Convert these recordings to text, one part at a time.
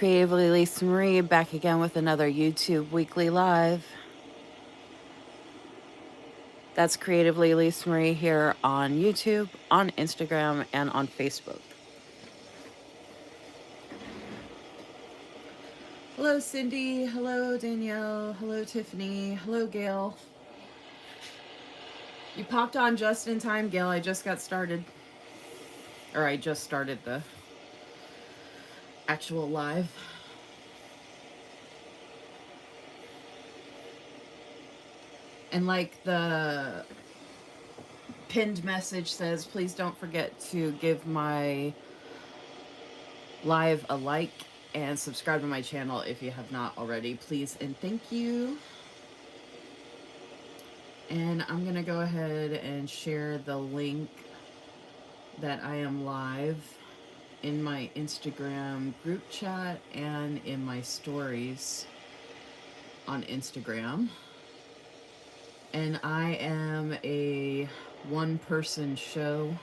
creativelylisamarie back again with another YouTube weekly live. That's creativelylisamarie here on YouTube, on Instagram, and on Facebook. Hello, Cindy. Hello, Danielle. Hello, Tiffany. Hello, Gail. You popped on just in time, Gail. I just got started. Or I just started the actual live. And like the pinned message says, please don't forget to give my live a like and subscribe to my channel if you have not already, please and thank you. And I'm gonna go ahead and share the link that I am live in my Instagram group chat and in my stories on Instagram. And I am a one-person show,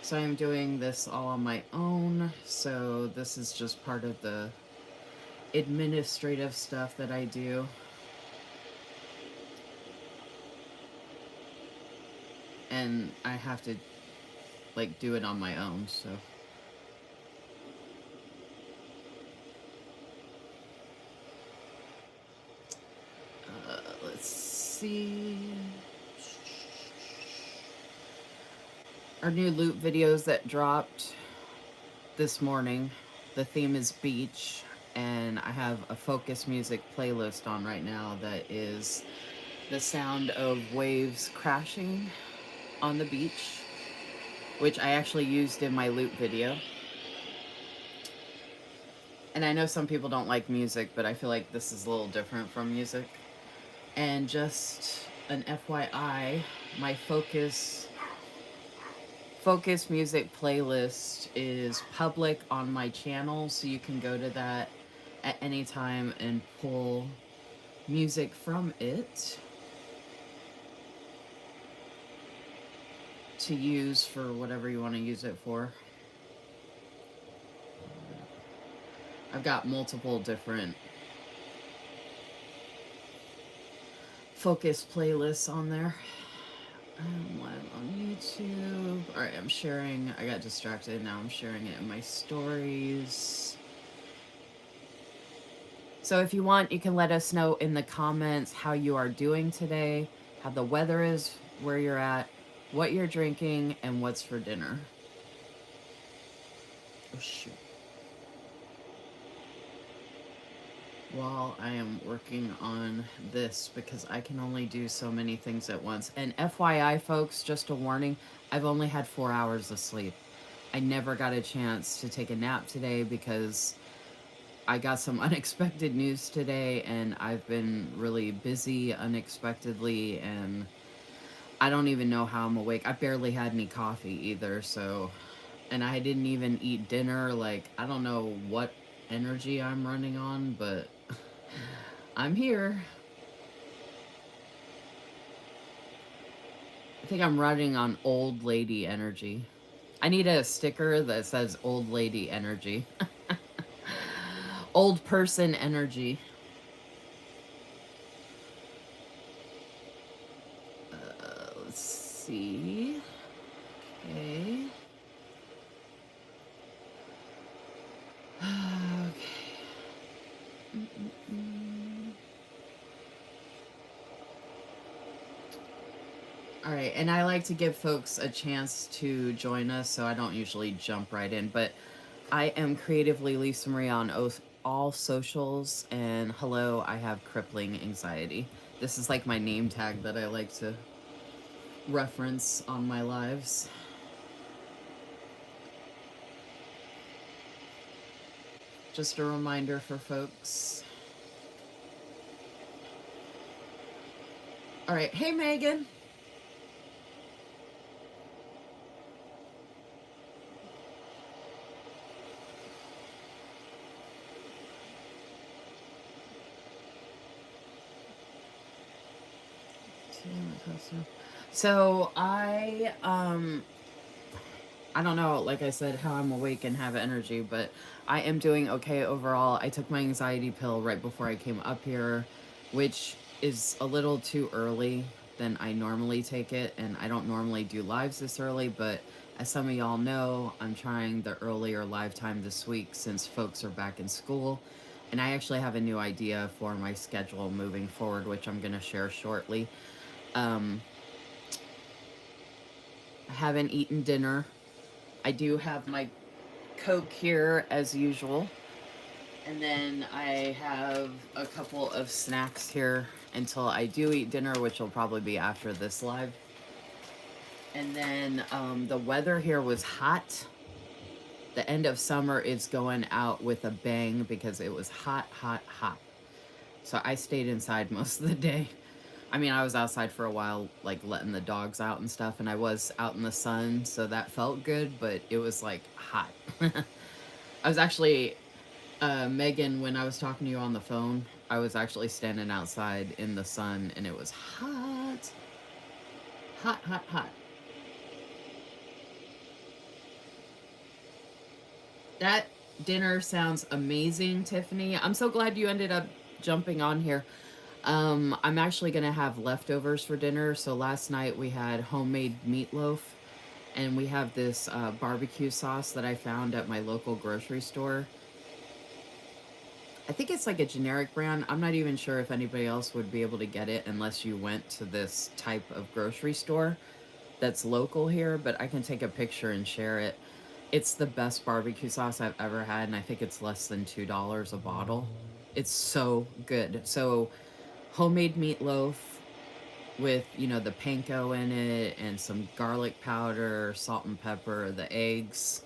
so I'm doing this all on my own. So this is just part of the administrative stuff that I do. And I have to like do it on my own, so. Let's see. Our new loop videos that dropped this morning. The theme is beach, and I have a focus music playlist on right now that is the sound of waves crashing on the beach, which I actually used in my loop video. And I know some people don't like music, but I feel like this is a little different from music. And just an FYI, my focus music playlist is public on my channel, so you can go to that at any time and pull music from it to use for whatever you want to use it for. I've got multiple different focus playlists on there. I'm live on YouTube. Alright, I'm sharing. I got distracted. Now I'm sharing it in my stories. So if you want, you can let us know in the comments how you are doing today, how the weather is where you're at, what you're drinking, and what's for dinner. Oh, shoot. While I am working on this, because I can only do so many things at once. And FYI, folks, just a warning, I've only had 4 hours of sleep. I never got a chance to take a nap today because I got some unexpected news today, and I've been really busy unexpectedly, and I don't even know how I'm awake. I barely had any coffee either, so... And I didn't even eat dinner. Like, I don't know what energy I'm running on, but I'm here. I think I'm running on old lady energy. I need a sticker that says old lady energy. Old person energy. Let's see. Okay. Okay. All right, and I like to give folks a chance to join us, so I don't usually jump right in, but I am Creatively lisamarie on all socials, and hello, I have crippling anxiety. This is like my name tag that I like to reference on my lives. Just a reminder for folks. All right, hey Megan. So I I don't know, like I said, how I'm awake and have energy, but I am doing okay overall. I took my anxiety pill right before I came up here, which is a little too early than I normally take it, and I don't normally do lives this early, but as some of y'all know, I'm trying the earlier live time this week since folks are back in school. And I actually have a new idea for my schedule moving forward, which I'm going to share shortly. Um, I haven't eaten dinner. I do have my Coke here as usual. And then I have a couple of snacks here until I do eat dinner, which will probably be after this live. And then the weather here was hot. The end of summer is going out with a bang because it was hot, hot, hot. So I stayed inside most of the day. I mean, I was outside for a while, like letting the dogs out and stuff, and I was out in the sun, so that felt good, but it was like hot. I was actually, Megan, when I was talking to you on the phone, I was actually standing outside in the sun, and it was hot. Hot, hot, hot. That dinner sounds amazing, Tiffany. I'm so glad you ended up jumping on here. I'm actually gonna have leftovers for dinner. So last night we had homemade meatloaf, and we have this barbecue sauce that I found at my local grocery store. I think it's like a generic brand. I'm not even sure if anybody else would be able to get it unless you went to this type of grocery store that's local here, but I can take a picture and share it. It's the best barbecue sauce I've ever had, and I think it's less than $2 a bottle. It's so good. So, homemade meatloaf with, the panko in it and some garlic powder, salt and pepper, the eggs,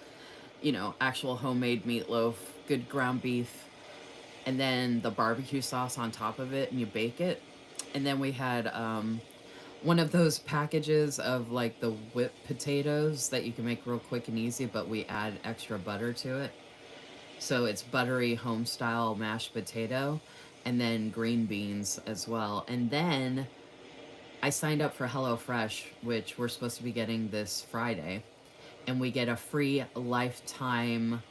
actual homemade meatloaf, good ground beef, and then the barbecue sauce on top of it, and you bake it. And then we had one of those packages of like the whipped potatoes that you can make real quick and easy, but we add extra butter to it. So it's buttery home style mashed potato, and then green beans as well. And then I signed up for HelloFresh, which we're supposed to be getting this Friday, and we get a free lifetime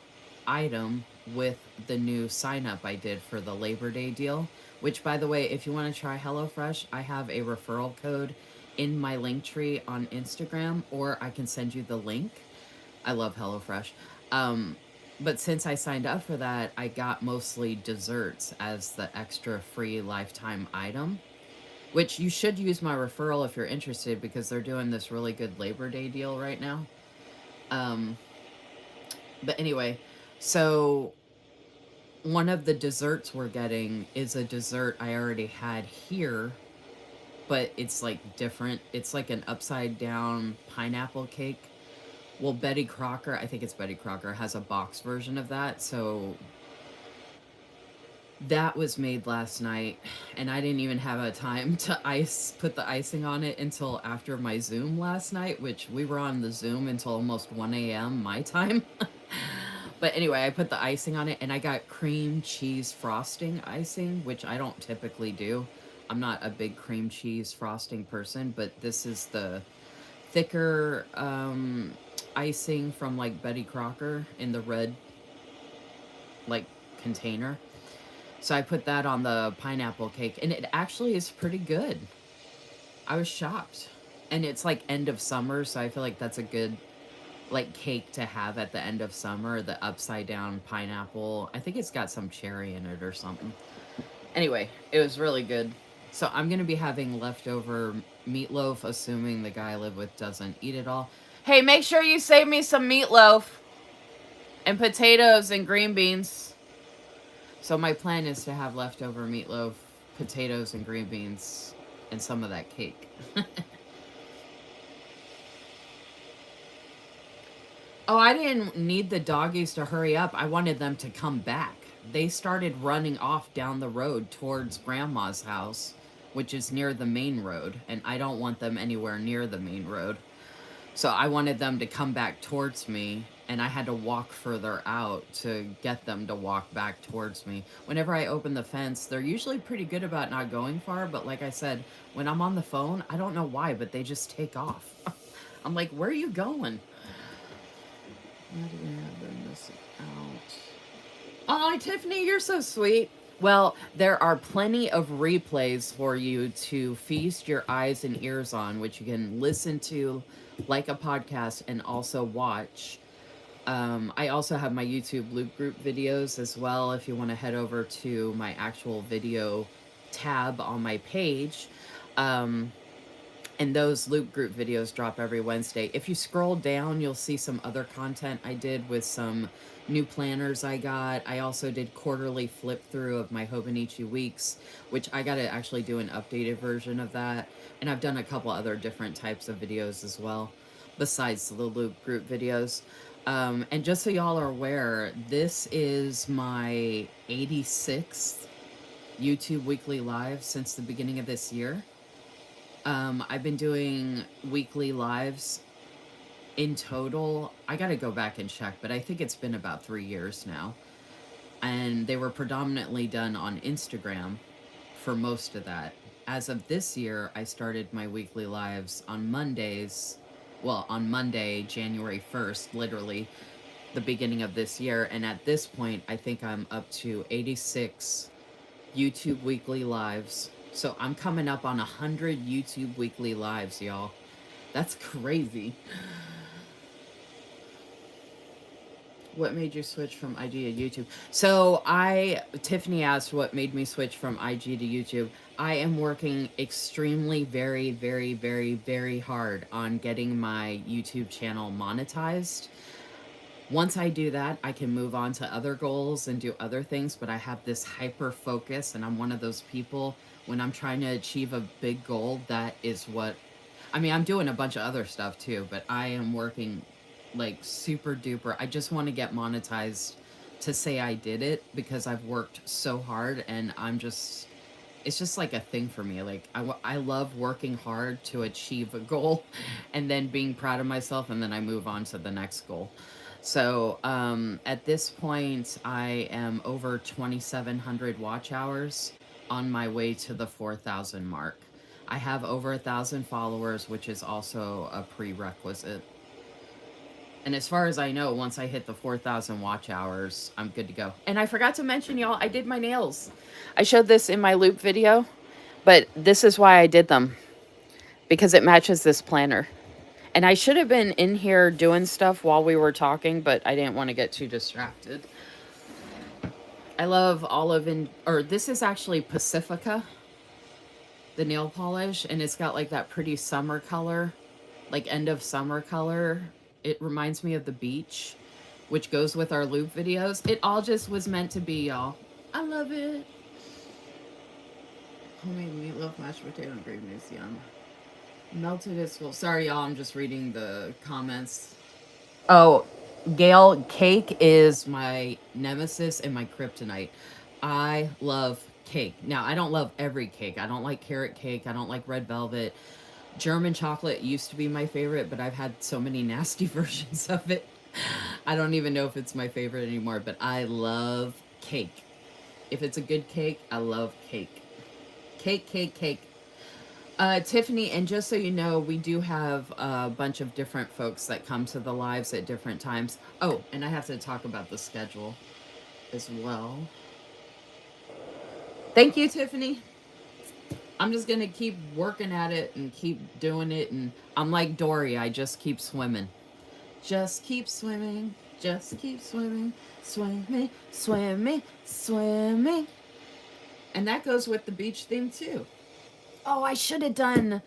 item with the new sign up I did for the Labor Day deal. Which, by the way, if you want to try HelloFresh, I have a referral code in my link tree on Instagram, or I can send you the link. I love HelloFresh. Um, but since I signed up for that, I got mostly desserts as the extra free lifetime item, which you should use my referral if you're interested because they're doing this really good Labor Day deal right now. Um, but anyway, so one of the desserts we're getting is a dessert I already had here, but it's like different. It's like an upside down pineapple cake. Well, Betty Crocker, I think it's Betty Crocker, has a box version of that. So that was made last night, and I didn't even have a time to put the icing on it until after my Zoom last night, which we were on the Zoom until almost 1 a.m. my time. But anyway, I put the icing on it, and I got cream cheese frosting icing, which I don't typically do. I'm not a big cream cheese frosting person, but this is the thicker icing from like Betty Crocker in the red like container. So I put that on the pineapple cake, and it actually is pretty good. I was shocked. And it's like end of summer, so I feel like that's a good like cake to have at the end of summer, the upside down pineapple. I think it's got some cherry in it or something. Anyway, it was really good. So I'm going to be having leftover meatloaf, assuming the guy I live with doesn't eat it all. Hey, make sure you save me some meatloaf and potatoes and green beans. So my plan is to have leftover meatloaf, potatoes, and green beans, and some of that cake. Oh, I didn't need the doggies to hurry up. I wanted them to come back. They started running off down the road towards Grandma's house, which is near the main road, and I don't want them anywhere near the main road. So I wanted them to come back towards me, and I had to walk further out to get them to walk back towards me. Whenever I open the fence, they're usually pretty good about not going far, but like I said, when I'm on the phone, I don't know why, but they just take off. I'm like, where are you going? Why do we have this out? Oh, Tiffany, you're so sweet. Well, there are plenty of replays for you to feast your eyes and ears on, which you can listen to like a podcast and also watch. I also have my YouTube loop group videos as well. If you want to head over to my actual video tab on my page, um, and those loop group videos drop every Wednesday. If you scroll down, you'll see some other content I did with some new planners I got. I also did quarterly flip through of my Hobonichi weeks, which I got to actually do an updated version of that. And I've done a couple other different types of videos as well, besides the loop group videos. And just so y'all are aware, this is my 86th YouTube weekly live since the beginning of this year. I've been doing weekly lives in total. I got to go back and check, but I think it's been about 3 years now. And they were predominantly done on Instagram for most of that. As of this year, I started my weekly lives on Mondays. Well, on Monday, January 1st, literally the beginning of this year. And at this point, I think I'm up to 86 YouTube weekly lives. So I'm coming up on 100 YouTube weekly lives, y'all. That's crazy. What made you switch from IG to YouTube? So Tiffany asked what made me switch from IG to YouTube. I am working extremely, very, very, very, very hard on getting my YouTube channel monetized. Once I do that, I can move on to other goals and do other things, but I have this hyper focus, and I'm one of those people when I'm trying to achieve a big goal, that is what I mean, I'm doing a bunch of other stuff too, but I am working like super duper. I just want to get monetized to say I did it because I've worked so hard, and it's just like a thing for me. Like I love working hard to achieve a goal and then being proud of myself, and then I move on to the next goal. So at this point, I am over 2,700 watch hours on my way to the 4,000 mark. I have over 1,000 followers, which is also a prerequisite. And as far as I know, once I hit the 4,000 watch hours, I'm good to go. And I forgot to mention, y'all, I did my nails. I showed this in my loop video, but this is why I did them, because it matches this planner. And I should have been in here doing stuff while we were talking, but I didn't want to get too distracted. I love this is actually Pacifica, the nail polish, and it's got like that pretty summer color, like end of summer color. It reminds me of the beach, which goes with our loop videos. It all just was meant to be, y'all. I love it. Homemade meatloaf, mashed potato, and gravy is yum. Melted is full. Sorry, y'all. I'm just reading the comments. Oh, Gail, cake is my nemesis and my kryptonite. I love cake. Now, I don't love every cake. I don't like carrot cake. I don't like red velvet. German chocolate used to be my favorite, but I've had so many nasty versions of it. I don't even know if it's my favorite anymore, but I love cake. If it's a good cake, I love cake. Cake, cake, cake. Tiffany, and just so you know, we do have a bunch of different folks that come to the lives at different times. Oh, and I have to talk about the schedule as well. Thank you, Tiffany. I'm just going to keep working at it and keep doing it. And I'm like Dory, I just keep swimming. Just keep swimming. Just keep swimming. Swimming, swimming, swimming. And that goes with the beach theme, too. Oh, I should have done.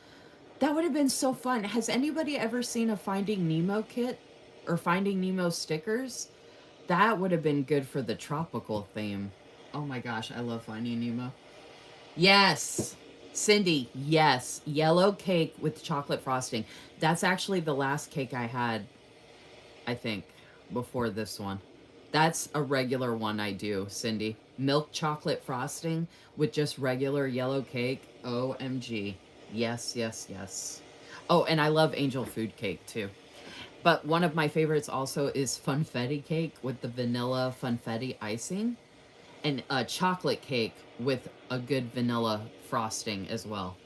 That would have been so fun. Has anybody ever seen a Finding Nemo kit or Finding Nemo stickers? That would have been good for the tropical theme. Oh my gosh, I love Finding Nemo. Yes, Cindy, yes. Yellow cake with chocolate frosting. That's actually the last cake I had, I think, before this one. That's a regular one I do, Cindy. Milk chocolate frosting with just regular yellow cake. OMG. Yes, yes, yes. Oh, and I love angel food cake too. But one of my favorites also is funfetti cake with the vanilla funfetti icing, and a chocolate cake with a good vanilla frosting as well.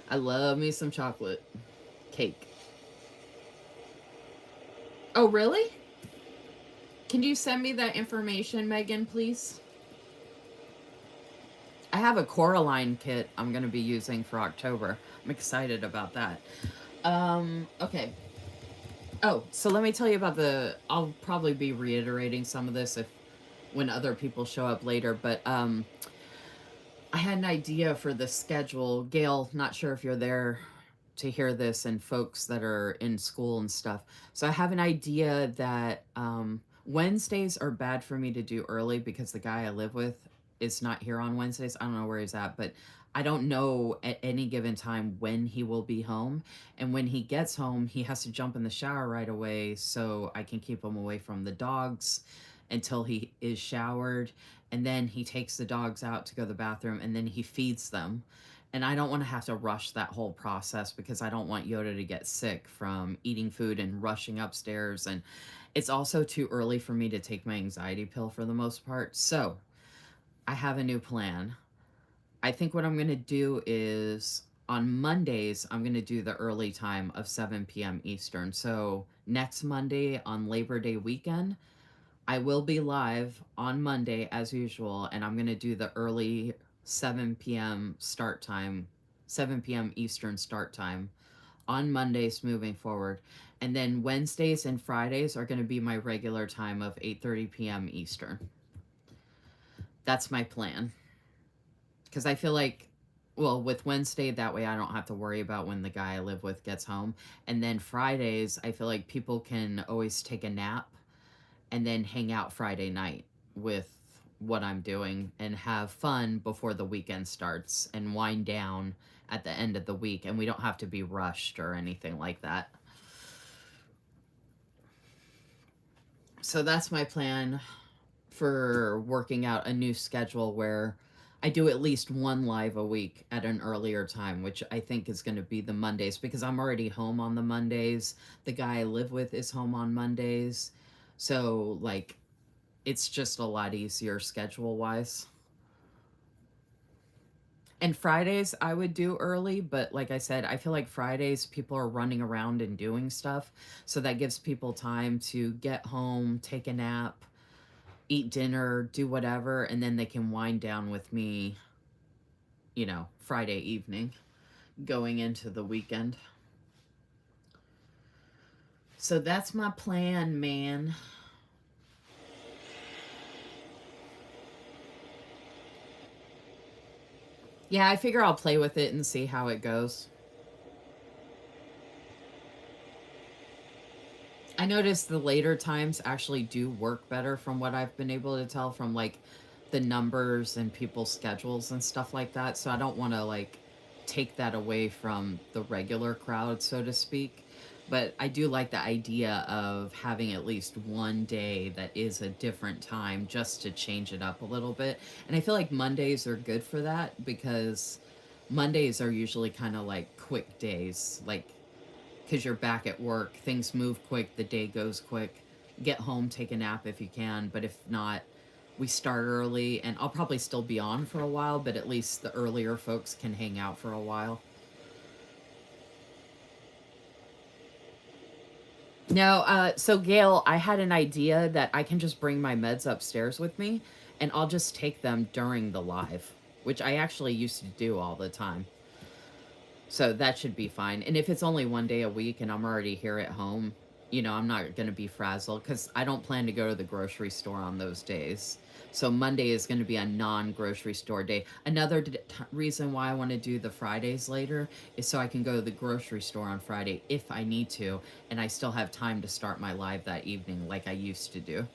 I love me some chocolate cake. Oh, really? Can you send me that information, Megan, please? I have a Coraline kit I'm going to be using for October. I'm excited about that. Okay. Oh, so let me tell you about I'll probably be reiterating some of this if when other people show up later, but I had an idea for the schedule. Gail, not sure if you're there to hear this, and folks that are in school and stuff. So I have an idea that Wednesdays are bad for me to do early because the guy I live with is not here on Wednesdays. I don't know where he's at, but I don't know at any given time when he will be home. And when he gets home, he has to jump in the shower right away so I can keep him away from the dogs until he is showered. And then he takes the dogs out to go to the bathroom and then he feeds them. And I don't want to have to rush that whole process because I don't want Yoda to get sick from eating food and rushing upstairs. And it's also too early for me to take my anxiety pill for the most part. So I have a new plan. I think what I'm going to do is on Mondays, I'm going to do the early time of 7 p.m. Eastern. So next Monday on Labor Day weekend, I will be live on Monday as usual, and I'm going to do the early 7 p.m. start time, 7 p.m. Eastern start time on Mondays moving forward. And then Wednesdays and Fridays are going to be my regular time of 8:30 p.m. Eastern. That's my plan. Because I feel like, well, with Wednesday, that way I don't have to worry about when the guy I live with gets home. And then Fridays, I feel like people can always take a nap and then hang out Friday night with what I'm doing and have fun before the weekend starts and wind down at the end of the week. And we don't have to be rushed or anything like that. So that's my plan for working out a new schedule where I do at least one live a week at an earlier time, which I think is going to be the Mondays because I'm already home on the Mondays. The guy I live with is home on Mondays. So, like, it's just a lot easier schedule wise. And Fridays I would do early, but like I said, I feel like Fridays people are running around and doing stuff. So that gives people time to get home, take a nap, eat dinner, do whatever, and then they can wind down with me, Friday evening going into the weekend. So that's my plan, man. Yeah, I figure I'll play with it and see how it goes. I noticed the later times actually do work better from what I've been able to tell from like the numbers and people's schedules and stuff like that. So I don't want to like take that away from the regular crowd, so to speak. But I do like the idea of having at least one day that is a different time just to change it up a little bit. And I feel like Mondays are good for that because Mondays are usually kind of like quick days. Like because you're back at work. Things move quick, the day goes quick. Get home, take a nap if you can, but if not, we start early, and I'll probably still be on for a while, but at least the earlier folks can hang out for a while. No, so Gail, I had an idea that I can just bring my meds upstairs with me, and I'll just take them during the live, which I actually used to do all the time. So that should be fine. And if it's only one day a week and I'm already here at home, I'm not going to be frazzled because I don't plan to go to the grocery store on those days. So Monday is going to be a non-grocery store day. Another reason why I want to do the Fridays later is so I can go to the grocery store on Friday if I need to, and I still have time to start my live that evening like I used to do.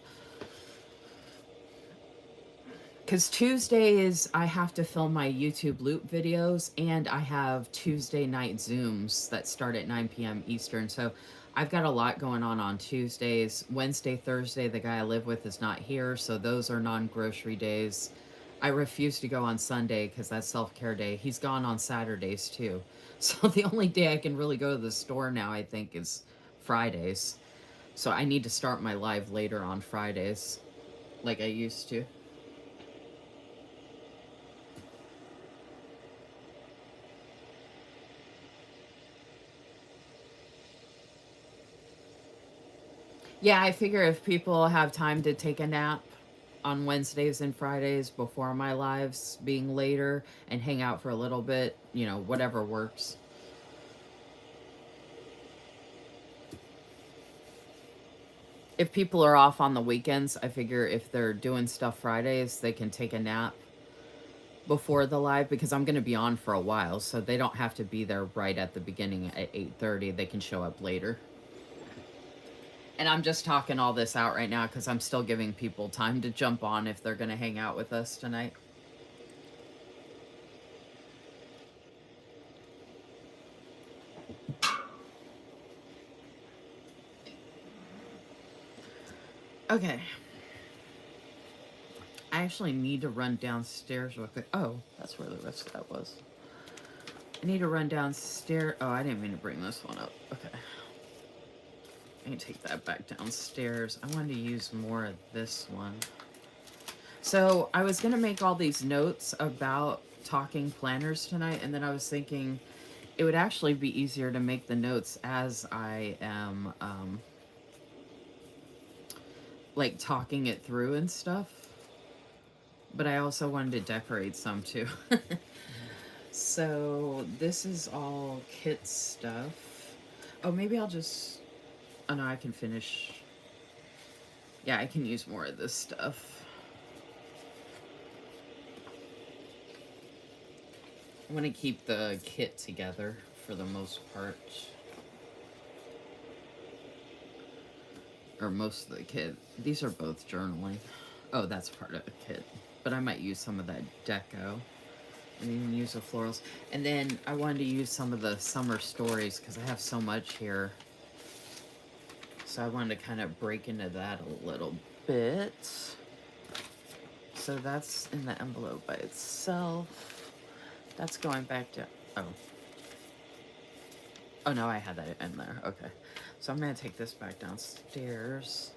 Because Tuesdays, I have to film my YouTube loop videos, and I have Tuesday night Zooms that start at 9 p.m. Eastern. So I've got a lot going on Tuesdays. Wednesday, Thursday, the guy I live with is not here, so those are non-grocery days. I refuse to go on Sunday because that's self-care day. He's gone on Saturdays, too. So the only day I can really go to the store now, I think, is Fridays. So I need to start my live later on Fridays, like I used to. Yeah, I figure if people have time to take a nap on Wednesdays and Fridays before my lives being later and hang out for a little bit, whatever works. If people are off on the weekends, I figure if they're doing stuff Fridays, they can take a nap before the live because I'm going to be on for a while, so they don't have to be there right at the beginning at 8:30. They can show up later. And I'm just talking all this out right now because I'm still giving people time to jump on if they're going to hang out with us tonight. Okay. I actually need to run downstairs real quick. Oh, that's where the rest of that was. I need to run downstairs. Oh, I didn't mean to bring this one up. Okay. I can take that back downstairs. I wanted to use more of this one. So I was going to make all these notes about talking planners tonight, and then I was thinking it would actually be easier to make the notes as I am like talking it through and stuff. But I also wanted to decorate some too. So this is all kit stuff. Oh, maybe I'll just... Oh no, I can finish. Yeah, I can use more of this stuff. I want to keep the kit together for the most part. Or most of the kit. These are both journaling. Oh, that's part of the kit. But I might use some of that deco. And even use the florals. And then I wanted to use some of the summer stories because I have so much here. So I wanted to kind of break into that a little bit. So that's in the envelope by itself. That's going back to... Oh. Oh, no, I had that in there. Okay. So I'm going to take this back downstairs.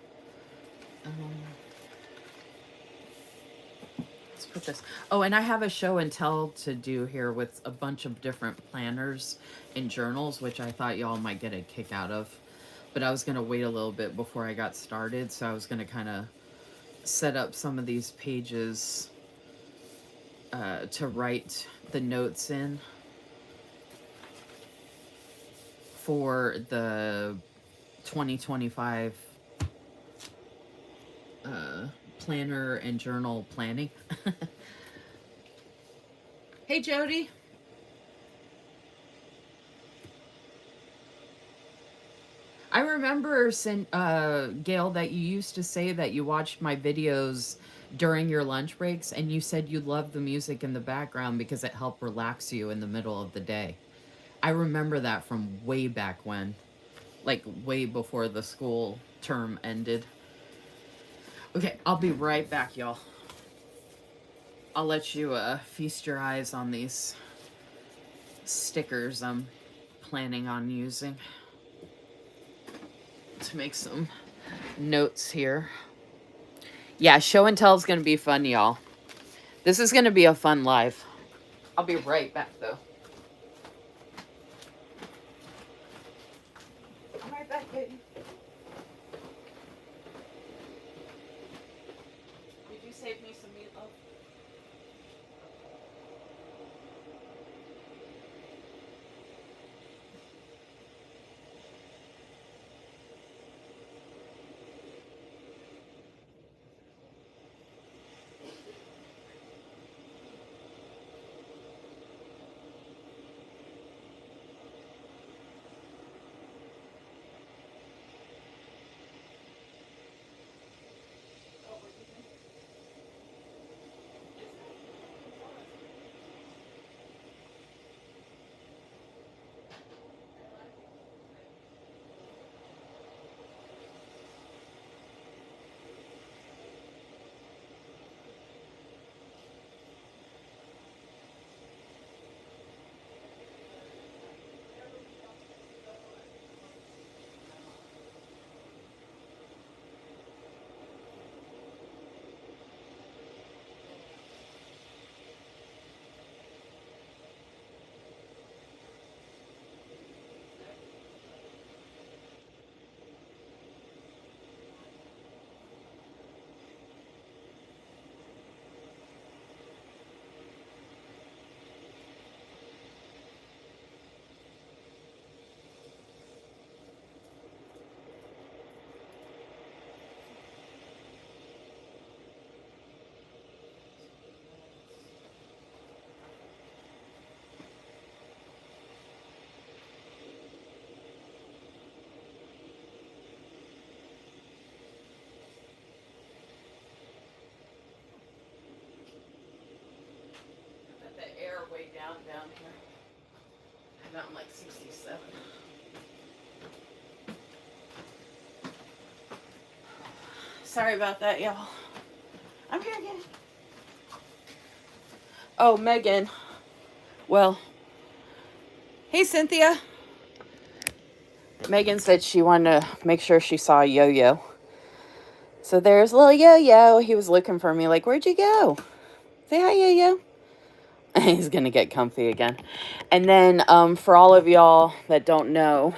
Let's put this... Oh, and I have a show and tell to do here with a bunch of different planners and journals, which I thought y'all might get a kick out of. But I was going to wait a little bit before I got started, so I was going to kind of set up some of these pages to write the notes in for the 2025 planner and journal planning. Hey, Jody. I remember, Gail, that you used to say that you watched my videos during your lunch breaks, and you said you loved the music in the background because it helped relax you in the middle of the day. I remember that from way back when, like way before the school term ended. Okay, I'll be right back, y'all. I'll let you feast your eyes on these stickers I'm planning on using to make some notes here. Yeah, show and tell is going to be fun, y'all. This is going to be a fun live. I'll be right back, though. I'm right back, baby. Did you save me some meatloaf? way down here. I'm at like 67. Sorry about that, y'all. I'm here again. Oh, Megan. Well, hey, Cynthia. Megan said she wanted to make sure she saw Yo-Yo. So there's little Yo-Yo. He was looking for me like, where'd you go? Say hi, Yo-Yo. He's going to get comfy again. And then for all of y'all that don't know,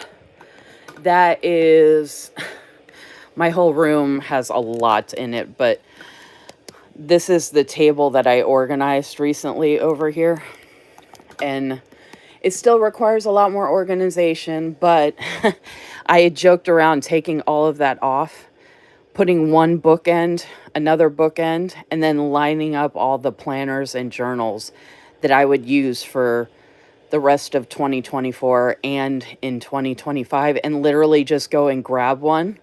that is... My whole room has a lot in it, but this is the table that I organized recently over here. And it still requires a lot more organization, but I had joked around taking all of that off, putting one bookend, another bookend, and then lining up all the planners and journals that I would use for the rest of 2024 and in 2025, and literally just go and grab one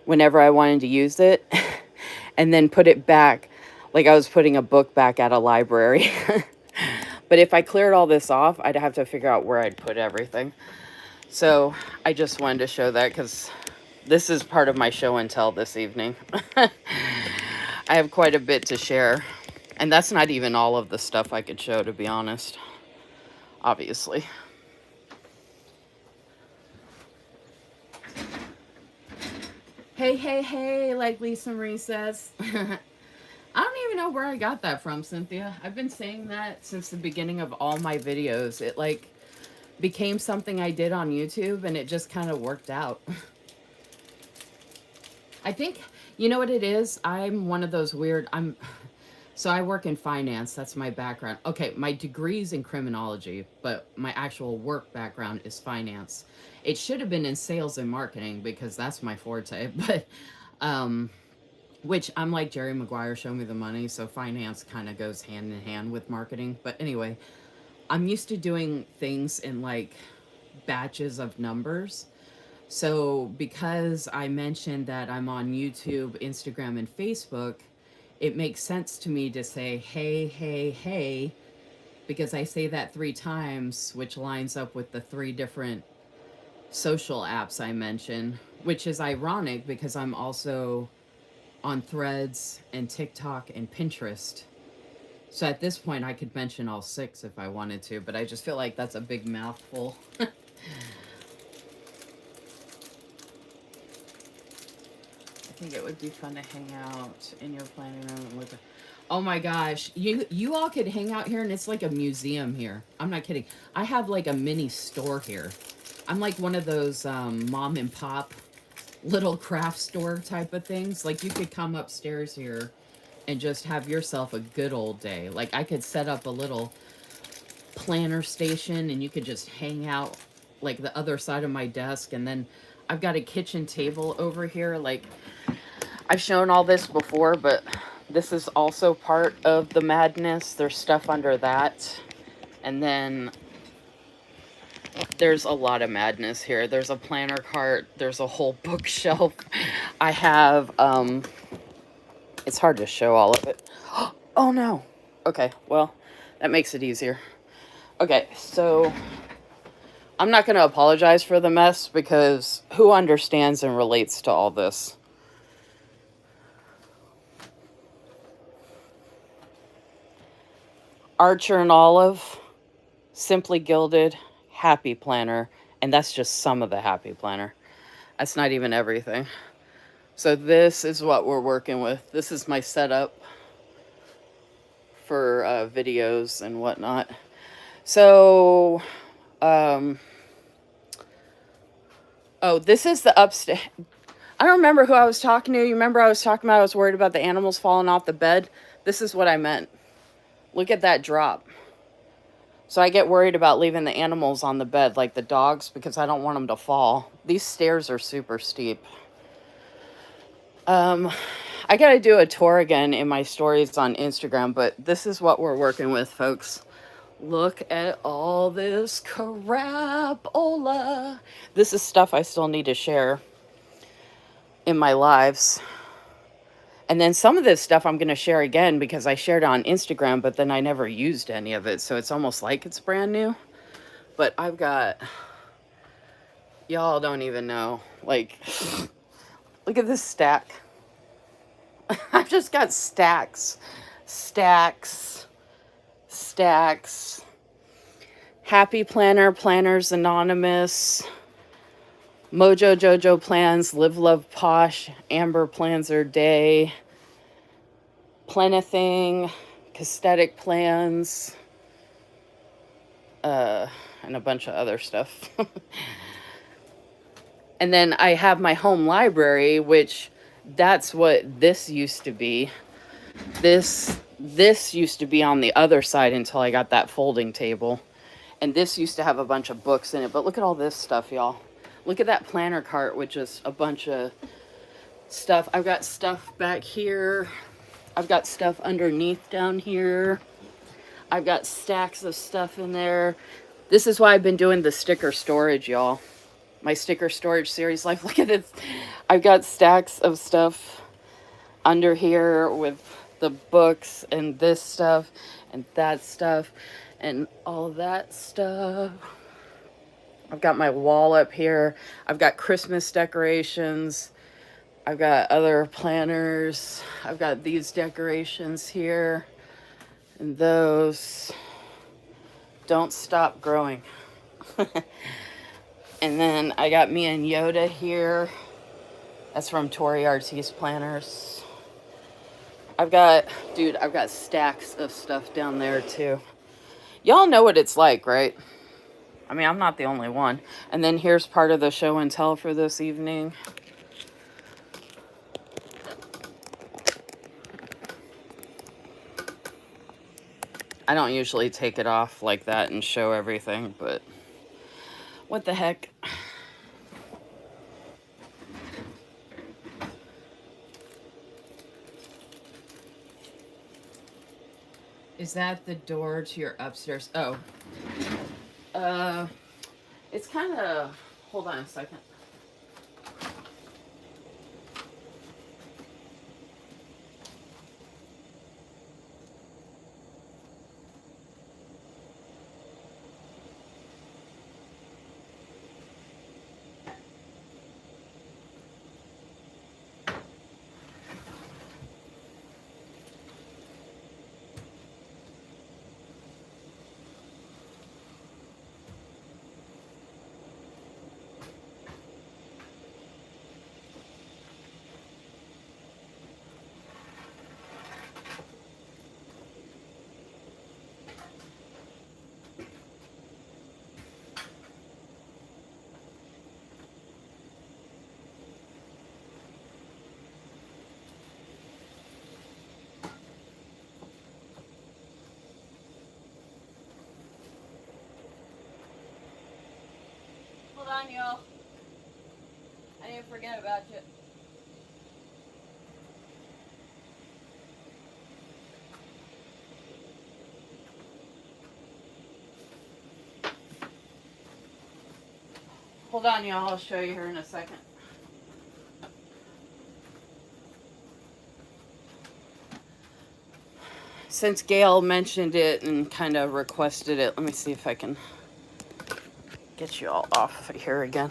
whenever I wanted to use it and then put it back like I was putting a book back at a library. But if I cleared all this off, I'd have to figure out where I'd put everything. So I just wanted to show that because this is part of my show and tell this evening. I have quite a bit to share. And that's not even all of the stuff I could show, to be honest. Obviously. Hey, hey, hey, like Lisa Marie says. I don't even know where I got that from, Cynthia. I've been saying that since the beginning of all my videos. It like became something I did on YouTube and it just kind of worked out. I think, you know what it is? I'm one of those weird, so I work in finance. That's my background. Okay, my degree's in criminology, but my actual work background is finance. It should have been in sales and marketing because that's my forte, but which I'm like Jerry Maguire, show me the money. So finance kind of goes hand in hand with marketing. But anyway, I'm used to doing things in like batches of numbers. So because I mentioned that I'm on YouTube, Instagram, and Facebook, it makes sense to me to say, hey, hey, hey, because I say that 3 times, which lines up with the 3 different social apps I mentioned, which is ironic because I'm also on Threads and TikTok and Pinterest. So at this point, I could mention all 6 if I wanted to, but I just feel like that's a big mouthful. I think it would be fun to hang out in your planning room with a... Oh my gosh, you all could hang out here and it's like a museum here. I'm not kidding. I have like a mini store here. I'm like one of those mom and pop little craft store type of things. Like you could come upstairs here and just have yourself a good old day. Like I could set up a little planner station and you could just hang out like the other side of my desk. And then I've got a kitchen table over here. Like I've shown all this before, but this is also part of the madness. There's stuff under that. And then there's a lot of madness here. There's a planner cart. There's a whole bookshelf. I have, it's hard to show all of it. Oh no. Okay, well, that makes it easier. Okay, so I'm not going to apologize for the mess because who understands and relates to all this? Archer and Olive, Simply Gilded, Happy Planner, and that's just some of the Happy Planner. That's not even everything. So this is what we're working with. This is my setup for videos and whatnot. So, oh, this is the upstairs. I don't remember who I was talking to. You remember I was talking about I was worried about the animals falling off the bed? This is what I meant. Look at that drop. So I get worried about leaving the animals on the bed, like the dogs, because I don't want them to fall. These stairs are super steep. I got to do a tour again in my stories on Instagram, but this is what we're working with, folks. Look at all this crapola. This is stuff I still need to share in my lives And then some of this stuff I'm going to share again because I shared it on Instagram, but then I never used any of it. So it's almost like it's brand new. But I've got, y'all don't even know. Like, look at this stack. I've just got stacks, stacks, stacks. Happy Planner, Planners Anonymous, Mojo Jojo Plans, Live Love Posh, Amber Plans Her Day, Planething, Aesthetic Plans, and a bunch of other stuff. And then I have my home library, which that's what this used to be. This used to be on the other side until I got that folding table. And this used to have a bunch of books in it. But look at all this stuff, y'all. Look at that planner cart, which is a bunch of stuff. I've got stuff back here. I've got stuff underneath down here. I've got stacks of stuff in there. This is why I've been doing the sticker storage, y'all. My sticker storage series life. Look at this. I've got stacks of stuff under here with the books and this stuff and that stuff and all that stuff. I've got my wall up here. I've got Christmas decorations. I've got other planners. I've got these decorations here and those. Don't stop growing. And then I got me and Yoda here. That's from Tori Artis Planners. I've got stacks of stuff down there too. Y'all know what it's like, right? I mean, I'm not the only one. And then here's part of the show and tell for this evening. I don't usually take it off like that and show everything, but what the heck? Is that the door to your upstairs? Oh. It's kind of, hold on a second. Hold on, y'all. I didn't forget about you. Hold on, y'all. I'll show you her in a second. Since Gail mentioned it and kind of requested it, let me see if I can get you all off here again.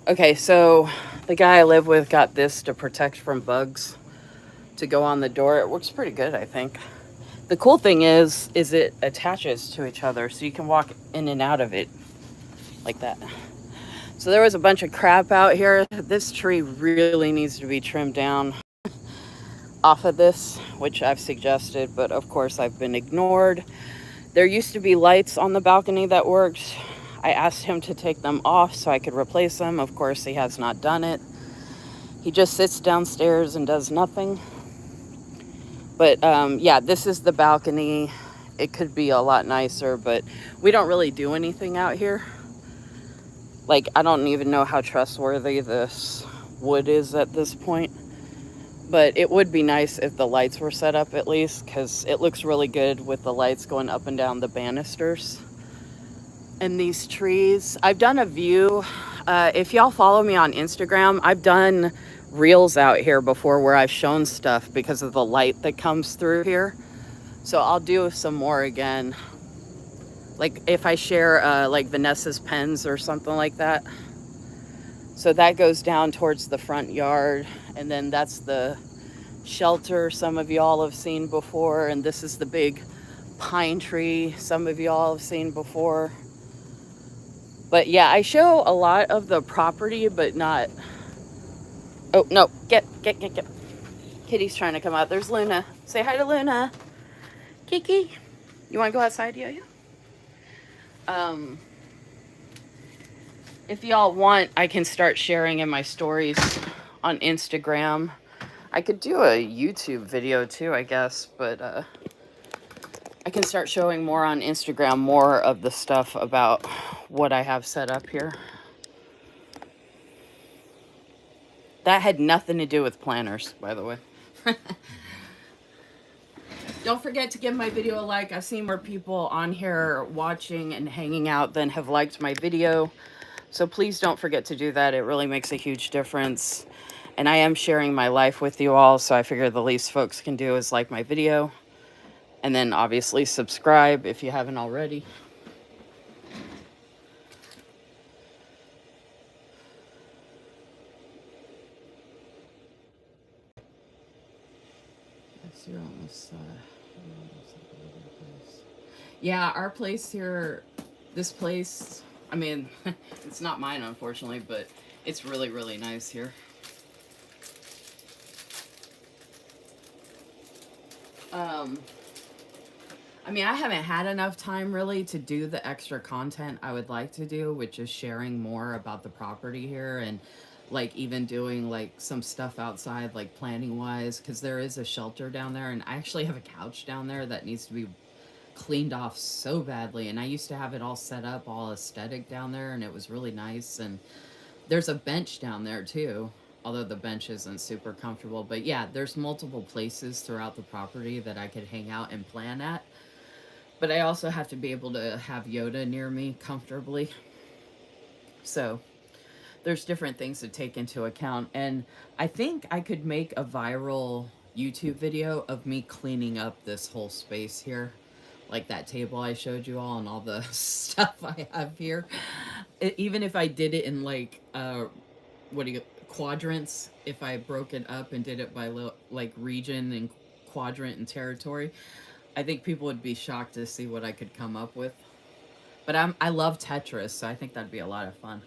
Okay, so the guy I live with got this to protect from bugs to go on the door. It works pretty good, I think. The cool thing is it attaches to each other, so you can walk in and out of it like that. So there was a bunch of crap out here. This tree really needs to be trimmed down off of this, which I've suggested, but of course I've been ignored. There used to be lights on the balcony that worked. I asked him to take them off so I could replace them. Of course, he has not done it. He just sits downstairs and does nothing. But yeah, this is the balcony. It could be a lot nicer, but we don't really do anything out here. Like, I don't even know how trustworthy this wood is at this point. But it would be nice if the lights were set up at least, because it looks really good with the lights going up and down the banisters. And these trees. I've done a view. If y'all follow me on Instagram, I've done reels out here before where I've shown stuff because of the light that comes through here. So I'll do some more again. Like if I share like Vanessa's pens or something like that. So that goes down towards the front yard. And then that's the shelter some of y'all have seen before. And this is the big pine tree some of y'all have seen before. But yeah, I show a lot of the property, but not... Oh, no. Get. Kitty's trying to come out. There's Luna. Say hi to Luna. Kiki. You want to go outside, Yo-Yo? If y'all want, I can start sharing in my stories on Instagram. I could do a YouTube video too, I guess, but I can start showing more on Instagram, more of the stuff about what I have set up here. That had nothing to do with planners, by the way. Don't forget to give my video a like. I've seen more people on here watching and hanging out than have liked my video. So please don't forget to do that. It really makes a huge difference. And I am sharing my life with you all, so I figure the least folks can do is like my video. And then obviously subscribe if you haven't already. You're almost, yeah, our place here, this place, I mean, it's not mine, unfortunately, but it's really, really nice here. I mean, I haven't had enough time really to do the extra content I would like to do, which is sharing more about the property here and like even doing like some stuff outside, like planning wise, because there is a shelter down there and I actually have a couch down there that needs to be cleaned off so badly. And I used to have it all set up, all aesthetic down there, and it was really nice. And there's a bench down there too, although the bench isn't super comfortable. But yeah, there's multiple places throughout the property that I could hang out and plan at. But I also have to be able to have Yoda near me comfortably. So there's different things to take into account. And I think I could make a viral YouTube video of me cleaning up this whole space here. Like that table I showed you all and all the stuff I have here. Even if I did it in like, quadrants, if I broke it up and did it by like region and quadrant and territory, I think people would be shocked to see what I could come up with. But I love Tetris, so I think that'd be a lot of fun.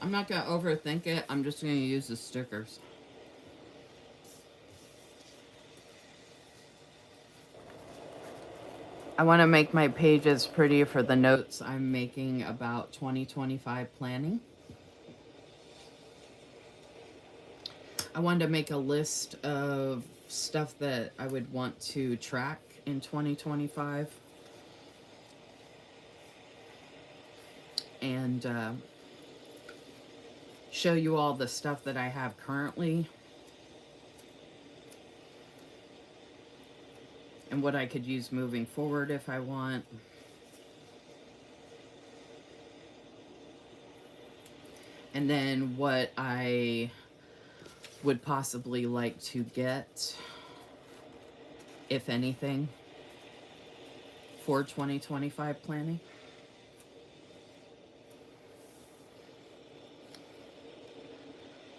I'm not going to overthink it. I'm just going to use the stickers. I want to make my pages pretty for the notes I'm making about 2025 planning. I wanted to make a list of stuff that I would want to track in 2025. And show you all the stuff that I have currently and what I could use moving forward if I want. And then what I would possibly like to get, if anything, for 2025 planning.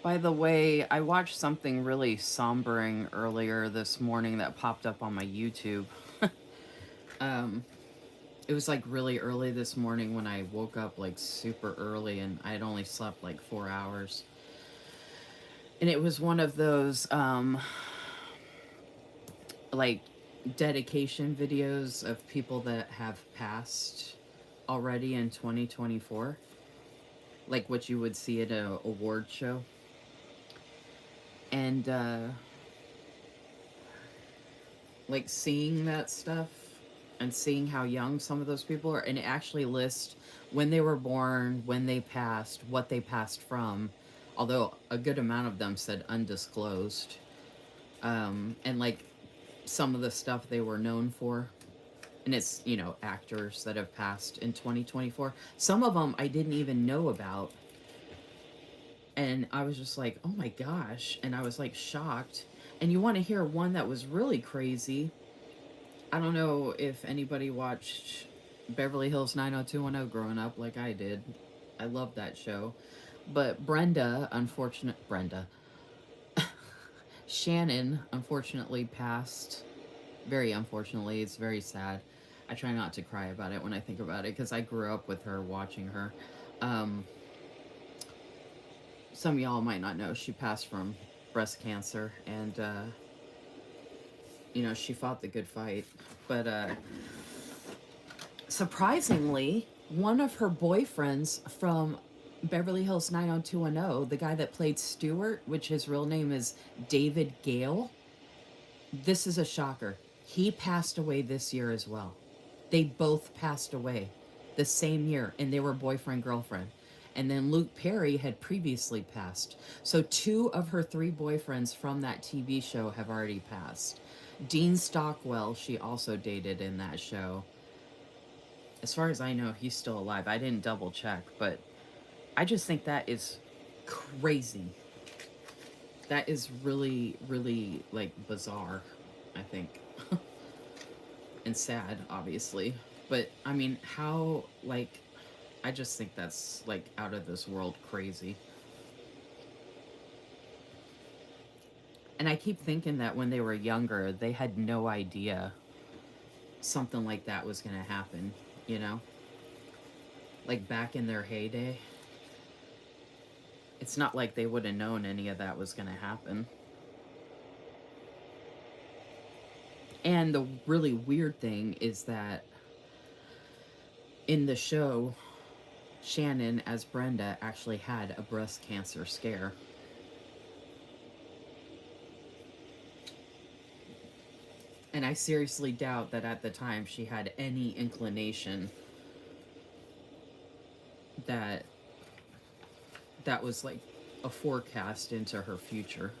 By the way, I watched something really sombering earlier this morning that popped up on my YouTube. It was like really early this morning when I woke up like super early and I had only slept like 4 hours. And it was one of those like dedication videos of people that have passed already in 2024. Like what you would see at an award show. And like seeing that stuff and seeing how young some of those people are, and it actually lists when they were born, when they passed, what they passed from, although a good amount of them said undisclosed. And like some of the stuff they were known for, and it's, you know, actors that have passed in 2024. Some of them I didn't even know about. And I was just like, oh my gosh. And I was like shocked. And you want to hear one that was really crazy? I don't know if anybody watched Beverly Hills 90210 growing up like I did. I loved that show. But Brenda, Shannon, unfortunately passed. Very unfortunately. It's very sad. I try not to cry about it when I think about it because I grew up with her, watching her. Um, some of y'all might not know she passed from breast cancer, and you know, she fought the good fight. But surprisingly, one of her boyfriends from Beverly Hills 90210, the guy that played Stewart, which his real name is David Gale, this is a shocker. He passed away this year as well. They both passed away the same year, and they were boyfriend girlfriend. And then Luke Perry had previously passed. So two of her three boyfriends from that TV show have already passed. Dean Stockwell, she also dated in that show. As far as I know, he's still alive. I didn't double check, but I just think that is crazy. That is really, really like bizarre, I think. And sad, obviously. But I mean, how, like, I just think that's like out of this world crazy. And I keep thinking that when they were younger, they had no idea something like that was going to happen, you know? Like back in their heyday. It's not like they would have known any of that was going to happen. And the really weird thing is that in the show, Shannon, as Brenda, actually had a breast cancer scare. And I seriously doubt that at the time she had any inclination that that was like a forecast into her future.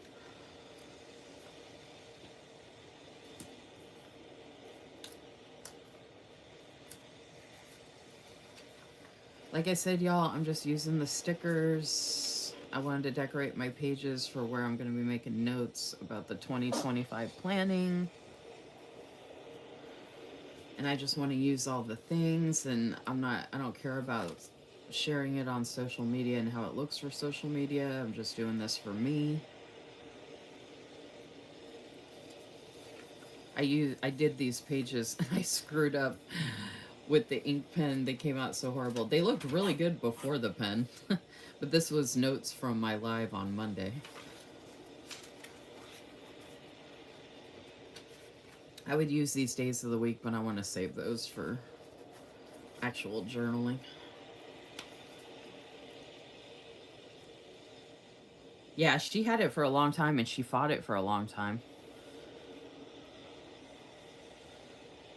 Like I said, y'all, I'm just using the stickers. I wanted to decorate my pages for where I'm going to be making notes about the 2025 planning. And I just want to use all the things, and I don't care about sharing it on social media and how it looks for social media. I'm just doing this for me. I did these pages and I screwed up with the ink pen. They came out so horrible. They looked really good before the pen. But this was notes from my live on Monday. I would use these days of the week, but I want to save those for actual journaling. Yeah, she had it for a long time and she fought it for a long time.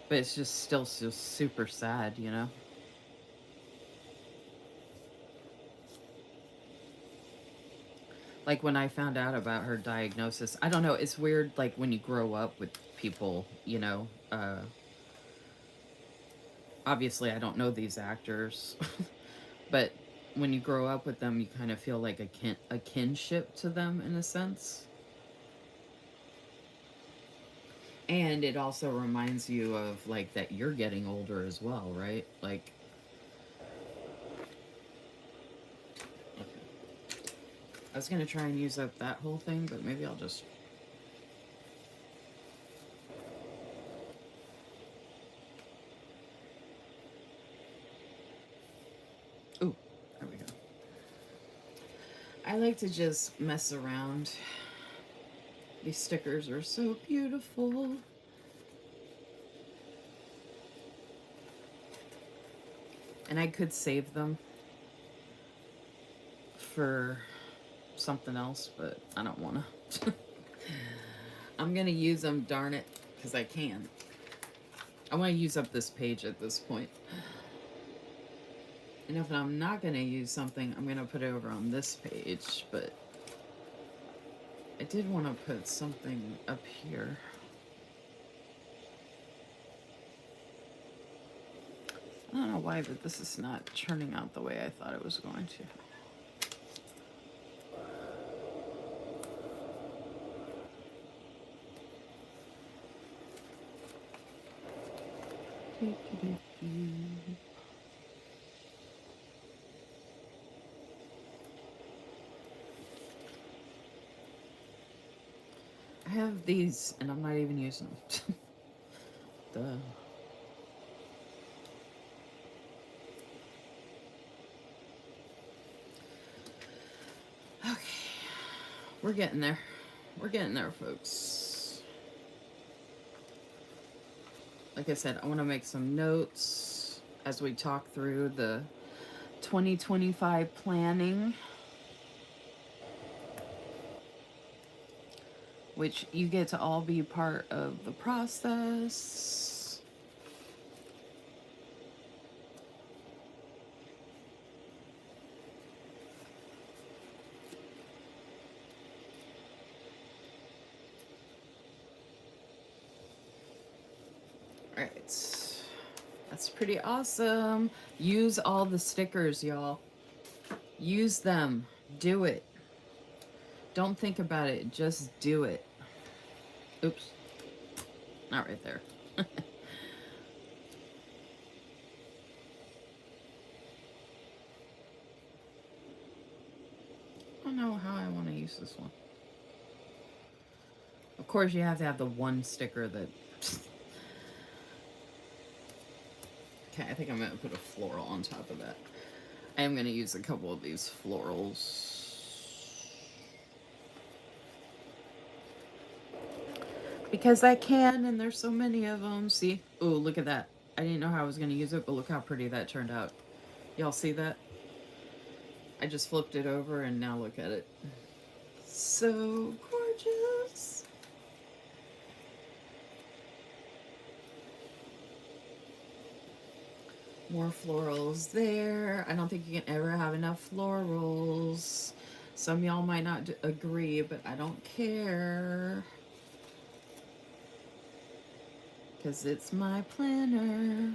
But it's just still so super sad, you know? Like when I found out about her diagnosis, I don't know, it's weird like when you grow up with people, you know. Obviously I don't know these actors, but when you grow up with them, you kind of feel like a kinship to them in a sense. And it also reminds you of like that you're getting older as well, right? Like, okay. I was gonna try and use up that whole thing, but maybe I'll just. Ooh, there we go. I like to just mess around. These stickers are so beautiful. And I could save them for something else, but I don't want to. I'm going to use them, darn it, because I can. I want to use up this page at this point. And if I'm not going to use something, I'm going to put it over on this page, but I did want to put something up here. I don't know why, but this is not turning out the way I thought it was going to. I have these, and I'm not even using them. Duh. Okay. We're getting there. We're getting there, folks. Like I said, I want to make some notes as we talk through the 2025 planning, which you get to all be part of the process. All right. That's pretty awesome. Use all the stickers, y'all. Use them. Do it. Don't think about it. Just do it. Oops. Not right there. I don't know how I want to use this one. Of course, you have to have the one sticker that... Okay, I think I'm going to put a floral on top of that. I am going to use a couple of these florals. Because I can, and there's so many of them. See? Ooh, look at that. I didn't know how I was going to use it, but look how pretty that turned out. Y'all see that? I just flipped it over, and now look at it. So gorgeous. More florals there. I don't think you can ever have enough florals. Some y'all might not agree, but I don't care. Because it's my planner.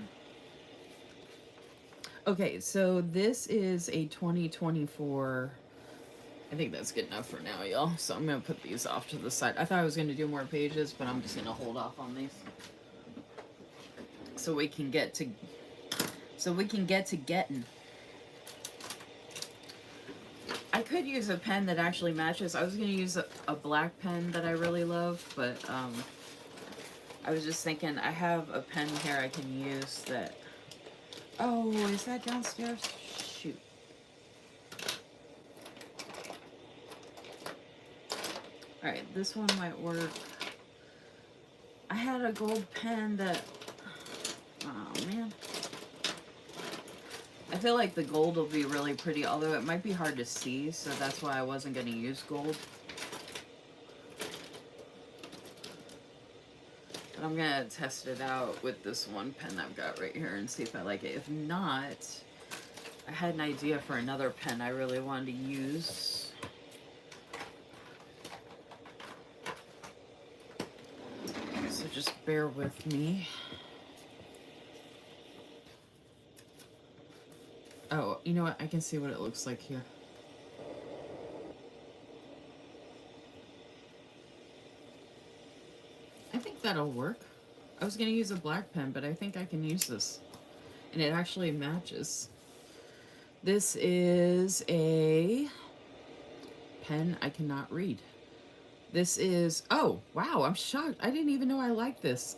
Okay, so this is a 2024. I think that's good enough for now, y'all. So I'm going to put these off to the side. I thought I was going to do more pages, but I'm just going to hold off on these. So we can get to getting. I could use a pen that actually matches. I was going to use a black pen that I really love, but I was just thinking I have a pen here I can use that... Oh, is that downstairs? Shoot. Alright, this one might work. I had a gold pen that... Oh, man. I feel like the gold will be really pretty, although it might be hard to see, so that's why I wasn't going to use gold. But I'm going to test it out with this one pen I've got right here and see if I like it. If not, I had an idea for another pen I really wanted to use. So just bear with me. Oh, you know what? I can see what it looks like here. I think that'll work. I was going to use a black pen, but I think I can use this. And it actually matches. This is a pen I cannot read. This is... Oh, wow, I'm shocked. I didn't even know I liked this.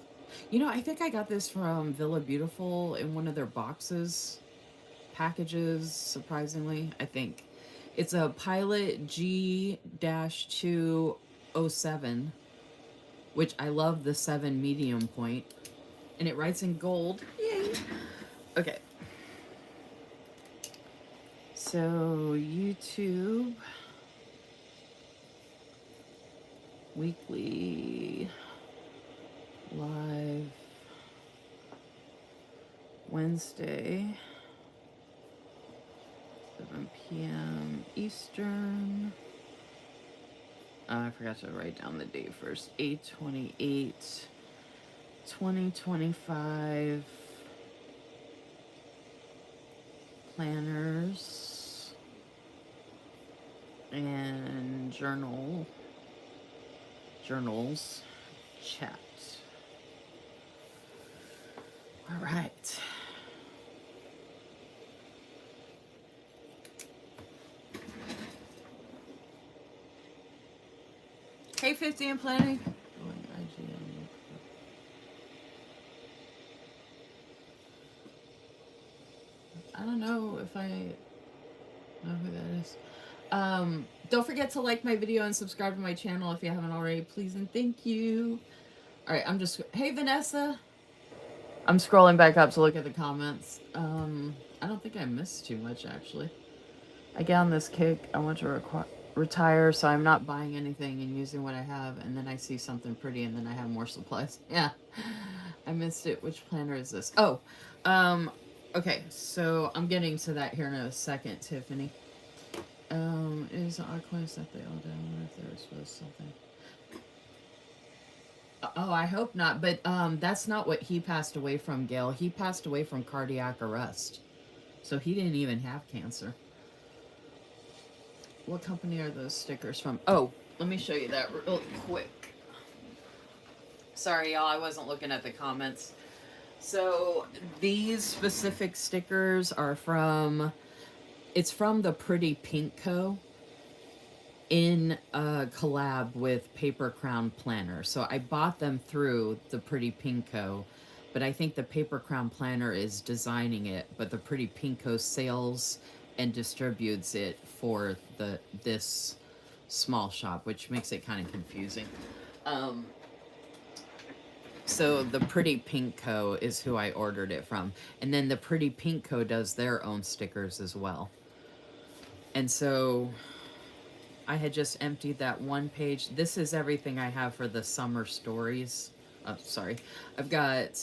You know, I think I got this from Villa Beautiful in one of their boxes. Packages, surprisingly, I think. It's a Pilot G-207, which I love the 7 medium point. And it writes in gold. Yay! Okay. So, YouTube. Weekly. Live. Wednesday. p.m. Eastern. I forgot to write down the date first. 8/28, 2025. Planners and journals chat. All right. Hey, 50 and planning. I don't know if I know who that is. Don't forget to like my video and subscribe to my channel if you haven't already, please and thank you. All right, hey Vanessa. I'm scrolling back up to look at the comments. I don't think I missed too much actually. I get on this kick. I want to retire, so I'm not buying anything and using what I have, and then I see something pretty, and then I have more supplies. Yeah, I missed it. Which planner is this? Oh, okay. So I'm getting to that here in a second, Tiffany. Is Aquas that they all down if there was something? Oh, I hope not. But that's not what he passed away from, Gail. He passed away from cardiac arrest, so he didn't even have cancer. What company are those stickers from? Oh, let me show you that real quick. Sorry, y'all, I wasn't looking at the comments. So these specific stickers are from, it's from the Pretty Pink Co. in a collab with Paper Crown Planner. So I bought them through the Pretty Pink Co. But I think the Paper Crown Planner is designing it, but the Pretty Pink Co. sales and distributes it for this small shop, which makes it kind of confusing. So the Pretty Pink Co. is who I ordered it from. And then the Pretty Pink Co. does their own stickers as well. And so I had just emptied that one page. This is everything I have for the summer stories. Oh, sorry. I've got,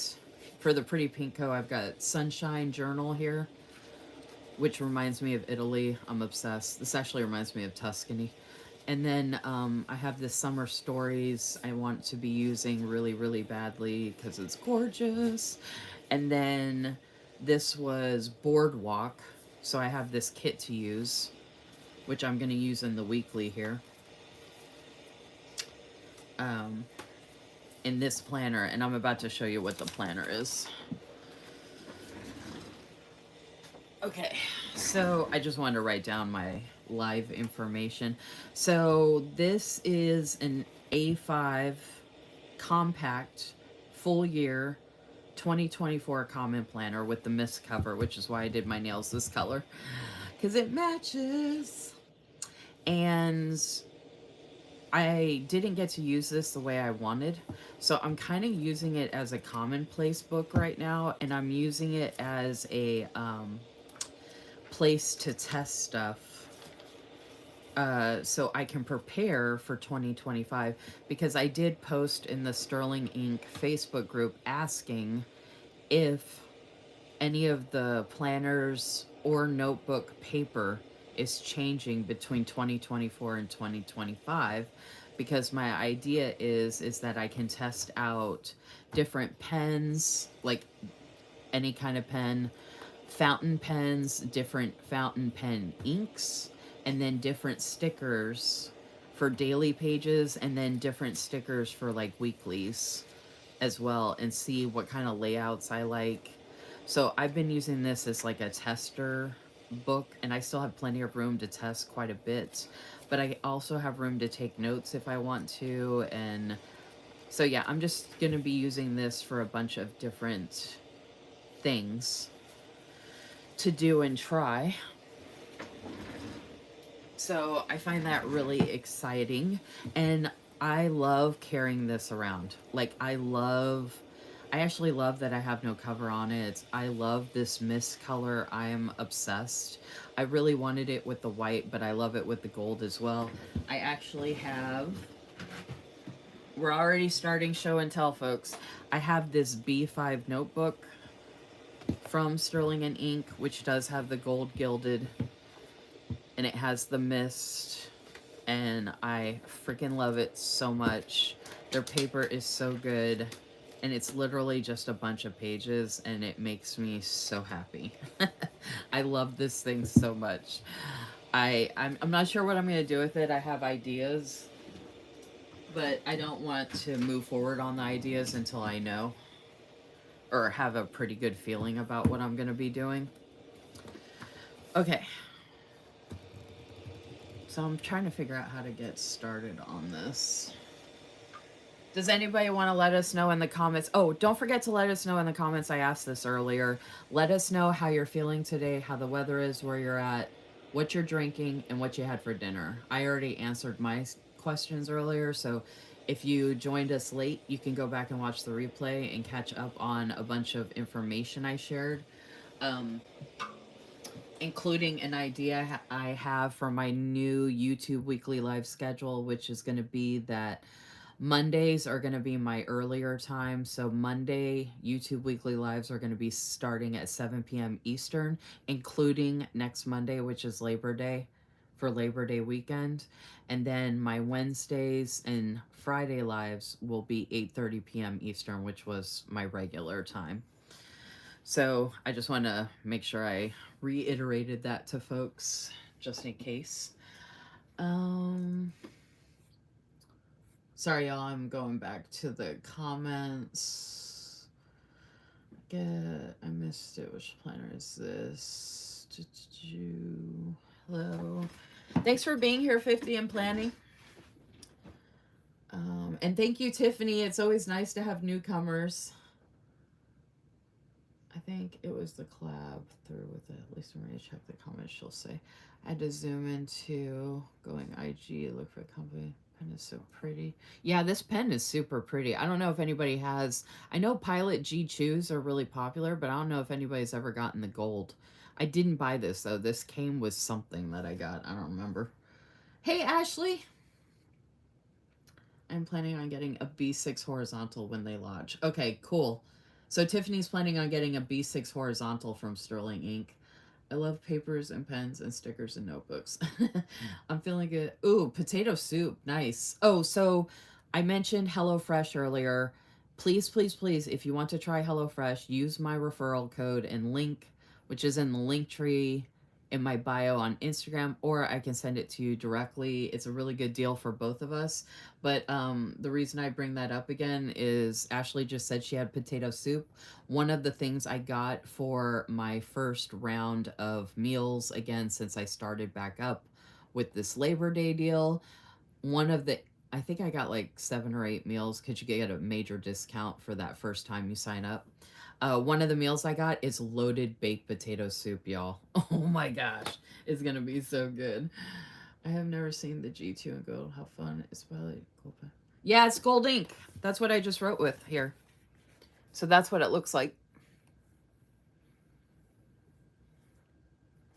for the Pretty Pink Co., I've got Sunshine Journal here, which reminds me of Italy. I'm obsessed. This actually reminds me of Tuscany. And then I have this summer stories I want to be using really, really badly because it's gorgeous. And then this was Boardwalk. So I have this kit to use, which I'm going to use in the weekly here. In this planner. And I'm about to show you what the planner is. Okay, so I just wanted to write down my live information. So this is an A5 compact full year 2024 common planner with the mist cover, which is why I did my nails this color, because it matches. And I didn't get to use this the way I wanted, so I'm kind of using it as a commonplace book right now, and I'm using it as a place to test stuff so I can prepare for 2025, because I did post in the Sterling Ink Facebook group asking if any of the planners or notebook paper is changing between 2024 and 2025, because my idea is that I can test out different pens, like any kind of pen, fountain pens, different fountain pen inks, and then different stickers for daily pages, and then different stickers for like weeklies as well, and see what kind of layouts I like. So I've been using this as like a tester book, and I still have plenty of room to test quite a bit, but I also have room to take notes if I want to. And so yeah, I'm just going to be using this for a bunch of different things to do and try. So I find that really exciting, and I love carrying this around. Like I actually love that I have no cover on it. I love this mist color. I am obsessed. I really wanted it with the white, but I love it with the gold as well. I actually have, we're already starting show and tell, folks. I have this B5 notebook from Sterling and Ink, which does have the gold gilded and it has the mist, and I freaking love it so much. Their paper is so good, and it's literally just a bunch of pages, and it makes me so happy. I love this thing so much. I'm not sure what I'm going to do with it. I have ideas, but I don't want to move forward on the ideas until I know or have a pretty good feeling about what I'm going to be doing. Okay. So I'm trying to figure out how to get started on this. Does anybody want to let us know in the comments? Oh, don't forget to let us know in the comments. I asked this earlier. Let us know how you're feeling today, how the weather is, where you're at, what you're drinking, and what you had for dinner. I already answered my questions earlier, so if you joined us late, you can go back and watch the replay and catch up on a bunch of information I shared. Including an idea I have for my new YouTube weekly live schedule, which is going to be that Mondays are going to be my earlier time. So Monday YouTube weekly lives are going to be starting at 7 p.m. Eastern, including next Monday, which is Labor Day, for Labor Day weekend. And then my Wednesdays and Friday lives will be 8:30 p.m. Eastern, which was my regular time. So I just want to make sure I reiterated that to folks just in case. Sorry, y'all. I'm going back to the comments. I missed it. Which planner is this? Hello. Thanks for being here, 50 and planning. And thank you, Tiffany. It's always nice to have newcomers. I think it was the collab through with it. At least I'm ready to check the comments. She'll say, I had to zoom into going IG, look for a company. Pen is so pretty. Yeah, this pen is super pretty. I don't know if anybody has, I know Pilot G Chews are really popular, but I don't know if anybody's ever gotten the gold. I didn't buy this though. This came with something that I got. I don't remember. Hey, Ashley. I'm planning on getting a B6 horizontal when they launch. Okay, cool. So Tiffany's planning on getting a B6 horizontal from Sterling Ink. I love papers and pens and stickers and notebooks. I'm feeling good. Ooh, potato soup. Nice. Oh, so I mentioned HelloFresh earlier. Please, please, please, if you want to try HelloFresh, use my referral code and link, which is in the link tree in my bio on Instagram, or I can send it to you directly. It's a really good deal for both of us. But the reason I bring that up again is Ashley just said she had potato soup. One of the things I got for my first round of meals, again, since I started back up with this Labor Day deal, I think I got like 7 or 8 meals because you get a major discount for that first time you sign up. One of the meals I got is loaded baked potato soup, y'all. Oh my gosh. It's going to be so good. I have never seen the G2 and Gold. How fun. It's probably gold pen. Yeah, it's gold ink. That's what I just wrote with here. So that's what it looks like.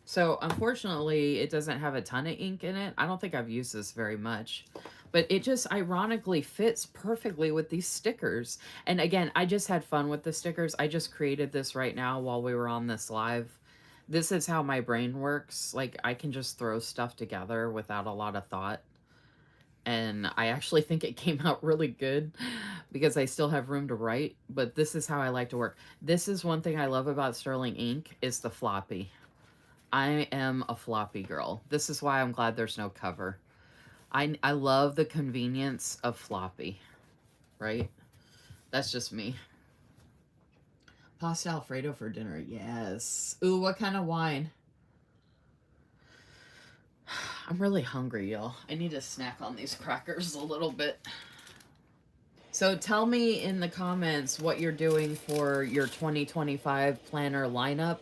So unfortunately, it doesn't have a ton of ink in it. I don't think I've used this very much. But it just ironically fits perfectly with these stickers. And again, I just had fun with the stickers. I just created this right now while we were on this live. This is how my brain works. Like, I can just throw stuff together without a lot of thought. And I actually think it came out really good because I still have room to write. But this is how I like to work. This is one thing I love about Sterling Ink is the floppy. I am a floppy girl. This is why I'm glad there's no cover. I love the convenience of floppy, right? That's just me. Pasta Alfredo for dinner, yes. Ooh, what kind of wine? I'm really hungry, y'all. I need to snack on these crackers a little bit. So tell me in the comments what you're doing for your 2025 planner lineup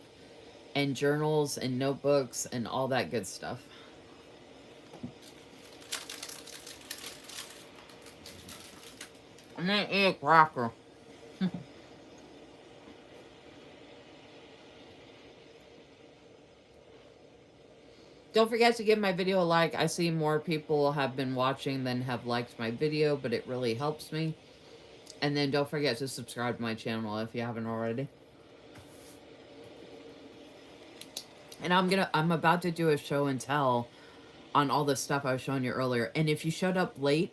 and journals and notebooks and all that good stuff. I'm gonna eat a cracker. Don't forget to give my video a like. I see more people have been watching than have liked my video, but it really helps me. And then don't forget to subscribe to my channel if you haven't already. And I'm about to do a show and tell on all the stuff I was showing you earlier. And if you showed up late,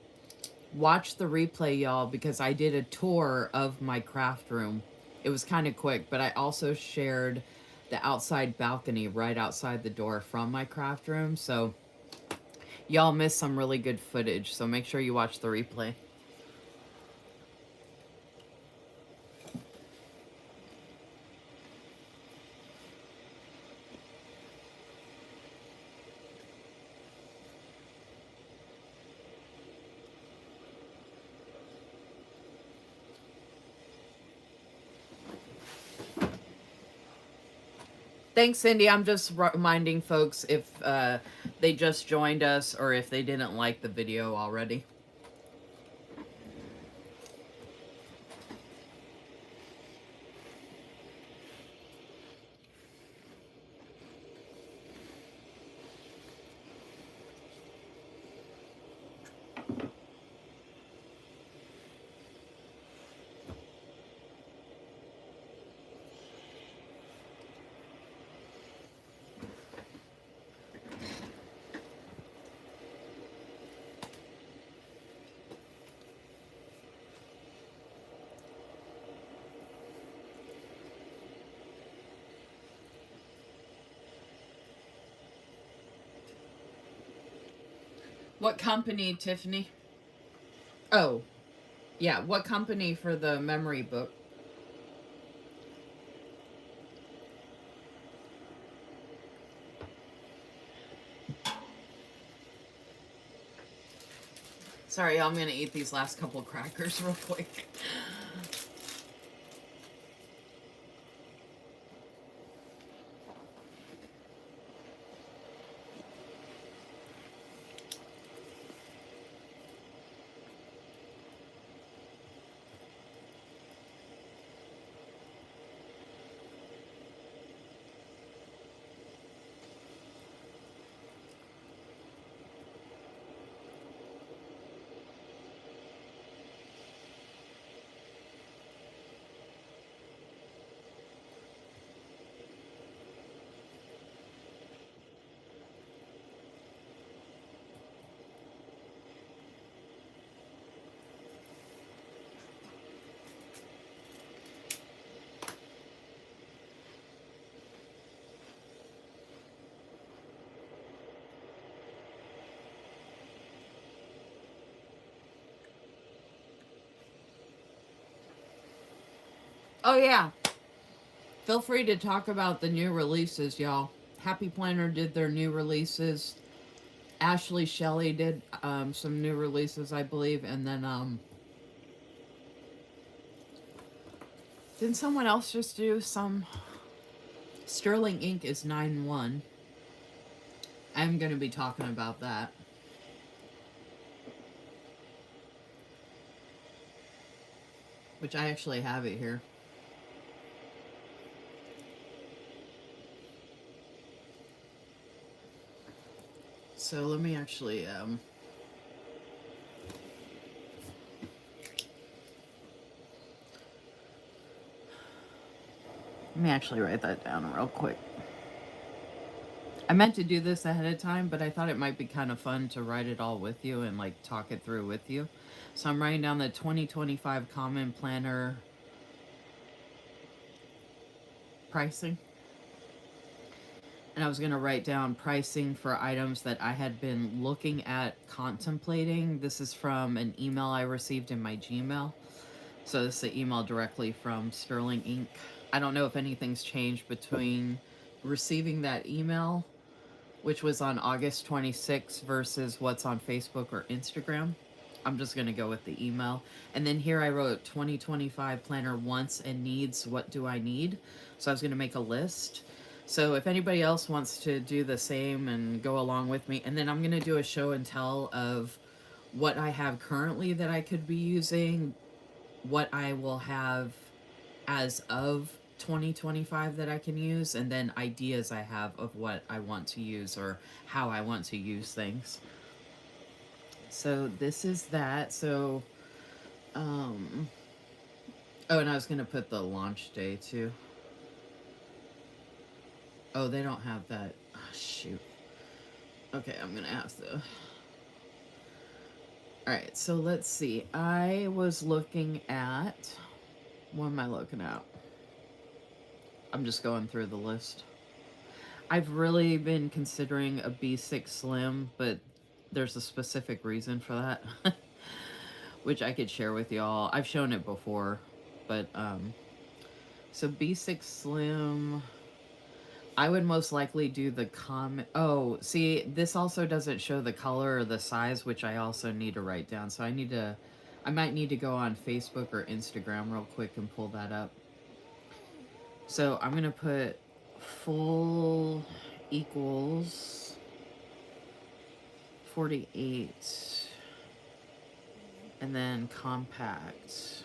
watch the replay, y'all, because I did a tour of my craft room. It was kind of quick, but I also shared the outside balcony right outside the door from my craft room. So y'all missed some really good footage. So make sure you watch the replay. Thanks, Cindy. I'm just reminding folks if they just joined us or if they didn't like the video already. What company, Tiffany? Oh, yeah. What company for the memory book? Sorry, I'm going to eat these last couple crackers real quick. Oh, yeah. Feel free to talk about the new releases, y'all. Happy Planner did their new releases. Ashley Shelley did some new releases, I believe. And then, didn't someone else just do some? Sterling Ink is 9-1. I'm going to be talking about that. Which I actually have it here. So let me actually write that down real quick. I meant to do this ahead of time, but I thought it might be kind of fun to write it all with you and like talk it through with you. So I'm writing down the 2025 Common Planner pricing. And I was going to write down pricing for items that I had been looking at contemplating. This is from an email I received in my Gmail. So this is an email directly from Sterling Inc. I don't know if anything's changed between receiving that email, which was on August 26th, versus what's on Facebook or Instagram. I'm just going to go with the email. And then here I wrote 2025 planner wants and needs. What do I need? So I was going to make a list. So if anybody else wants to do the same and go along with me, and then I'm going to do a show and tell of what I have currently that I could be using, what I will have as of 2025 that I can use, and then ideas I have of what I want to use or how I want to use things. So this is that. So, oh, and I was going to put the launch day too. Oh, they don't have that. Oh, shoot. Okay, I'm gonna have to. Alright, so let's see. I was looking at. What am I looking at? I'm just going through the list. I've really been considering a B6 Slim, but there's a specific reason for that, which I could share with y'all. I've shown it before, but so B6 Slim, I would most likely do the Oh, see, this also doesn't show the color or the size, which I also need to write down. So I might need to go on Facebook or Instagram real quick and pull that up. So I'm gonna put full equals 48, and then compact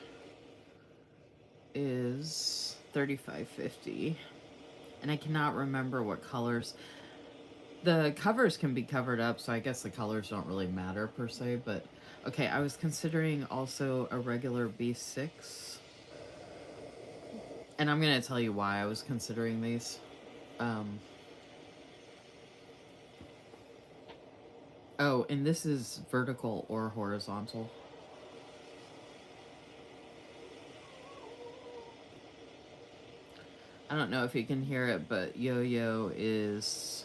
is 3550. And I cannot remember what colors. The covers can be covered up, so I guess the colors don't really matter per se, but okay, I was considering also a regular B6. And I'm going to tell you why I was considering these. Oh, and this is vertical or horizontal. I don't know if you can hear it, but Yo-Yo is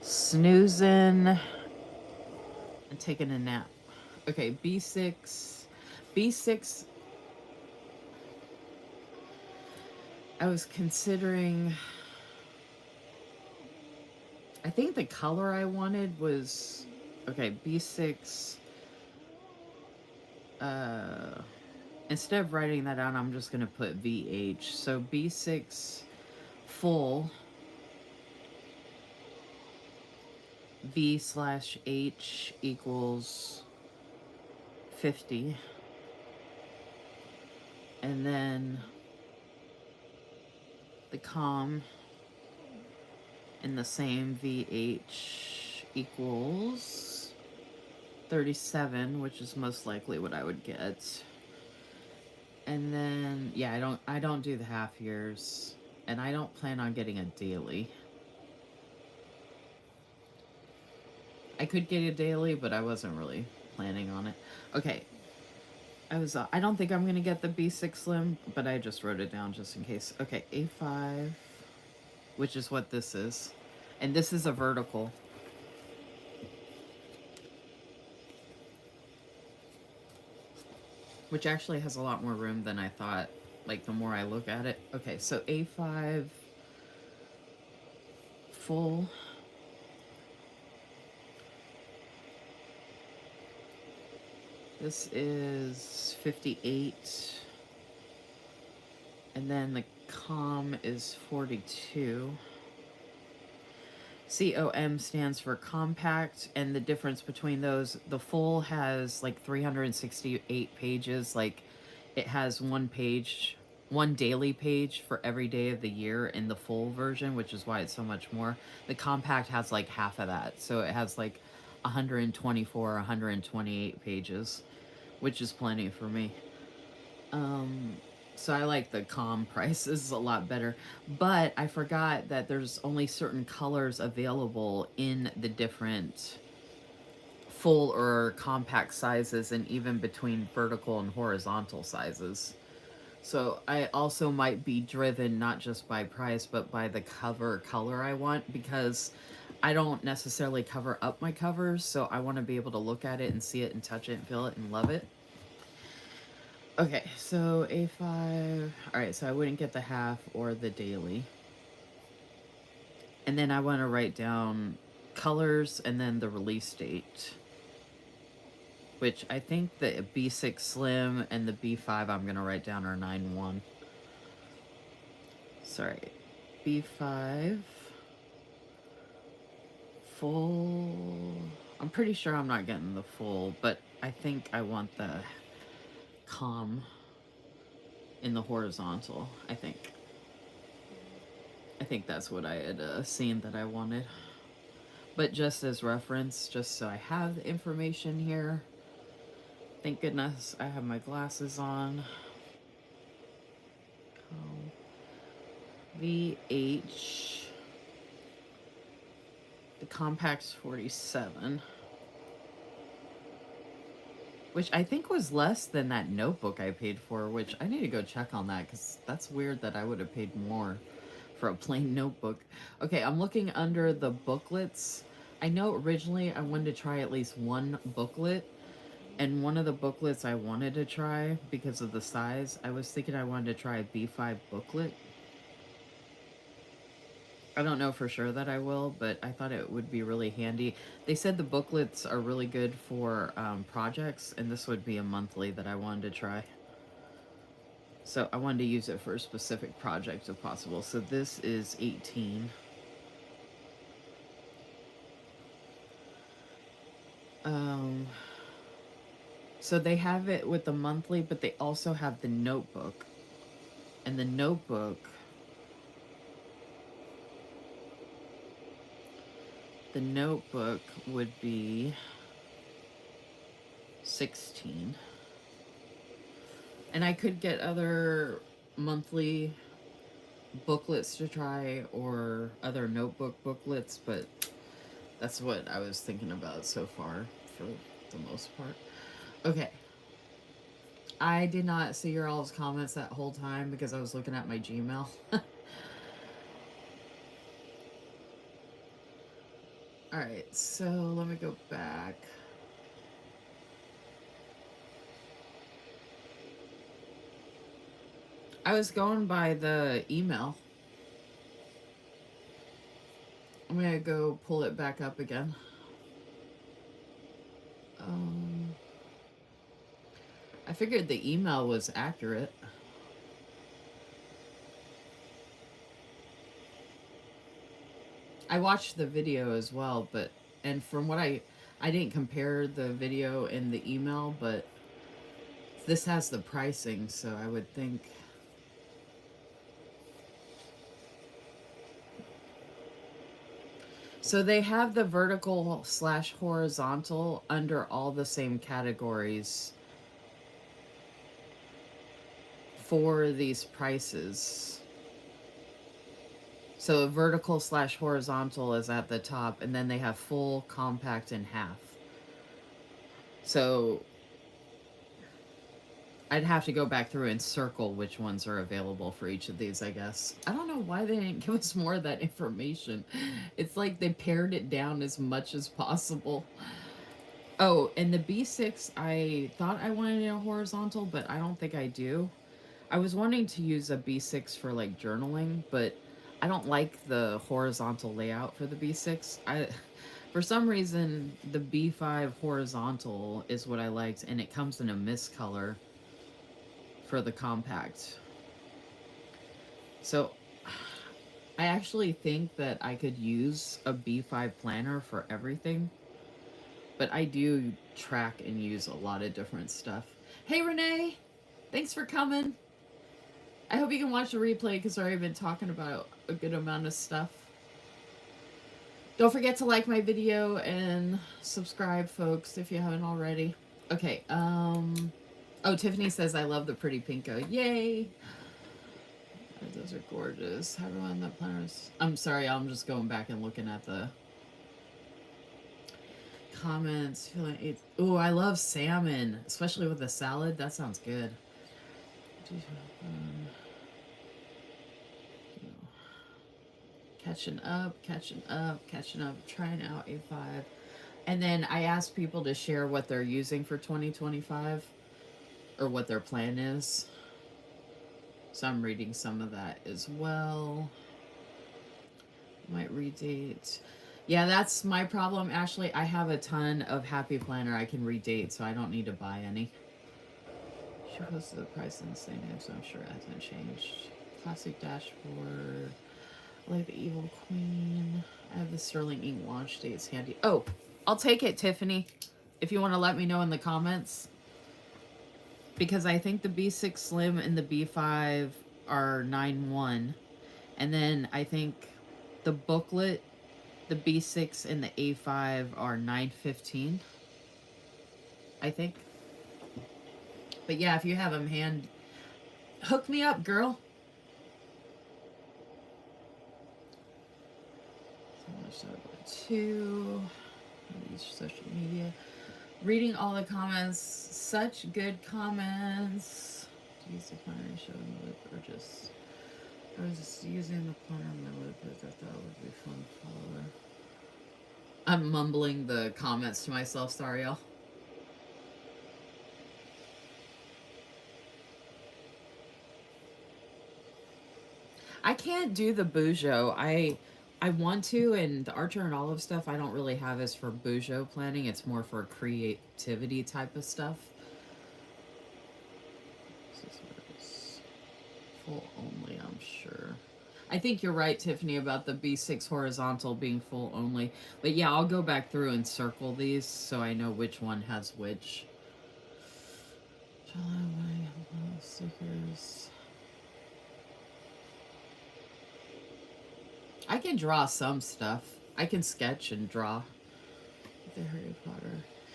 snoozing and taking a nap. Okay, B6. B6. I was considering. I think the color I wanted was. Okay, B6. Instead of writing that out, I'm just going to put VH. So B6 full V/H equals 50. And then the com in the same VH equals 37, which is most likely what I would get. And then, yeah, I don't do the half years, and I don't plan on getting a daily. I could get a daily, but I wasn't really planning on it. Okay. I don't think I'm going to get the B6 Slim, but I just wrote it down just in case. Okay, A5, which is what this is. And this is a vertical. Which actually has a lot more room than I thought, like the more I look at it. Okay, so A5 full. This is 58. And then the com is 42. COM stands for compact, and the difference between those, the full has like 368 pages. Like it has one daily page for every day of the year in the full version, which is why it's so much more. The compact has like half of that. So it has like 124, 128 pages, which is plenty for me. So I like the com prices a lot better. But I forgot that there's only certain colors available in the different full or compact sizes, and even between vertical and horizontal sizes. So I also might be driven not just by price, but by the cover color I want, because I don't necessarily cover up my covers, so I want to be able to look at it and see it and touch it and feel it and love it. Okay, so A5. Alright, so I wouldn't get the half or the daily. And then I want to write down colors and then the release date. Which I think the B6 Slim and the B5 I'm going to write down are 9/1. Sorry. B5. Full. I'm pretty sure I'm not getting the full, but I think I want the com in the horizontal. I think that's what I had seen that I wanted. But just as reference, just so I have the information here. Thank goodness I have my glasses on. VH compact's 47, which I think was less than that notebook I paid for, which I need to go check on that because that's weird that I would have paid more for a plain notebook. Okay, I'm looking under the booklets. I know originally I wanted to try at least one booklet, and one of the booklets I wanted to try because of the size, I was thinking I wanted to try a B5 booklet. I don't know for sure that I will, but I thought it would be really handy. They said the booklets are really good for projects, and this would be a monthly that I wanted to try. So I wanted to use it for a specific project if possible. So this is 18. So they have it with the monthly, but they also have the notebook. And the notebook would be 16. And I could get other monthly booklets to try or other notebook booklets, but that's what I was thinking about so far for the most part. Okay. I did not see your all's comments that whole time because I was looking at my Gmail. Alright, so let me go back. I was going by the email. I'm gonna go pull it back up again. I figured the email was accurate. I watched the video as well, and from what I didn't compare the video and the email, but this has the pricing, so I would think. So they have the vertical / horizontal under all the same categories for these prices. So vertical / horizontal is at the top, and then they have full, compact, and half. So I'd have to go back through and circle which ones are available for each of these, I guess. I don't know why they didn't give us more of that information. It's like they pared it down as much as possible. Oh, and the B6, I thought I wanted a horizontal, but I don't think I do. I was wanting to use a B6 for like journaling, but I don't like the horizontal layout for the B6. For some reason, the B5 horizontal is what I liked, and it comes in a mist color for the compact. So I actually think that I could use a B5 planner for everything, but I do track and use a lot of different stuff. Hey Renee, thanks for coming. I hope you can watch the replay because I've already been talking about a good amount of stuff. Don't forget to like my video and subscribe, folks, if you haven't already. Okay, oh, Tiffany says I love the pretty pinko. Yay! Those are gorgeous. Everyone that planners. I'm sorry, I'm just going back and looking at the comments. Oh, I love salmon, especially with a salad. That sounds good. Catching up, trying out A5. And then I asked people to share what they're using for 2025 or what their plan is. So I'm reading some of that as well. Might redate. Yeah, that's my problem, Ashley. I have a ton of Happy Planner I can redate, so I don't need to buy any. She posted the price in the same name, so I'm sure it hasn't changed. Classic dashboard. I like the Evil Queen. I have the Sterling Ink launch dates handy. Oh, I'll take it, Tiffany, if you want to let me know in the comments. Because I think the B6 Slim and the B5 are 9.1. And then I think the booklet, the B6 and the A5 are 9.15. I think. But yeah, if you have them hook me up, girl. So much to social media. Reading all the comments. Such good comments. To use the planner to show them the loop or just... I was just using the planner on my loop because I thought it would be fun to follow. I'm mumbling the comments to myself. Sorry, y'all. I can't do the Bujo. I want to, and the Archer and Olive stuff I don't really have is for Bujo planning. It's more for creativity type of stuff. This is full only, I'm sure. I think you're right, Tiffany, about the B6 horizontal being full only. But yeah, I'll go back through and circle these so I know which one has which. Stickers. I can draw some stuff. I can sketch and draw. The Harry Potter.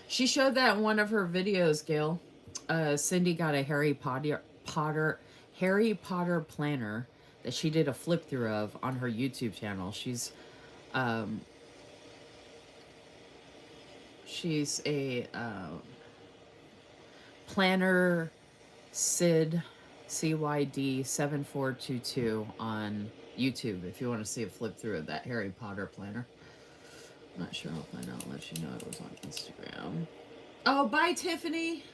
She showed that in one of her videos, Gail. Cindy got a Harry Potter planner that she did a flip through of on her YouTube channel. She's a planner Sid CYD 7422 on YouTube if you want to see a flip through of that Harry Potter planner. I'm not sure. I'll find out and let you know it was on Instagram. Oh, bye, Tiffany.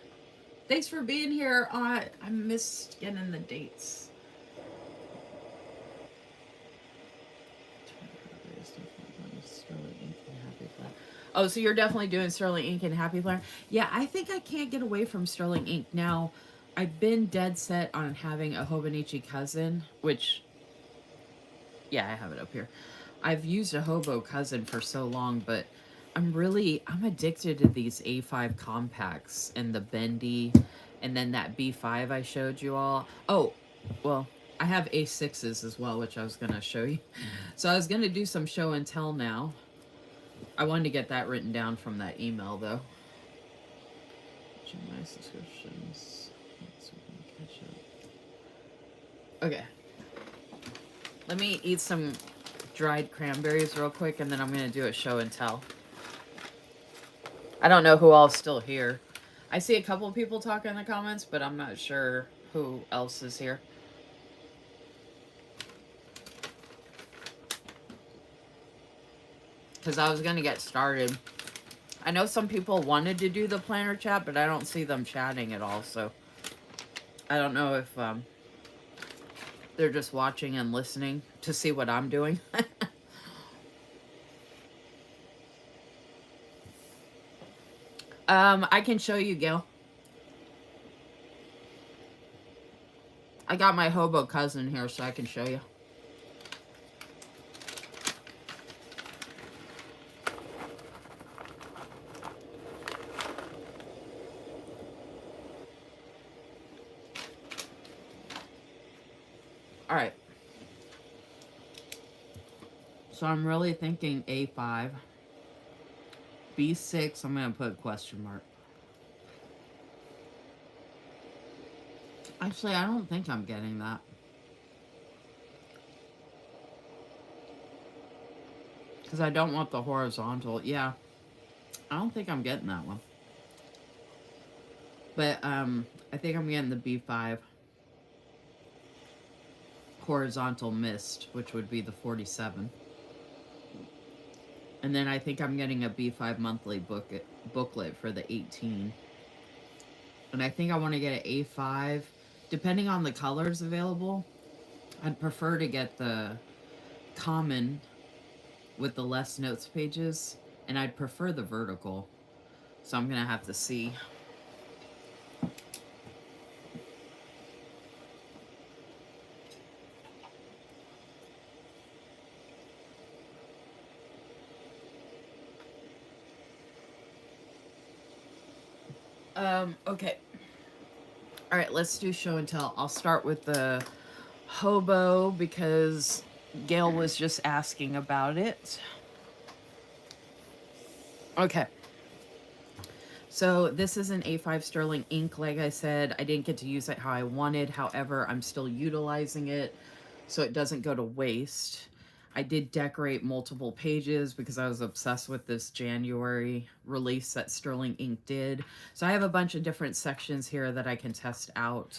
Thanks for being here. I missed getting the dates. Oh, so you're definitely doing Sterling Ink and Happy Planner. Yeah, I think I can't get away from Sterling Ink. Now, I've been dead set on having a Hobonichi cousin, which, yeah, I have it up here. I've used a Hobo cousin for so long, but I'm addicted to these A5 compacts and the bendy, and then that B5 I showed you all. Oh, well, I have A6s as well, which I was going to show you. So I was going to do some show and tell now. I wanted to get that written down from that email, though. My subscriptions. So we can catch up. Okay. Let me eat some dried cranberries real quick, and then I'm going to do a show and tell. I don't know who all's still here. I see a couple of people talking in the comments, but I'm not sure who else is here. Because I was going to get started. I know some people wanted to do the planner chat, but I don't see them chatting at all, so I don't know if they're just watching and listening to see what I'm doing. I can show you, Gail. I got my Hobo cousin here, so I can show you. All right. So I'm really thinking A5. B6, I'm going to put a question mark. Actually, I don't think I'm getting that. Because I don't want the horizontal. Yeah. I don't think I'm getting that one. But I think I'm getting the B5 horizontal mist, which would be the 47. And then I think I'm getting a B5 monthly booklet for the 18. And I think I want to get an A5. Depending on the colors available, I'd prefer to get the common with the less notes pages. And I'd prefer the vertical. So I'm going to have to see. Okay. All right, let's do show and tell. I'll start with the Hobo because Gail was just asking about it. Okay. So this is an A5 Sterling Ink. Like I said, I didn't get to use it how I wanted. However, I'm still utilizing it so it doesn't go to waste. I did decorate multiple pages because I was obsessed with this January release that Sterling Ink did. So I have a bunch of different sections here that I can test out.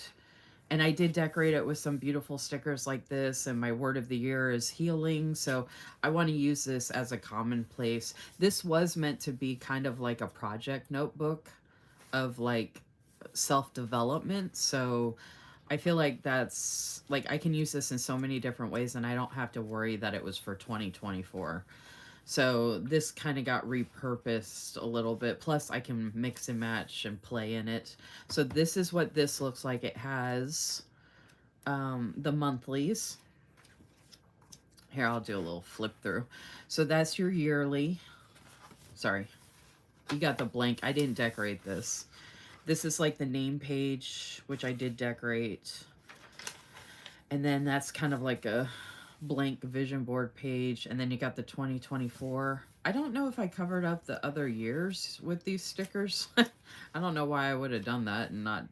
And I did decorate it with some beautiful stickers like this, and my word of the year is healing. So I want to use this as a commonplace. This was meant to be kind of like a project notebook of like self-development. So I feel like that's like I can use this in so many different ways and I don't have to worry that it was for 2024. So this kind of got repurposed a little bit. Plus I can mix and match and play in it. So this is what this looks like. It has the monthlies. Here, I'll do a little flip through. So that's your yearly. Sorry, you got the blank. I didn't decorate this. This is like the name page, which I did decorate. And then that's kind of like a blank vision board page. And then you got the 2024. I don't know if I covered up the other years with these stickers. I don't know why I would have done that and not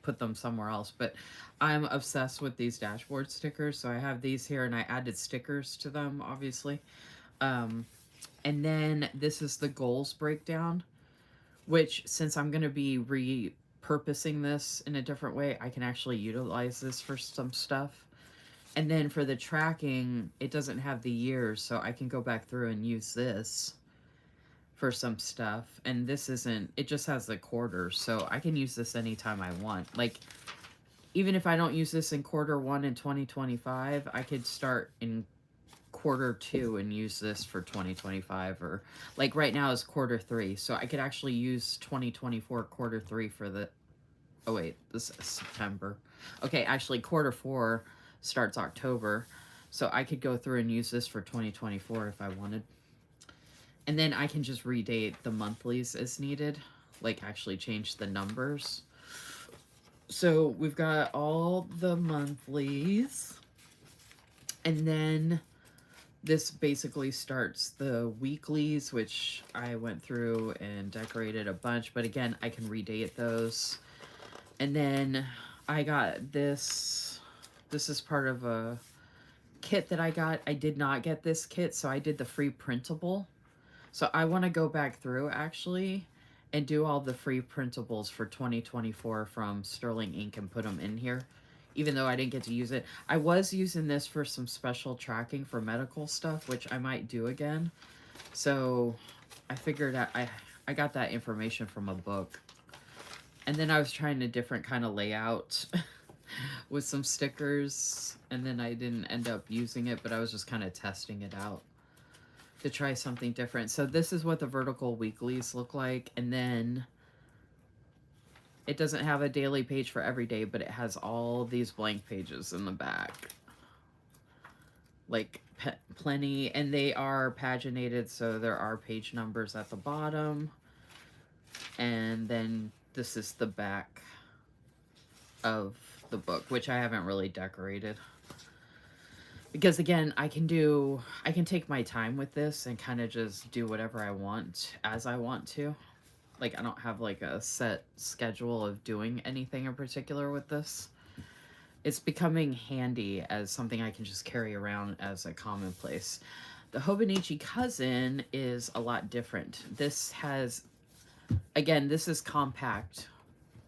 put them somewhere else. But I'm obsessed with these dashboard stickers. So I have these here and I added stickers to them, obviously. And then this is the goals breakdown, which since I'm going to be repurposing this in a different way, I can actually utilize this for some stuff. And then for the tracking, it doesn't have the years, so I can go back through and use this for some stuff. And this isn't, it just has the quarters, so I can use this anytime I want. Like, even if I don't use this in Q1 in 2025, I could start in Q2 and use this for 2025, or like right now is Q3, so I could actually use 2024 Q3 for the, oh wait, this is September. Okay, actually Q4 starts October, so I could go through and use this for 2024 if I wanted. And then I can just redate the monthlies as needed, like actually change the numbers. So we've got all the monthlies, and then this basically starts the weeklies, which I went through and decorated a bunch, but again, I can redate those. And then I got this. This is part of a kit that I got. I did not get this kit, so I did the free printable. So I want to go back through actually and do all the free printables for 2024 from Sterling Ink and put them in here, even though I didn't get to use it. I was using this for some special tracking for medical stuff, which I might do again. So I figured I got that information from a book. And then I was trying a different kind of layout with some stickers, and then I didn't end up using it, but I was just kind of testing it out to try something different. So this is what the vertical weeklies look like, and then it doesn't have a daily page for every day, but it has all these blank pages in the back. Like plenty, and they are paginated, so there are page numbers at the bottom. And then this is the back of the book, which I haven't really decorated. Because again, I can take my time with this and kind of just do whatever I want as I want to. Like, I don't have like a set schedule of doing anything in particular with this. It's becoming handy as something I can just carry around as a commonplace. The Hobonichi Cousin is a lot different. This has, again, this is compact.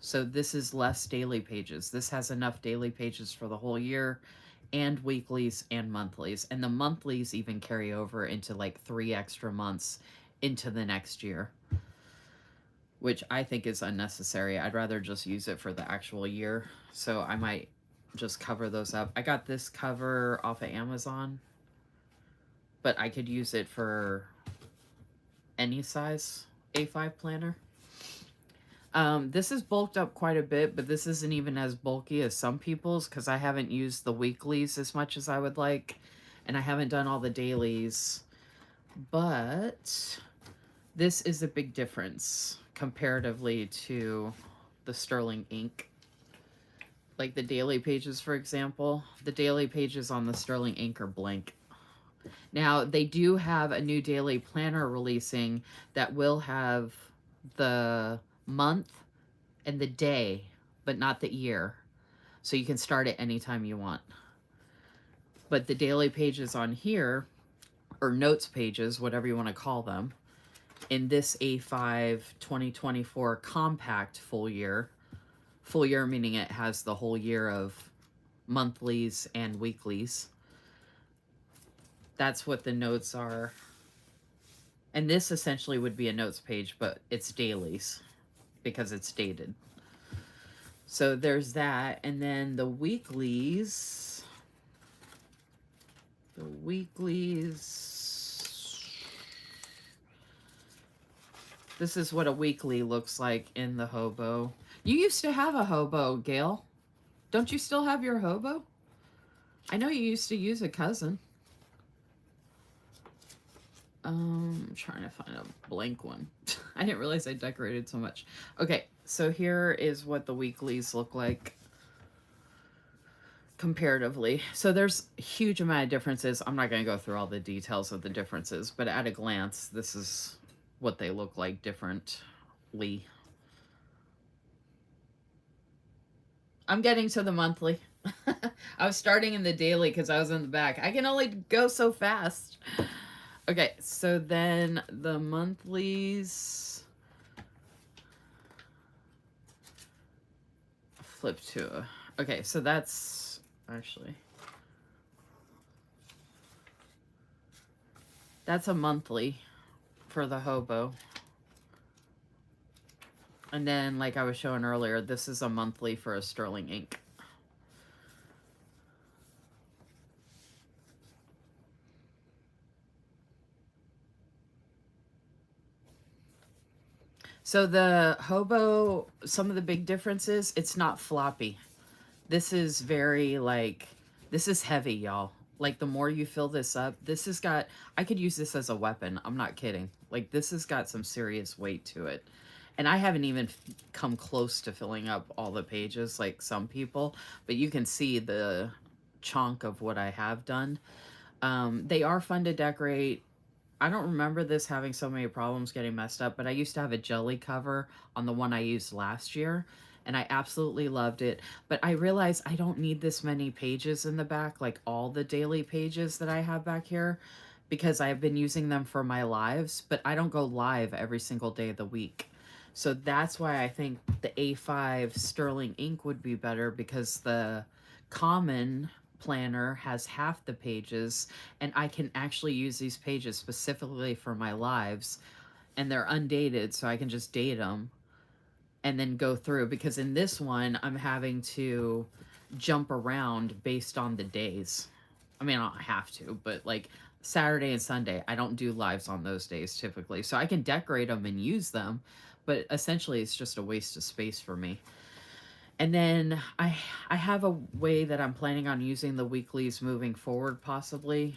So this is less daily pages. This has enough daily pages for the whole year, and weeklies and monthlies. And the monthlies even carry over into like 3 extra months into the next year, which I think is unnecessary. I'd rather just use it for the actual year. So I might just cover those up. I got this cover off of Amazon, but I could use it for any size A5 planner. This is bulked up quite a bit, but this isn't even as bulky as some people's because I haven't used the weeklies as much as I would like, and I haven't done all the dailies. But this is a big difference comparatively to the Sterling Ink. Like the daily pages, for example, the daily pages on the Sterling Ink are blank. Now, they do have a new daily planner releasing that will have the month and the day, but not the year. So you can start it anytime you want. But the daily pages on here or notes pages, whatever you want to call them, in this A5 2024 compact full year. Full year meaning it has the whole year of monthlies and weeklies. That's what the notes are. And this essentially would be a notes page, but it's dailies because it's dated. So there's that. And then the weeklies. The weeklies. This is what a weekly looks like in the Hobo. You used to have a Hobo, Gail. Don't you still have your Hobo? I know you used to use a cousin. I'm trying to find a blank one. I didn't realize I decorated so much. Okay, so here is what the weeklies look like comparatively. So there's a huge amount of differences. I'm not going to go through all the details of the differences, but at a glance, this is what they look like differently. I'm getting to the monthly. I was starting in the daily because I was in the back. I can only go so fast. Okay, so then the monthlies. Flip to a. Okay, so that's actually. That's a monthly for the Hobo. And then, like I was showing earlier, this is a monthly for a sterling ink. So the Hobo, some of the big differences, it's not floppy. This is very like, this is heavy, y'all. Like the more you fill this up, this has got, I could use this as a weapon. I'm not kidding. Like this has got some serious weight to it. And I haven't even come close to filling up all the pages like some people, but you can see the chunk of what I have done. They are fun to decorate. I don't remember this having so many problems getting messed up, but I used to have a jelly cover on the one I used last year, and I absolutely loved it. But I realized I don't need this many pages in the back, like all the daily pages that I have back here, because I've been using them for my lives, but I don't go live every single day of the week. So that's why I think the A5 sterling ink would be better, because the common planner has half the pages and I can actually use these pages specifically for my lives, and they're undated, so I can just date them and then go through, because in this one I'm having to jump around based on the days. I mean, I don't have to, but like Saturday and Sunday, I don't do lives on those days typically. So I can decorate them and use them, but essentially it's just a waste of space for me. And then I have a way that I'm planning on using the weeklies moving forward, possibly.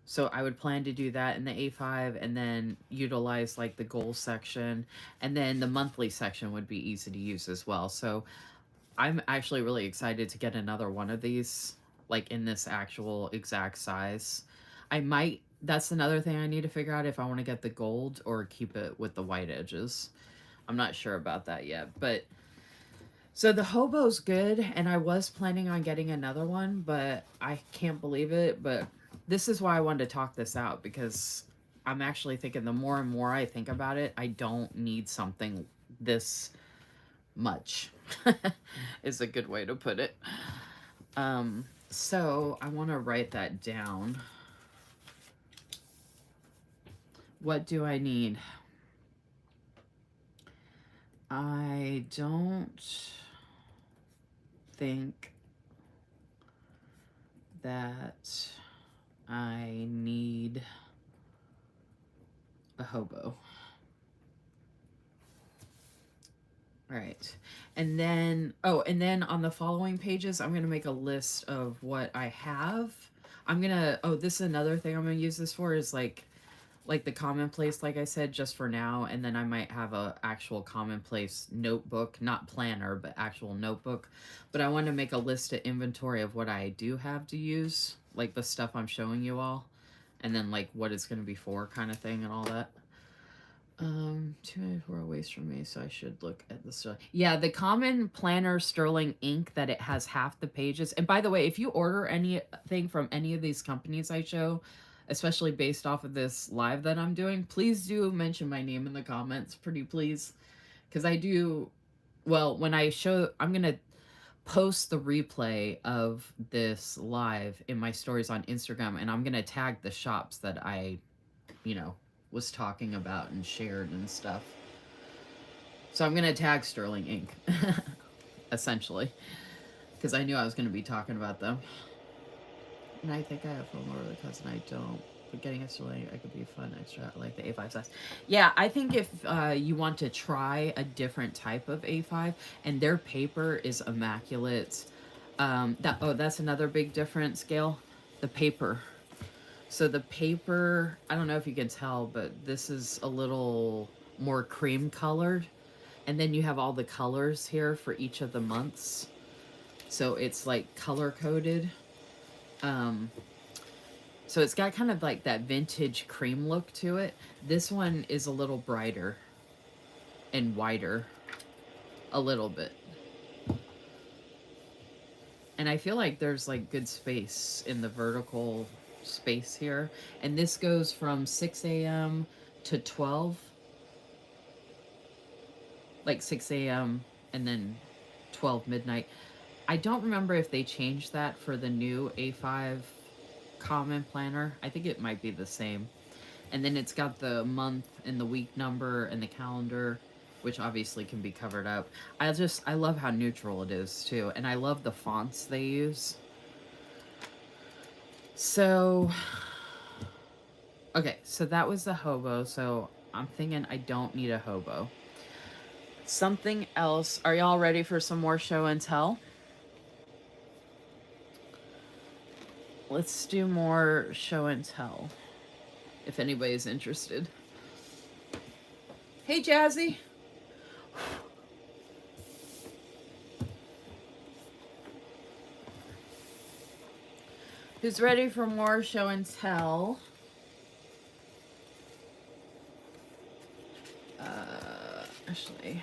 So I would plan to do that in the A5 and then utilize like the goal section. And then the monthly section would be easy to use as well. So I'm actually really excited to get another one of these, like in this actual exact size. I might, that's another thing I need to figure out, if I want to get the gold or keep it with the white edges. I'm not sure about that yet, but so the Hobo's good, and I was planning on getting another one, but I can't believe it. But this is why I wanted to talk this out, because I'm actually thinking the more and more I think about it, I don't need something this much is a good way to put it. So I want to write that down. What do I need? I don't think that I need a Hobo. All right. And then, oh, and then on the following pages, I'm going to make a list of what I have. I'm going to, oh, this is another thing I'm going to use this for, is like the commonplace, like I said, just for now. And then I might have a actual commonplace notebook, not planner, but actual notebook. But I want to make a list of inventory of what I do have to use, like the stuff I'm showing you all, and then like what it's going to be for, kind of thing, and all that. 294 away from me, so I should look at the Sterling. Yeah, the common planner Sterling ink that it has half the pages. And by the way, if you order anything from any of these companies I show, especially based off of this live that I'm doing, please do mention my name in the comments, pretty please. Because I do, well, when I show, I'm going to post the replay of this live in my stories on Instagram, and I'm going to tag the shops that I, you know, was talking about and shared and stuff. So I'm going to tag Sterling Inc. essentially, because I knew I was going to be talking about them. And I think I have one more with a cousin. I don't. But getting a Sterling, I could be fun extra, like the A5 size. Yeah, I think if you want to try a different type of A5, and their paper is immaculate. That's another big difference, Gail. The paper. So the paper, I don't know if you can tell, but this is a little more cream colored. And then you have all the colors here for each of the months. So it's like color coded. So it's got kind of like that vintage cream look to it. This one is a little brighter and wider. A little bit. And I feel like there's like good space in the vertical space here. And this goes from 6 a.m. to 12. Like 6 a.m. and then 12 midnight. I don't remember if they changed that for the new A5 common planner. I think it might be the same. And then it's got the month and the week number and the calendar, which obviously can be covered up. I love how neutral it is too. And I love the fonts they use. So, okay, so that was the hobo. So I'm thinking I don't need a hobo. Something else. Are y'all ready for some more show and tell? Let's do more show and tell, if anybody's interested. Hey, Jazzy. Who's ready for more show and tell? Actually,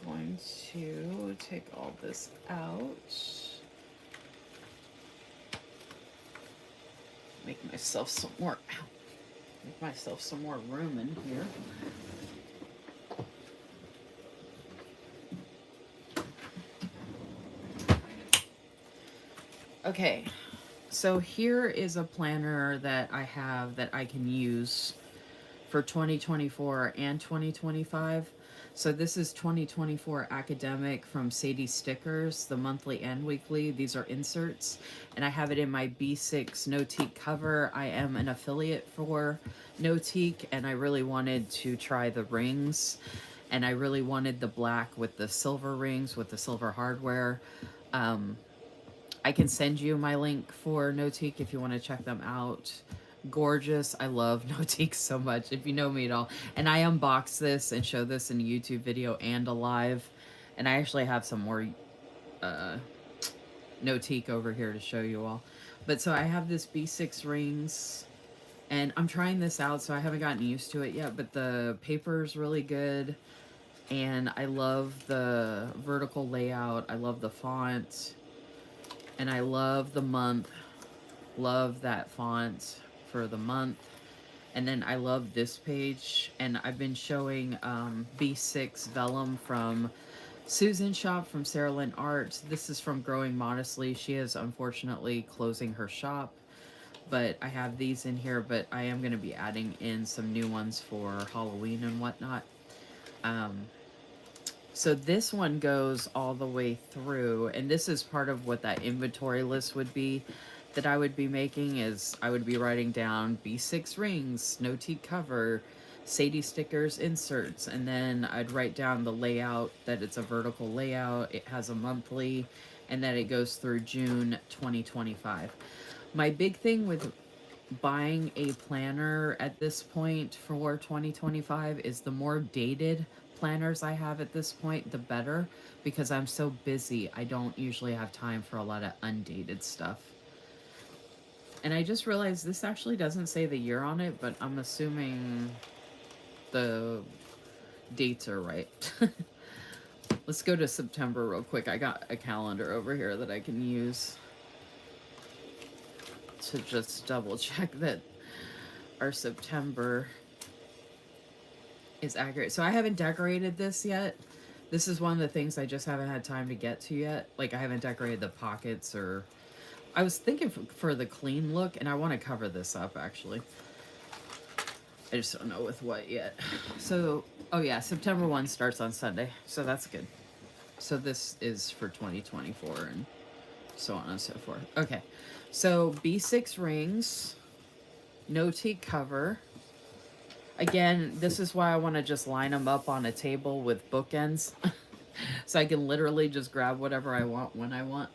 I'm going to take all this out. Make myself some more room in here. Okay, so here is a planner that I have that I can use for 2024 and 2025. So this is 2024 academic from Sadie Stickers, the monthly and weekly. These are inserts, and I have it in my B6 Notique cover. I am an affiliate for Notique, and I really wanted to try the rings, and I really wanted the black with the silver rings with the silver hardware. I can send you my link for Notique if you want to check them out. Gorgeous. I love Notique so much, if you know me at all. And I unbox this and show this in a YouTube video and a live. And I actually have some more Notique over here to show you all. But so I have this B6 rings, and I'm trying this out, so I haven't gotten used to it yet, but the paper is really good. And I love the vertical layout. I love the font. And I love the month. Love that font for the month. And then I love this page. And I've been showing B6 Vellum from Susan's shop, from Sarah Lynn Art. This is from Growing Modestly. She is unfortunately closing her shop. But I have these in here, but I am going to be adding in some new ones for Halloween and whatnot. So this one goes all the way through, and this is part of what that inventory list would be that I would be making. Is I would be writing down B6 rings, Notique cover, Sadie Stickers inserts, and then I'd write down the layout, that it's a vertical layout, it has a monthly, and that it goes through June 2025. My big thing with buying a planner at this point for 2025 is the more dated planners I have at this point, the better, because I'm so busy. I don't usually have time for a lot of undated stuff. And I just realized this actually doesn't say the year on it, but I'm assuming the dates are right. Let's go to September real quick. I got a calendar over here that I can use to just double check that our September is accurate. So I haven't decorated this yet. This is one of the things I just haven't had time to get to yet. Like, I haven't decorated the pockets, or I was thinking for the clean look, and I want to cover this up actually. I just don't know with what yet. So, oh yeah, September 1 starts on Sunday, so that's good. So this is for 2024 and so on and so forth. Okay, so B6 rings, no teak cover. Again, this is why I want to just line them up on a table with bookends. So I can literally just grab whatever I want when I want.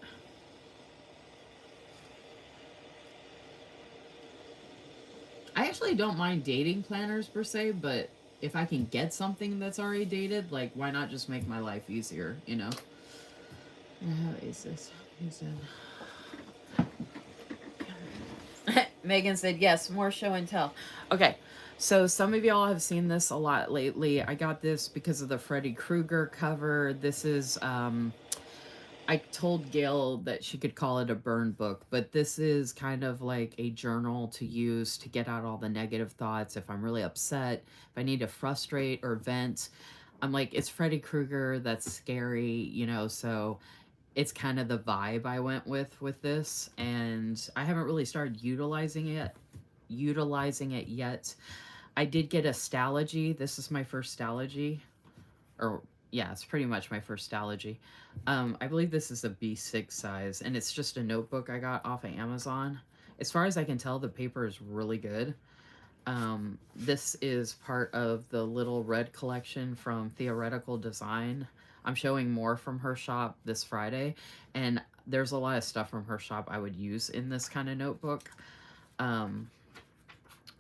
I actually don't mind dating planners per se, but if I can get something that's already dated, like, why not just make my life easier, you know? How is this? Megan said, yes, more show and tell. Okay, so some of y'all have seen this a lot lately. I got this because of the Freddy Krueger cover. This is, I told Gail that she could call it a burn book, but this is kind of like a journal to use to get out all the negative thoughts. If I'm really upset, if I need to frustrate or vent, I'm like, it's Freddy Krueger, that's scary, you know, so it's kind of the vibe I went with this, and I haven't really started utilizing it yet. I did get a Stalogy. This is my first Stalogy, or yeah, it's pretty much my first Stalogy. I believe this is a B6 size, and it's just a notebook I got off of Amazon. As far as I can tell, the paper is really good. This is part of the Little Red collection from Theoretical Design. I'm showing more from her shop this Friday, and there's a lot of stuff from her shop I would use in this kind of notebook.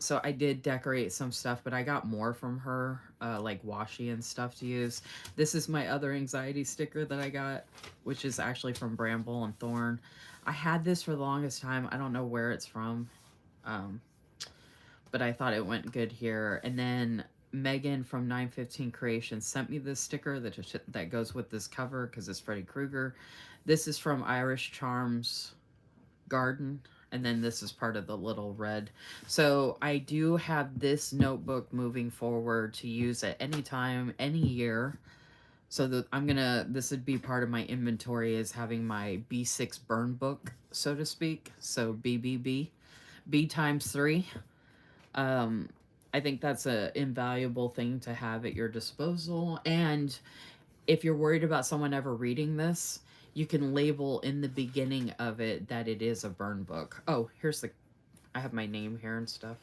So I did decorate some stuff, but I got more from her, like washi and stuff to use. This is my other anxiety sticker that I got, which is actually from Bramble and Thorn. I had this for the longest time. I don't know where it's from, but I thought it went good here. And then Megan from 915 Creations sent me this sticker that goes with this cover because it's Freddy Krueger. This is from Irish Charms Garden, and then this is part of the Little Red. So I do have this notebook moving forward to use at any time, any year. So this would be part of my inventory, is having my B6 burn book, so to speak. So BBB, B times 3. I think that's an invaluable thing to have at your disposal. And if you're worried about someone ever reading this, you can label in the beginning of it that it is a burn book. Oh, I have my name here and stuff.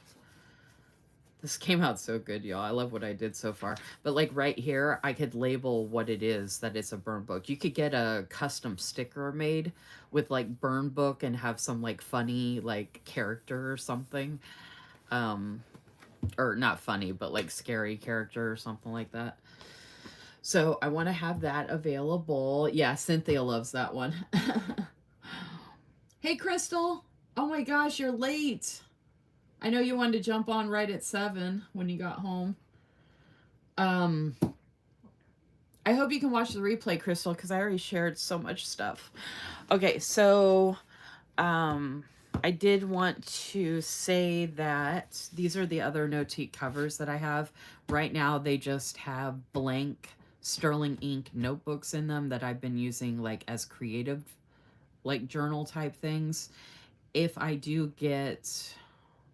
This came out so good, y'all. I love what I did so far. But like right here, I could label what it is, that it's a burn book. You could get a custom sticker made with like burn book and have some like funny like character or something. Or not funny, but like scary character or something like that. So I want to have that available. Yeah, Cynthia loves that one. Hey, Crystal. Oh my gosh, you're late. I know you wanted to jump on right at 7 when you got home. I hope you can watch the replay, Crystal, because I already shared so much stuff. Okay, so I did want to say that these are the other no-teak covers that I have. Right now, they just have blank sterling ink notebooks in them that I've been using like as creative, like journal type things. If I do get,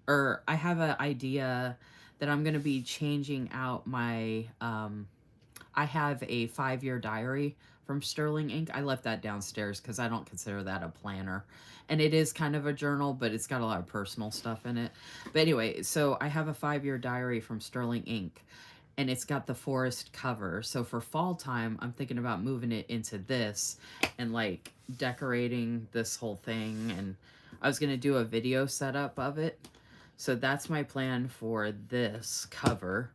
or I have an idea that I'm going to be changing out my, I have a 5-year diary from Sterling Ink. I left that downstairs because I don't consider that a planner. And it is kind of a journal, but it's got a lot of personal stuff in it. But anyway, so I have a 5-year diary from Sterling Ink, and it's got the forest cover. So for fall time, I'm thinking about moving it into this and like decorating this whole thing. And I was going to do a video setup of it. So that's my plan for this cover.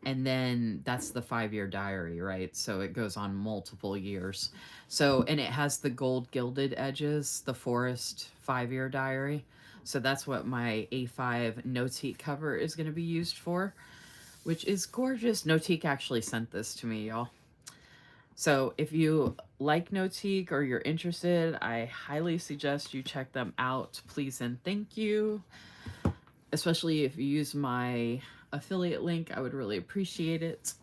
And then that's the 5-year diary, right? So it goes on multiple years. So, and it has the gold gilded edges, the forest 5-year diary. So that's what my A5 no-teak cover is going to be used for. which is gorgeous. Notique actually sent this to me, y'all. So if you like Notique or you're interested, I highly suggest you check them out. Please and thank you. Especially if you use my affiliate link, I would really appreciate it.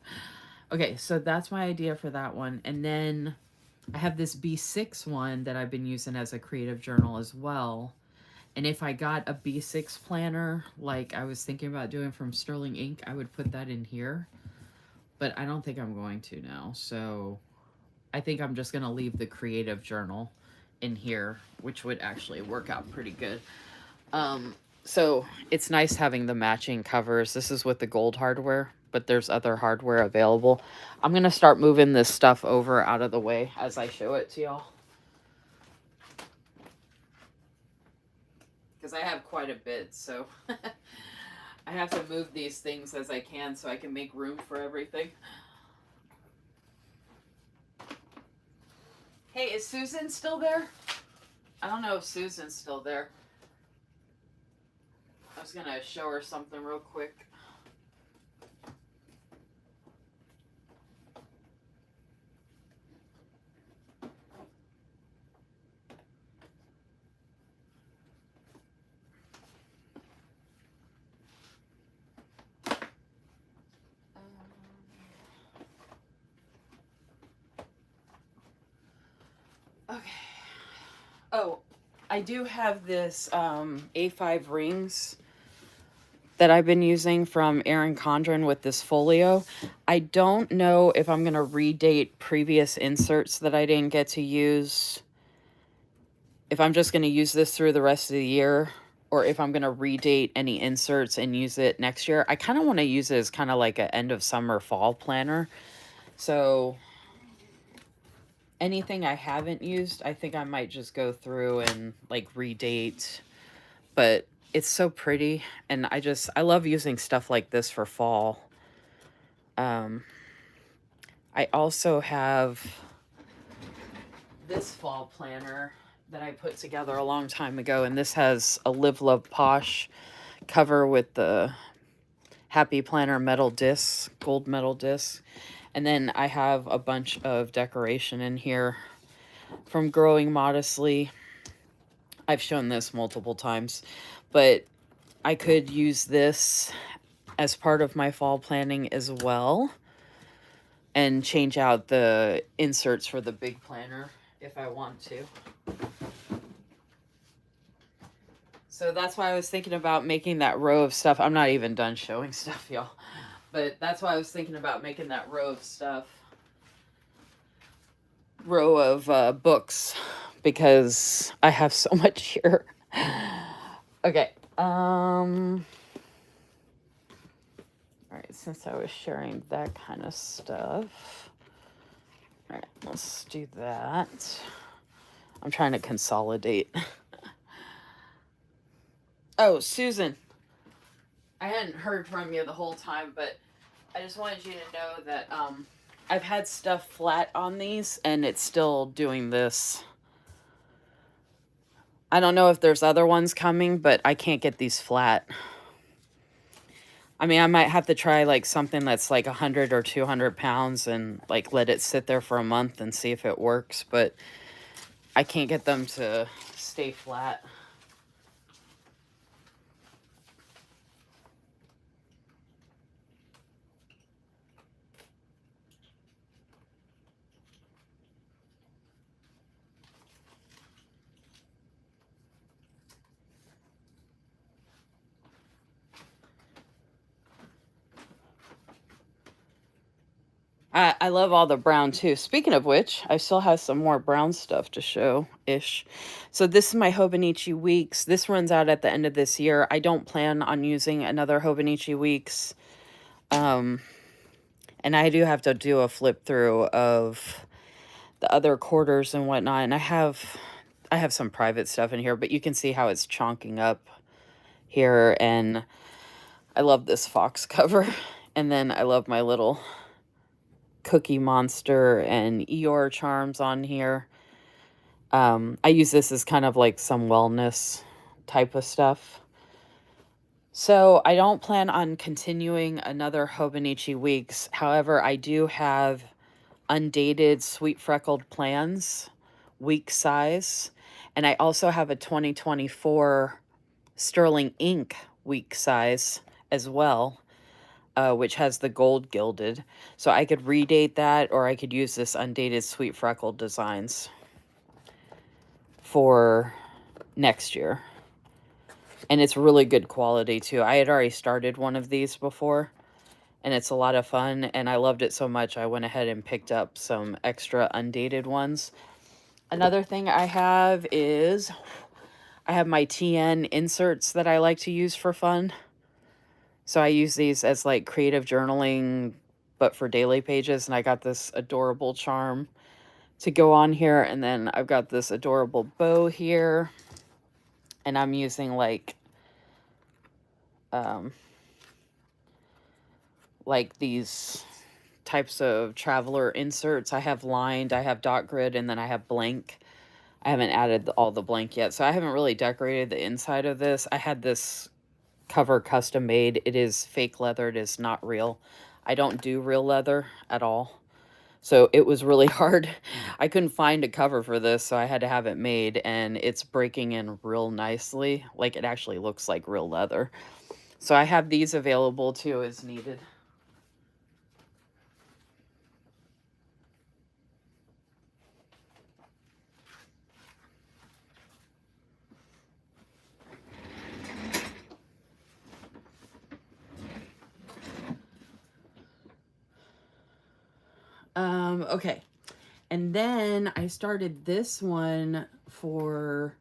Okay, so that's my idea for that one. And then I have this B6 one that I've been using as a creative journal as well. And if I got a B6 planner, like I was thinking about doing from Sterling Ink, I would put that in here. But I don't think I'm going to now. So I think I'm just going to leave the creative journal in here, which would actually work out pretty good. So it's nice having the matching covers. This is with the gold hardware, but there's other hardware available. I'm going to start moving this stuff over out of the way as I show it to y'all. Because I have quite a bit, so I have to move these things as I can so I can make room for everything. Hey, is Susan still there? I don't know if Susan's still there. I was going to show her something real quick. Okay. Oh, I do have this A5 rings that I've been using from Erin Condren with this folio. I don't know if I'm going to redate previous inserts that I didn't get to use. If I'm just going to use this through the rest of the year, or if I'm going to redate any inserts and use it next year. I kind of want to use it as kind of like an end of summer fall planner. So anything I haven't used, I think I might just go through and like redate. But it's so pretty, and I love using stuff like this for fall. I also have this fall planner that I put together a long time ago, and this has a Live Love Posh cover with the Happy Planner metal discs, gold metal discs. And then I have a bunch of decoration in here from Growing Modestly. I've shown this multiple times, but I could use this as part of my fall planning as well and change out the inserts for the big planner if I want to. So that's why I was thinking about making that row of stuff. I'm not even done showing stuff, y'all. But that's why I was thinking about making that row of stuff. Row of books. Because I have so much here. Okay. Alright, since I was sharing that kind of stuff. Alright, let's do that. I'm trying to consolidate. Oh, Susan. I hadn't heard from you the whole time, but I just wanted you to know that I've had stuff flat on these, and it's still doing this. I don't know if there's other ones coming, but I can't get these flat. I mean, I might have to try like something that's like 100 or 200 pounds and like let it sit there for a month and see if it works, but I can't get them to stay flat. I love all the brown too. Speaking of which, I still have some more brown stuff to show-ish. So this is my Hobonichi Weeks. This runs out at the end of this year. I don't plan on using another Hobonichi Weeks. And I do have to do a flip through of the other quarters and whatnot. And I have some private stuff in here, but you can see how it's chonking up here. And I love this fox cover. And then I love my little Cookie Monster and Eeyore charms on here. I use this as kind of like some wellness type of stuff. So I don't plan on continuing another Hobonichi weeks. However, I do have undated sweet freckled plans, week size, and I also have a 2024 sterling ink week size as well, which has the gold gilded. So I could redate that, or I could use this undated sweet freckled designs for next year. And it's really good quality too. I had already started one of these before, and it's a lot of fun, and I loved it so much I went ahead and picked up some extra undated ones. Another thing I have is I have my TN inserts that I like to use for fun. So I use these as like creative journaling, but for daily pages, and I got this adorable charm to go on here, and then I've got this adorable bow here, and I'm using um like these types of traveler inserts. I have lined, I have dot grid, and then I have blank. I haven't added all the blank yet, so I haven't really decorated the inside of this. I had this cover custom made. It is fake leather. It is not real. I don't do real leather at all. So it was really hard. I couldn't find a cover for this, so I had to have it made, and it's breaking in real nicely. Like, it actually looks like real leather. So I have these available too as needed. Okay. And then I started this one for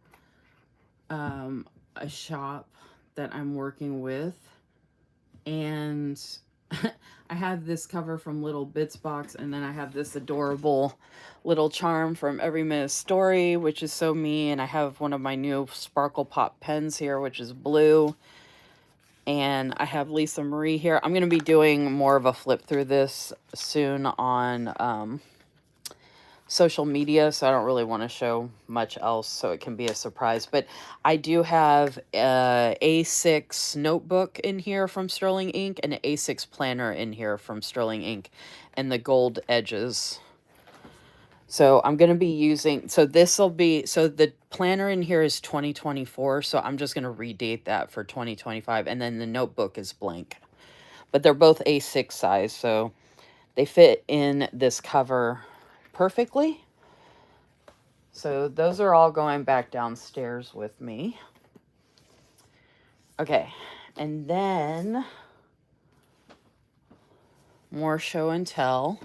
a shop that I'm working with. And I have this cover from Little Bits Box, and then I have this adorable little charm from Every Minute Story, which is so me. And I have one of my new Sparkle Pop pens here, which is blue. And I have Lisa Marie here. I'm going to be doing more of a flip through this soon on social media, so I don't really want to show much else, so it can be a surprise. But I do have a A6 notebook in here from Sterling Ink and an A6 planner in here from Sterling Ink, and the gold edges. So I'm going to be using, so this will be, so the planner in here is 2024, so I'm just going to redate that for 2025, and then the notebook is blank. But they're both A6 size, so they fit in this cover perfectly. So those are all going back downstairs with me. Okay, and then more show and tell.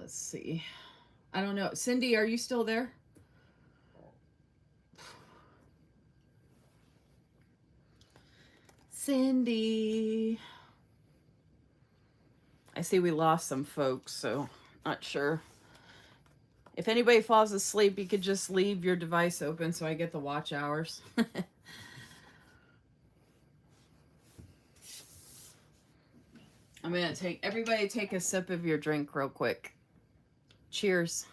Let's see. I don't know. Cindy, are you still there? Cindy. I see we lost some folks, so not sure. If anybody falls asleep, you could just leave your device open so I get the watch hours. I'm going to everybody take a sip of your drink real quick. Cheers.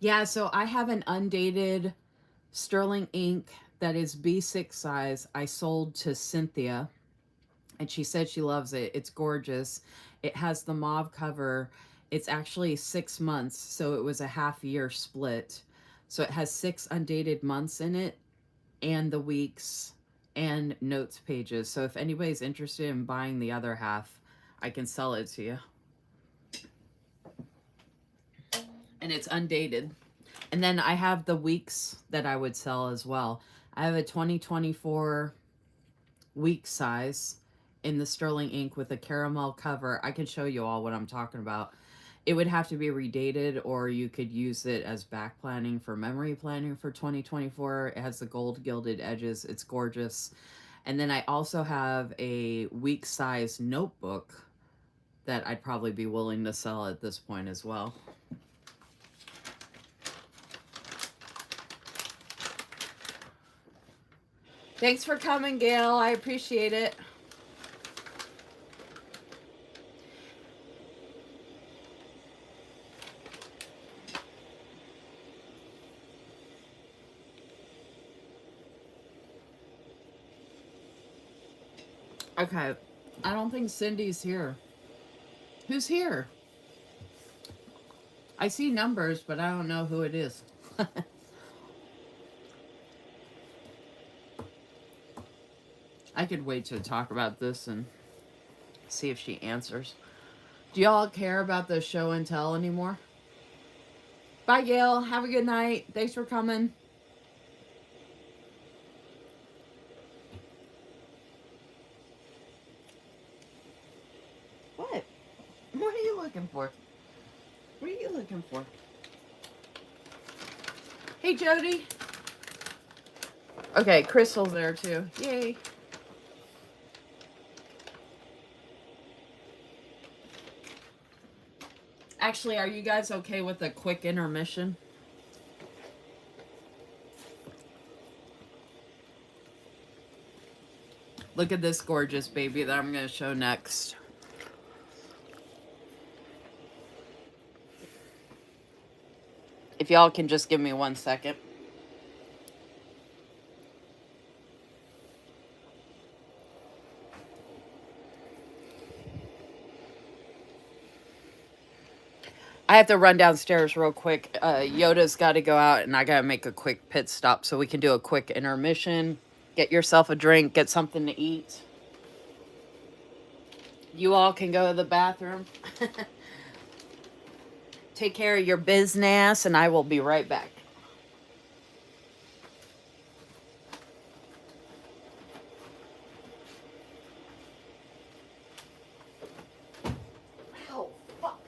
Yeah, so I have an undated Sterling ink that is B6 size. I sold to Cynthia, and she said she loves it. It's gorgeous. It has the mauve cover. It's actually 6 months, so it was a half year split. So it has 6 undated months in it, and the weeks and notes pages. So if anybody's interested in buying the other half, I can sell it to you. And it's undated. And then I have the weeks that I would sell as well. I have a 2024 week size in the Sterling ink with a caramel cover. I can show you all what I'm talking about. It would have to be redated, or you could use it as back planning for memory planning for 2024. It has the gold gilded edges. It's gorgeous. And then I also have a week size notebook that I'd probably be willing to sell at this point as well. Thanks for coming, Gail. I appreciate it. Okay. I don't think Cindy's here. Who's here? I see numbers, but I don't know who it is. I could wait to talk about this and see if she answers. Do y'all care about the show and tell anymore? Bye, Gail. Have a good night. Thanks for coming. What? What are you looking for? What are you looking for? Hey, Jody. Okay, Crystal's there too. Yay. Actually, are you guys okay with a quick intermission? Look at this gorgeous baby that I'm going to show next. If y'all can just give me 1 second. I have to run downstairs real quick. Yoda's got to go out, and I got to make a quick pit stop so we can do a quick intermission. Get yourself a drink, get something to eat. You all can go to the bathroom. Take care of your business, and I will be right back. Oh, fuck.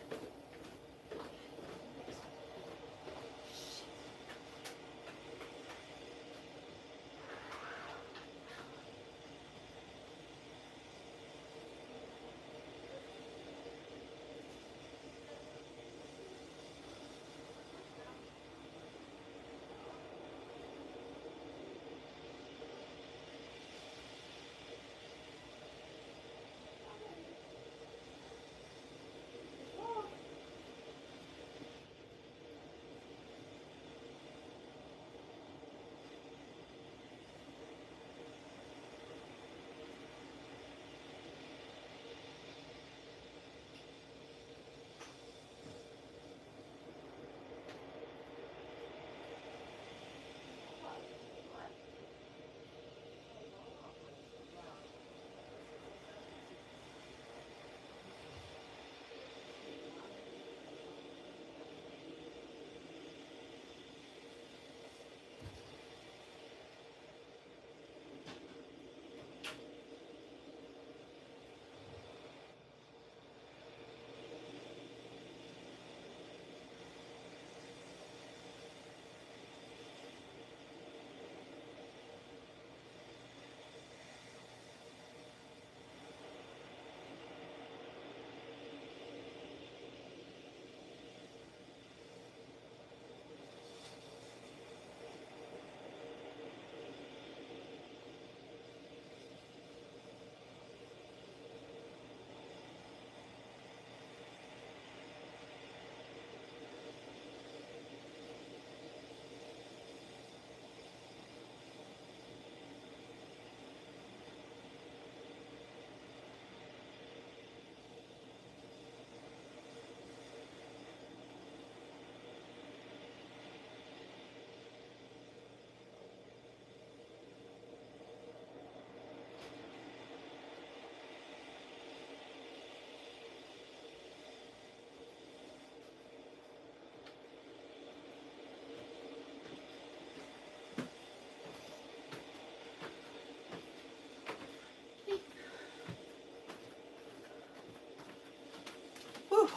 Whew,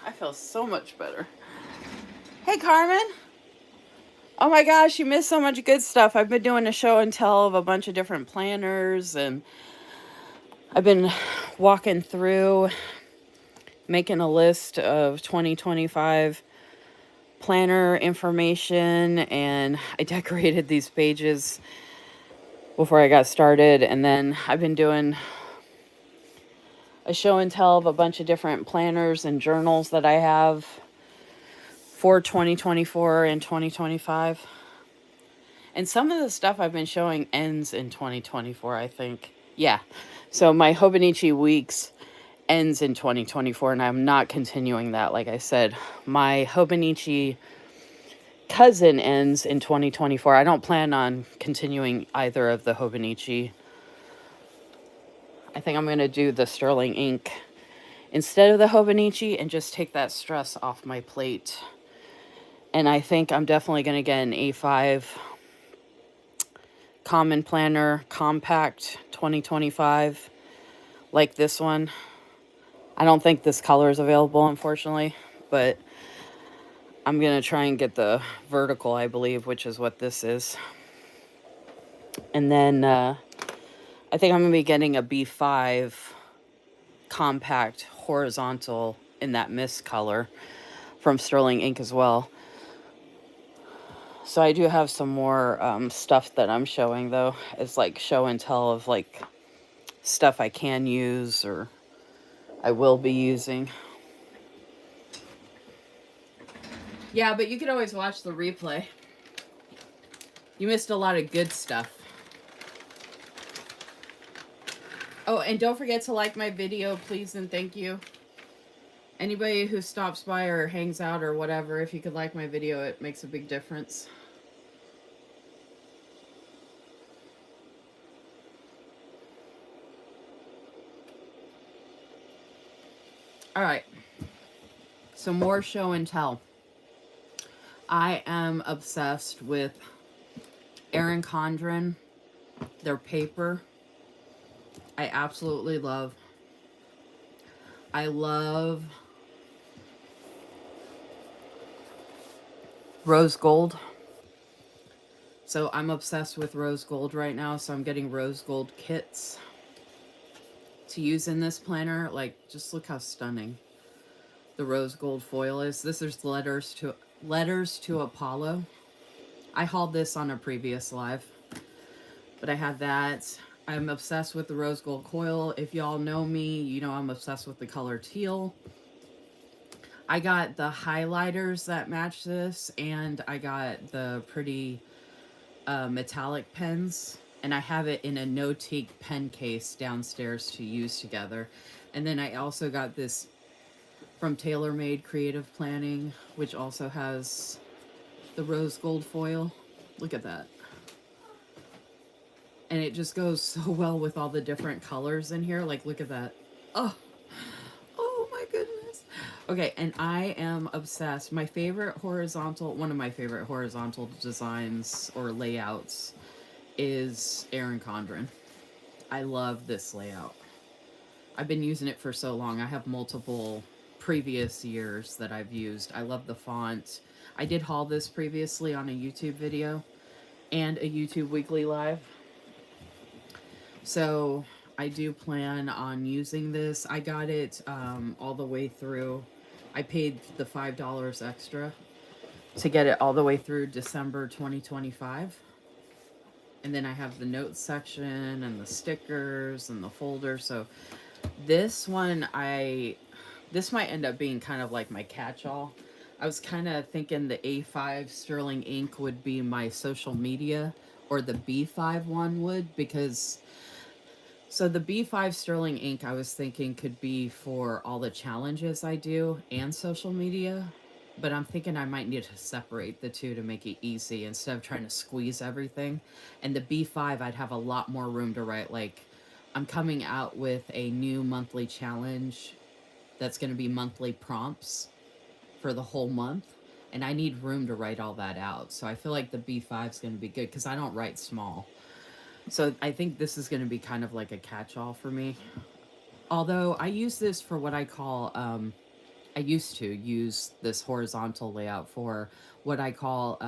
I feel so much better. Hey, Carmen. Oh my gosh, you missed so much good stuff. I've been doing a show and tell of a bunch of different planners, and I've been walking through making a list of 2025 planner information, and I decorated these pages before I got started. And then I've been doing a show and tell of a bunch of different planners and journals that I have for 2024 and 2025. And some of the stuff I've been showing ends in 2024, I think. Yeah. So my Hobonichi Weeks ends in 2024, and I'm not continuing that. Like I said, my Hobonichi cousin ends in 2024. I don't plan on continuing either of the Hobonichi. I think I'm going to do the Sterling ink instead of the Hobonichi and just take that stress off my plate. And I think I'm definitely going to get an A5 Common Planner Compact 2025 like this one. I don't think this color is available, unfortunately, but I'm going to try and get the vertical, I believe, which is what this is. And then I think I'm going to be getting a B5 compact horizontal in that mist color from Sterling Ink as well. So I do have some more stuff that I'm showing, though. It's like show and tell of like stuff I can use or I will be using. Yeah, but you can always watch the replay. You missed a lot of good stuff. Oh, and don't forget to like my video, please and thank you. Anybody who stops by or hangs out or whatever, if you could like my video, it makes a big difference. All right. So more show and tell. I am obsessed with Erin Condren, their paper. I absolutely love. I love rose gold. So I'm obsessed with rose gold right now. So I'm getting rose gold kits to use in this planner. Like, just look how stunning the rose gold foil is. This is letters to Apollo. I hauled this on a previous live, but I have that. I'm obsessed with the rose gold coil. If y'all know me, you know I'm obsessed with the color teal. I got the highlighters that match this, and I got the pretty metallic pens, and I have it in a no-teak pen case downstairs to use together. And then I also got this from TaylorMade Creative Planning, which also has the rose gold foil. Look at that. And it just goes so well with all the different colors in here. Like, look at that. Oh, oh my goodness. Okay, and I am obsessed. My favorite horizontal, one of my favorite horizontal designs or layouts is Erin Condren. I love this layout. I've been using it for so long. I have multiple previous years that I've used. I love the font. I did haul this previously on a YouTube video and a YouTube weekly live. So I do plan on using this. I got it all the way through. I paid the $5 extra to get it all the way through December 2025. And then I have the notes section and the stickers and the folder. So this one, this might end up being kind of like my catch-all. I was kind of thinking the A5 Sterling ink would be my social media, or the B5 one would, because so the B5 Sterling ink I was thinking could be for all the challenges I do and social media, but I'm thinking I might need to separate the two to make it easy instead of trying to squeeze everything. And the B5, I'd have a lot more room to write. Like, I'm coming out with a new monthly challenge that's going to be monthly prompts for the whole month, and I need room to write all that out. So I feel like the B5 is going to be good because I don't write small. So I think this is going to be kind of like a catch-all for me. Although I use this for what I call, I used to use this horizontal layout for what I call,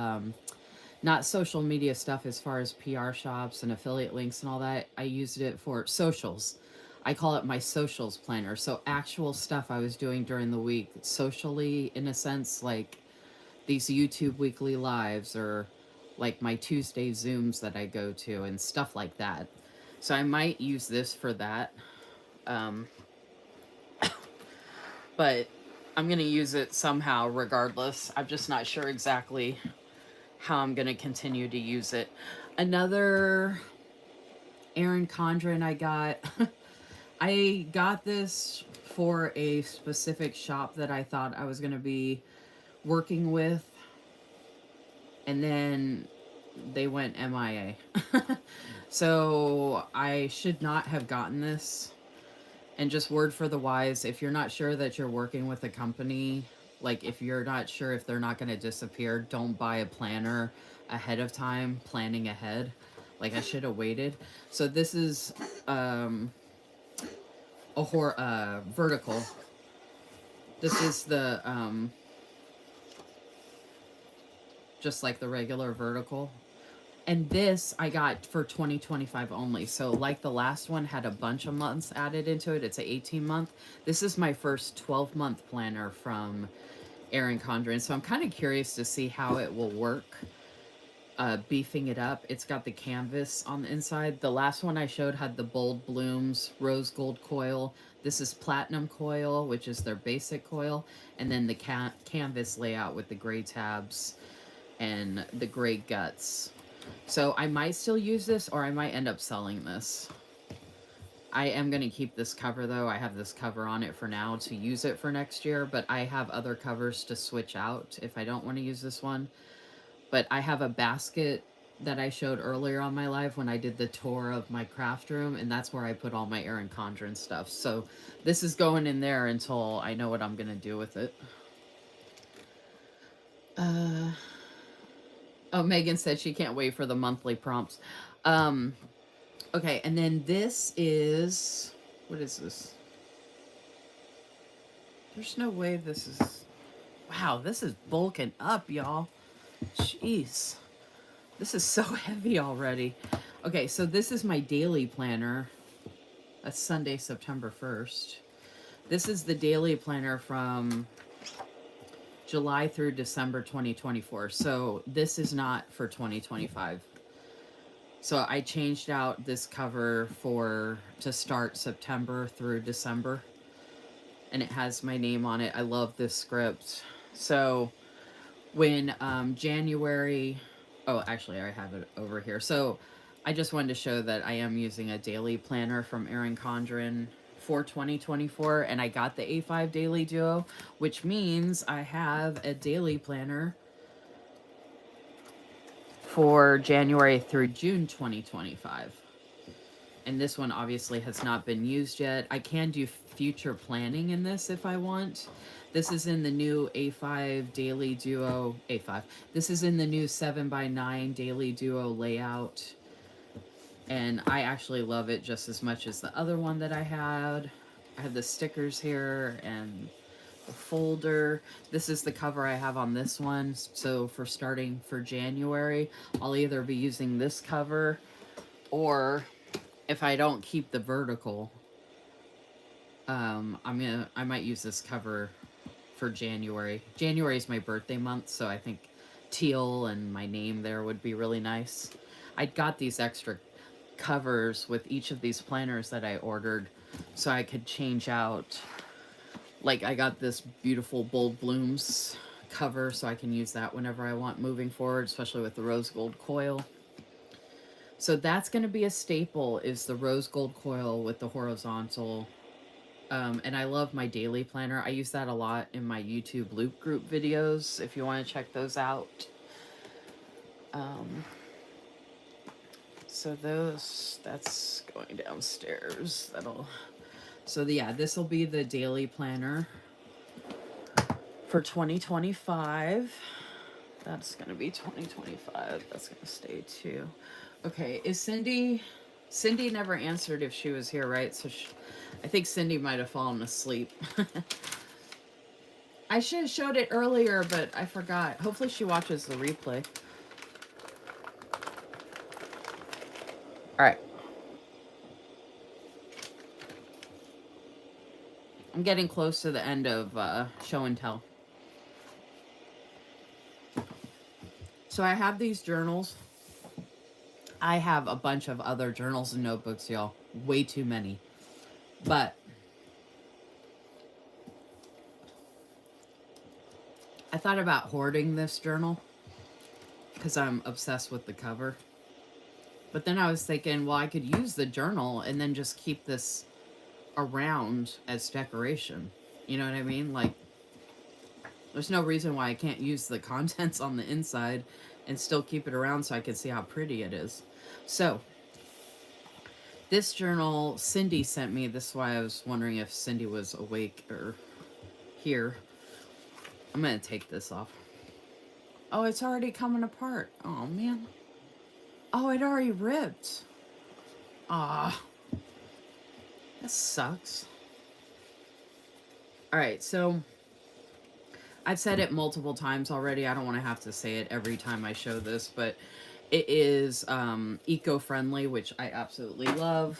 not social media stuff as far as PR shops and affiliate links and all that. I used it for socials. I call it my socials planner. So actual stuff I was doing during the week, socially, in a sense, like these YouTube weekly lives or like my Tuesday Zooms that I go to and stuff like that. So I might use this for that. Um, but I'm going to use it somehow regardless. I'm just not sure exactly how I'm going to continue to use it. Another Erin Condren I got. I got this for a specific shop that I thought I was going to be working with, and then they went MIA. So I should not have gotten this. And just word for the wise, if you're not sure that you're working with a company, like if you're not sure if they're not going to disappear, don't buy a planner ahead of time, planning ahead. Like I should have waited. So this is vertical. This is the just like the regular vertical. And this I got for 2025 only. So like the last one had a bunch of months added into it. It's an 18-month. This is my first 12-month planner from Erin Condren. So I'm kind of curious to see how it will work. Beefing it up. It's got the canvas on the inside. The last one I showed had the bold blooms, rose gold coil. This is platinum coil, which is their basic coil. And then the canvas layout with the gray tabs and the gray guts. So I might still use this, or I might end up selling this. I am going to keep this cover, though. I have this cover on it for now to use it for next year, but I have other covers to switch out if I don't want to use this one. But I have a basket that I showed earlier on my live when I did the tour of my craft room, and that's where I put all my Erin Condren stuff. So this is going in there until I know what I'm going to do with it. Oh, Megan said she can't wait for the monthly prompts. Okay, and then this is... What is this? There's no way this is... Wow, this is bulking up, y'all. Jeez. This is so heavy already. Okay, so this is my daily planner. That's Sunday, September 1st. This is the daily planner from July through December 2024. So this is not for 2025. So I changed out this cover to start September through December. And it has my name on it. I love this script. So when January... Oh, actually, I have it over here. So I just wanted to show that I am using a daily planner from Erin Condren for 2024. And I got the A5 Daily Duo, which means I have a daily planner for January through June 2025. And this one obviously has not been used yet. I can do future planning in this if I want. This is in the new A5 Daily Duo, A5. This is in the new 7x9 Daily Duo layout. And I actually love it just as much as the other one that I had. I have the stickers here and the folder. This is the cover I have on this one. So for starting for January, I'll either be using this cover, or if I don't keep the vertical, I might use this cover for January. January is my birthday month, so I think teal and my name there would be really nice. I got these extra covers with each of these planners that I ordered so I could change out. Like I got this beautiful bold blooms cover so I can use that whenever I want moving forward, especially with the rose gold coil. So that's going to be a staple, is the rose gold coil with the horizontal. And I love my daily planner. I use that a lot in my YouTube loop group videos, if you want to check those out. So that's going downstairs. Yeah, this will be the daily planner for 2025. That's going to be 2025. That's going to stay too. Okay, is Cindy never answered if she was here, right? So I think Cindy might have fallen asleep. I should have showed it earlier, but I forgot. Hopefully she watches the replay. All right. I'm getting close to the end of show and tell. So I have these journals. I have a bunch of other journals and notebooks, y'all. Way too many. But I thought about hoarding this journal because I'm obsessed with the cover. But then I was thinking, well, I could use the journal and then just keep this around as decoration. You know what I mean? Like, there's no reason why I can't use the contents on the inside and still keep it around so I can see how pretty it is. So, this journal Cindy sent me. This is why I was wondering if Cindy was awake or here. I'm going to take this off. Oh, it's already coming apart. Oh, man. Oh, it already ripped. Ah, that sucks. All right, so I've said it multiple times already. I don't want to have to say it every time I show this, but it is eco-friendly, which I absolutely love.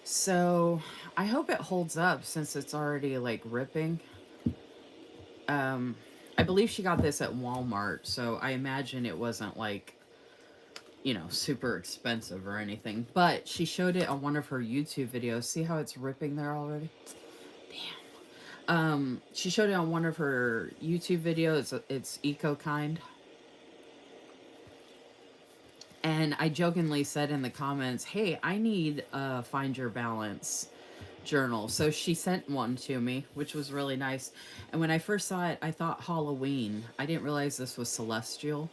So I hope it holds up since it's already like ripping. I believe she got this at Walmart, so I imagine it wasn't like, you know, super expensive or anything. But she showed it on one of her YouTube videos. See how it's ripping there already? Damn. She showed it on one of her YouTube videos. It's eco-kind. And I jokingly said in the comments, hey, I need a Find Your Balance journal. So she sent one to me, which was really nice. And when I first saw it, I thought Halloween. I didn't realize this was celestial.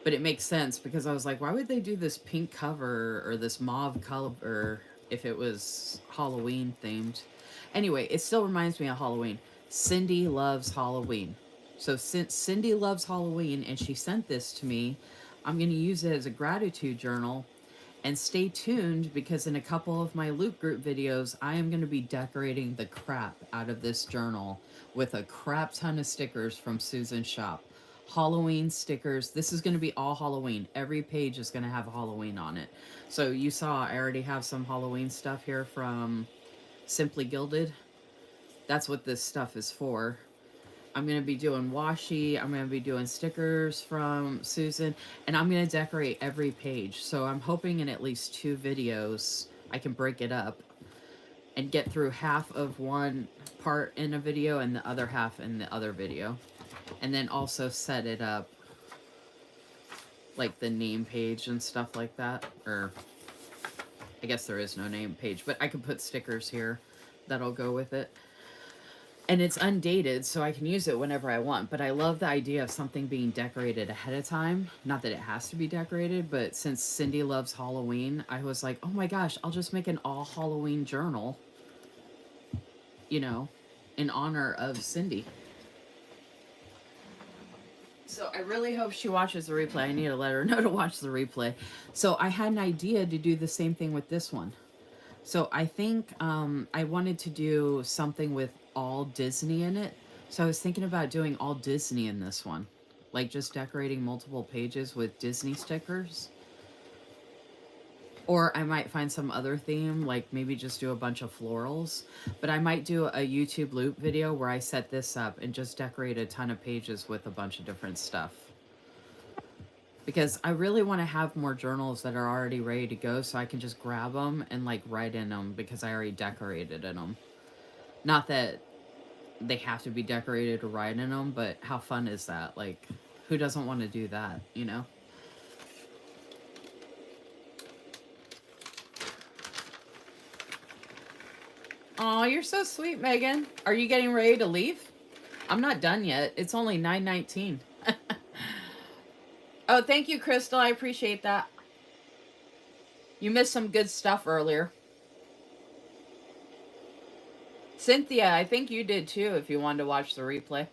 But it makes sense because I was like, why would they do this pink cover or this mauve color if it was Halloween themed? Anyway, it still reminds me of Halloween. Cindy loves Halloween. So since Cindy loves Halloween and she sent this to me, I'm going to use it as a gratitude journal. And stay tuned because in a couple of my Loop Group videos, I am going to be decorating the crap out of this journal with a crap ton of stickers from Susan's shop. Halloween stickers. This is going to be all Halloween. Every page is going to have Halloween on it. So you saw I already have some Halloween stuff here from Simply Gilded. That's what this stuff is for. I'm going to be doing washi. I'm going to be doing stickers from Susan. And I'm going to decorate every page. So I'm hoping in at least 2 videos I can break it up and get through half of one part in a video and the other half in the other video. And then also set it up like the name page and stuff like that. Or I guess there is no name page. But I can put stickers here that'll go with it. And it's undated, so I can use it whenever I want. But I love the idea of something being decorated ahead of time. Not that it has to be decorated, but since Cindy loves Halloween, I was like, oh my gosh, I'll just make an all Halloween journal, you know, in honor of Cindy. So I really hope she watches the replay. I need to let her know to watch the replay. So I had an idea to do the same thing with this one. So I think I wanted to do something with all Disney in it. So I was thinking about doing all Disney in this one. Like just decorating multiple pages with Disney stickers. Or I might find some other theme, like maybe just do a bunch of florals. But I might do a YouTube loop video where I set this up and just decorate a ton of pages with a bunch of different stuff. Because I really want to have more journals that are already ready to go so I can just grab them and like write in them because I already decorated in them. Not that they have to be decorated to write in them, but how fun is that? Like, who doesn't want to do that, you know? Oh, you're so sweet, Megan. Are you getting ready to leave? I'm not done yet. It's only 9:19. Oh, thank you, Crystal. I appreciate that. You missed some good stuff earlier. Cynthia, I think you did too if you wanted to watch the replay.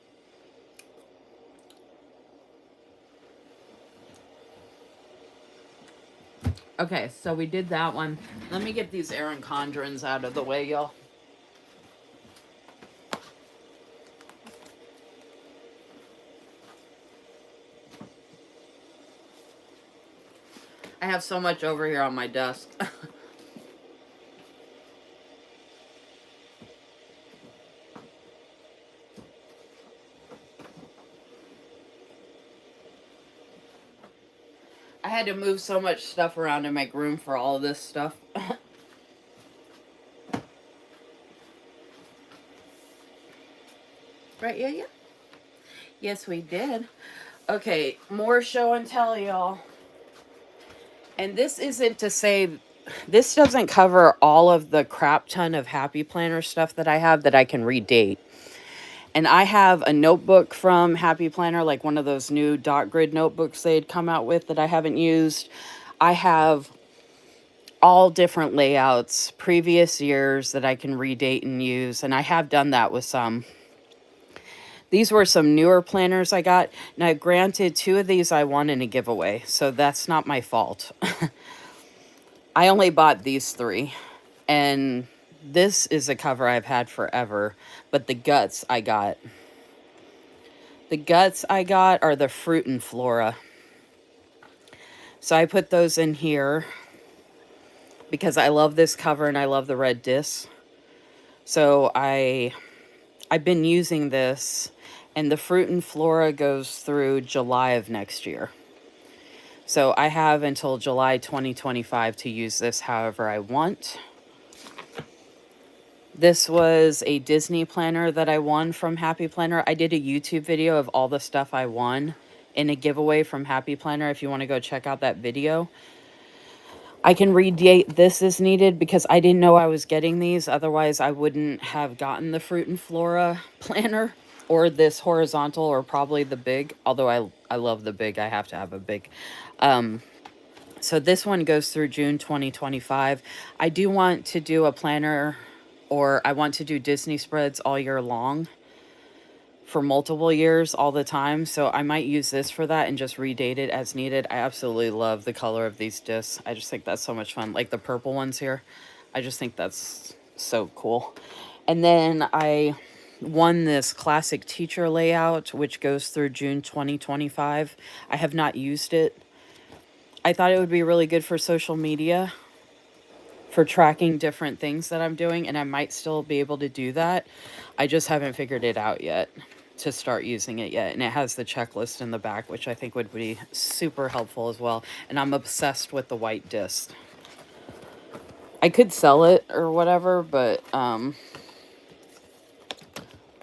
Okay, so we did that one. Let me get these Erin Condrens out of the way, y'all. I have so much over here on my desk. I had to move so much stuff around in my room for all of this stuff. Right, yeah, yeah. Yes, we did. Okay, more show and tell, y'all. And this isn't to say, this doesn't cover all of the crap ton of Happy Planner stuff that I have that I can redate. And I have a notebook from Happy Planner, like one of those new dot grid notebooks they'd come out with that I haven't used. I have all different layouts, previous years that I can redate and use. And I have done that with some. These were some newer planners I got. Now, granted, 2 of these I won in a giveaway, so that's not my fault. I only bought these 3. And this is a cover I've had forever, but the guts I got. The guts I got are the Fruit and Flora. So I put those in here because I love this cover and I love the red disc. So I've been using this, and the Fruit and Flora goes through July of next year. So I have until July 2025 to use this however I want. This was a Disney planner that I won from Happy Planner. I did a YouTube video of all the stuff I won in a giveaway from Happy Planner if you want to go check out that video. I can redate this as needed because I didn't know I was getting these. Otherwise, I wouldn't have gotten the Fruit and Flora planner or this horizontal or probably the big. Although I love the big. I have to have a big. So this one goes through June 2025. I do want to do a planner, or I want to do Disney spreads all year long for multiple years all the time. So I might use this for that and just redate it as needed. I absolutely love the color of these discs. I just think that's so much fun. Like the purple ones here. I just think that's so cool. And then I won this classic teacher layout, which goes through June 2025. I have not used it. I thought it would be really good for social media, for tracking different things that I'm doing, and I might still be able to do that. I just haven't figured it out yet to start using it yet. And it has the checklist in the back, which I think would be super helpful as well. And I'm obsessed with the white disc. I could sell it or whatever, but I'm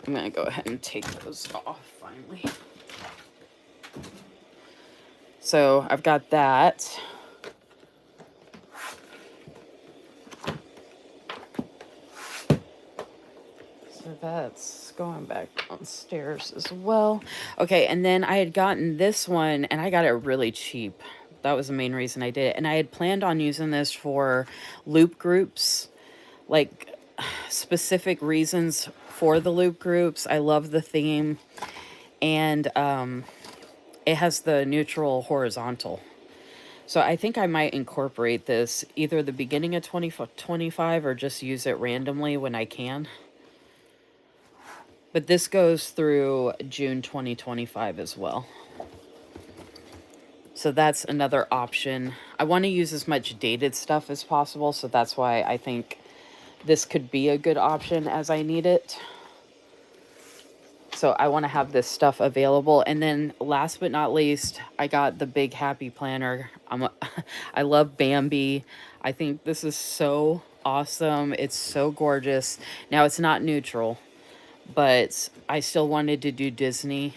gonna go ahead and take those off finally. So I've got that. So that's going back downstairs as well. Okay, and then I had gotten this one, and I got it really cheap. That was the main reason I did it. And I had planned on using this for loop groups, like specific reasons for the loop groups. I love the theme, and it has the neutral horizontal. So I think I might incorporate this either the beginning of 2025 or just use it randomly when I can. But this goes through June 2025 as well. So that's another option. I want to use as much dated stuff as possible, so that's why I think this could be a good option as I need it. So I want to have this stuff available. And then last but not least, I got the big Happy Planner. I love Bambi. I think this is so awesome. It's so gorgeous. Now it's not neutral, but I still wanted to do Disney.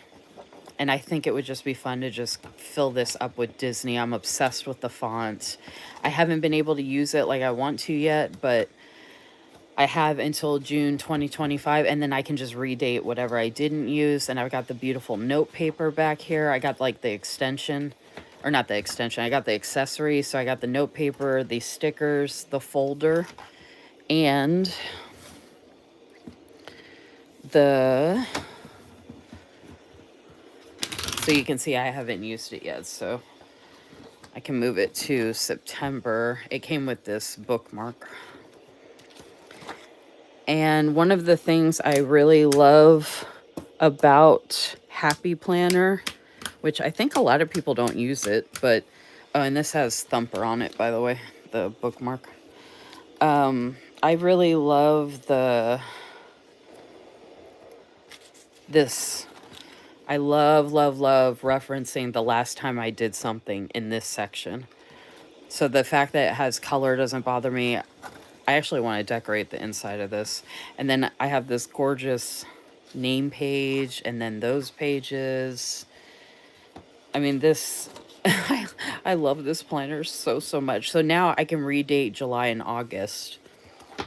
And I think it would just be fun to just fill this up with Disney. I'm obsessed with the font. I haven't been able to use it like I want to yet, but I have until June 2025, and then I can just redate whatever I didn't use. And I've got the beautiful note paper back here. I got like the extension, or not the extension, I got the accessory. So I got the note paper, the stickers, the folder, and the... So you can see I haven't used it yet, so I can move it to September. It came with this bookmark. And one of the things I really love about Happy Planner, which I think a lot of people don't use it, but, oh, and this has Thumper on it, by the way, the bookmark. I really love this. I love, love, love referencing the last time I did something in this section. So the fact that it has color doesn't bother me. I actually want to decorate the inside of this. And then I have this gorgeous name page and then those pages. I mean, this, I love this planner so, so much. So now I can redate July and August.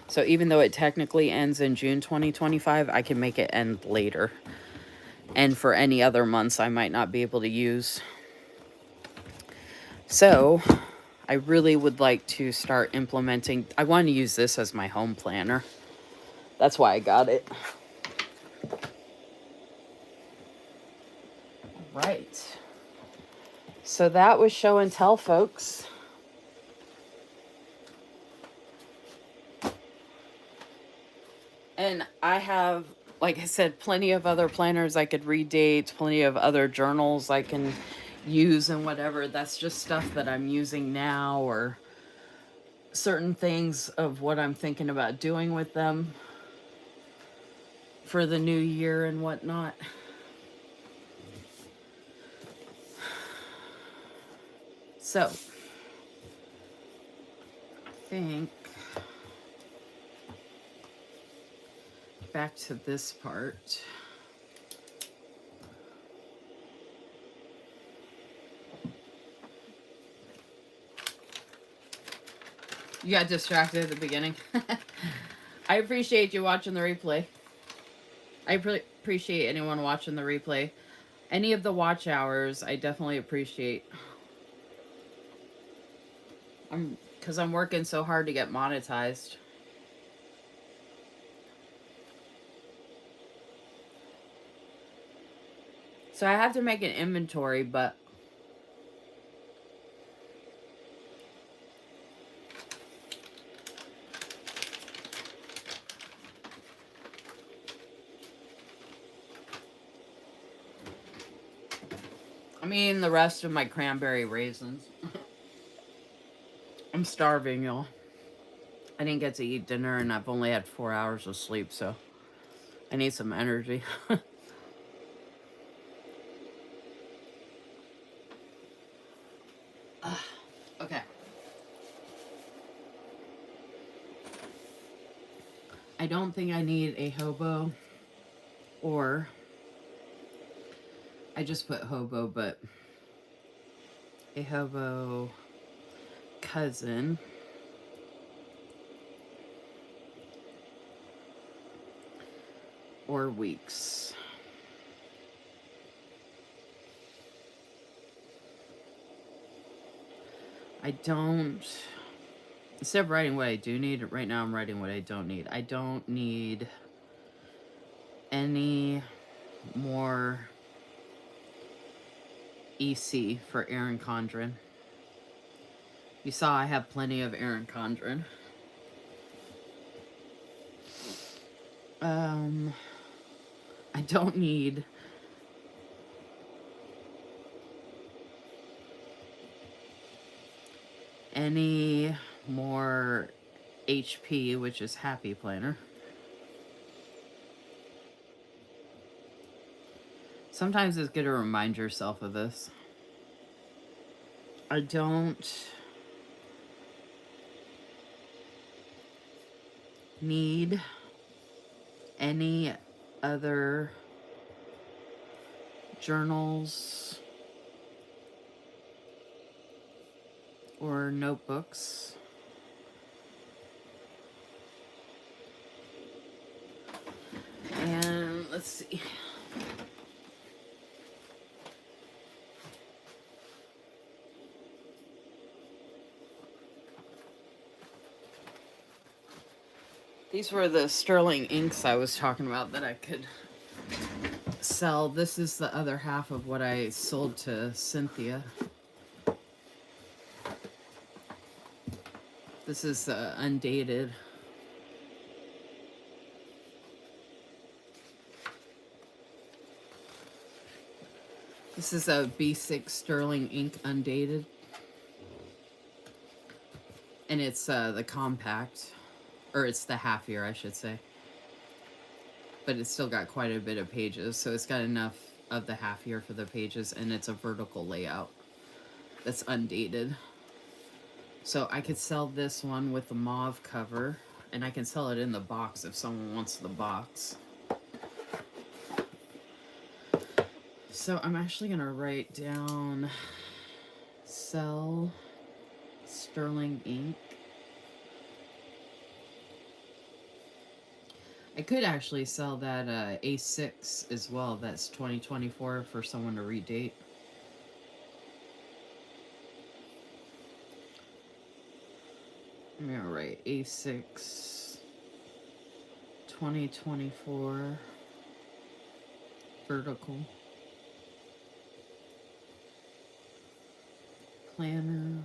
So even though it technically ends in June 2025, I can make it end later. And for any other months I might not be able to use. So I really would like to start implementing. I want to use this as my home planner. That's why I got it. Right. So that was show and tell, folks. And I have, like I said, plenty of other planners I could redate, plenty of other journals I can use and whatever. That's just stuff that I'm using now, or certain things of what I'm thinking about doing with them for the new year and whatnot. So, I think back to this part. You got distracted at the beginning. I appreciate you watching the replay. I appreciate anyone watching the replay. Any of the watch hours, I definitely appreciate. Because I'm working so hard to get monetized. So I have to make an inventory, but I'm eating the rest of my cranberry raisins. I'm starving, y'all. I didn't get to eat dinner and I've only had 4 hours of sleep, so I need some energy. Okay. I don't think I need a hobo, or I just put hobo, but a hobo cousin. Or weeks. I don't, instead of writing what I do need, right now I'm writing what I don't need. I don't need any more EC for Erin Condren. You saw I have plenty of Erin Condren. I don't need any more HP, which is Happy Planner. Sometimes it's good to remind yourself of this. I don't need any other journals or notebooks. And let's see. These were the sterling inks I was talking about that I could sell. This is the other half of what I sold to Cynthia. This is undated. This is a B6 sterling ink undated. And it's the compact. Or it's the half year, I should say. But it's still got quite a bit of pages, so it's got enough of the half year for the pages, and it's a vertical layout that's undated. So I could sell this one with the mauve cover, and I can sell it in the box if someone wants the box. So I'm actually going to write down sell sterling ink. I could actually sell that A6 as well. That's 2024 for someone to redate. I'm going to write A6 2024 vertical planner.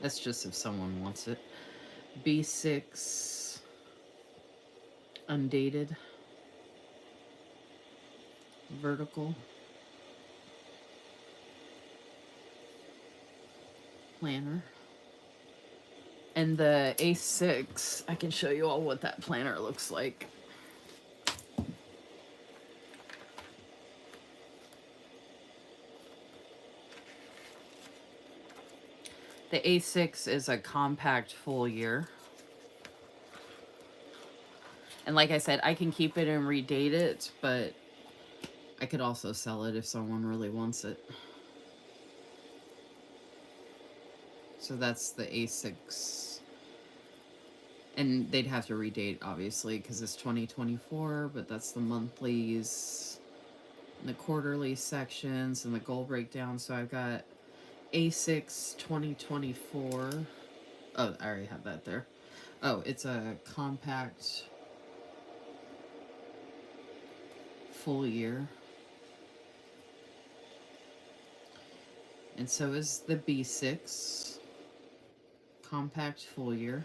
That's just if someone wants it. B6 undated vertical planner. And the A6, I can show you all what that planner looks like. The A6 is a compact full year. And like I said, I can keep it and redate it, but I could also sell it if someone really wants it. So that's the A6. And they'd have to redate, obviously, because it's 2024, but that's the monthlies, and the quarterly sections, and the goal breakdown. So I've got A6 2024. Oh, I already have that there. Oh, it's a compact full year. And so is the B6 compact full year.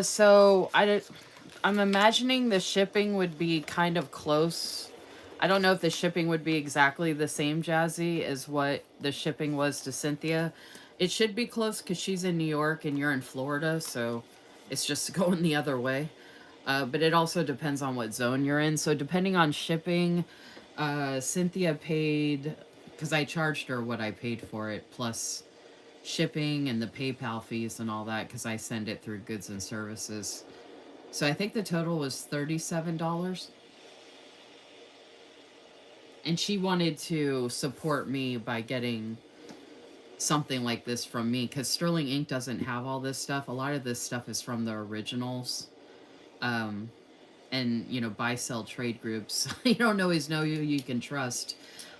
So I'm imagining the shipping would be kind of close. I don't know if the shipping would be exactly the same, Jazzy, as what the shipping was to Cynthia. It should be close because she's in New York and you're in Florida, so it's just going the other way. But it also depends on what zone you're in. So depending on shipping, Cynthia paid, because I charged her what I paid for it, plus shipping and the PayPal fees and all that, because I send it through goods and services. So I think the total was $37. And she wanted to support me by getting something like this from me, because Sterling Ink doesn't have all this stuff. A lot of this stuff is from the originals. And, you know, buy-sell trade groups. You don't always know who you can trust.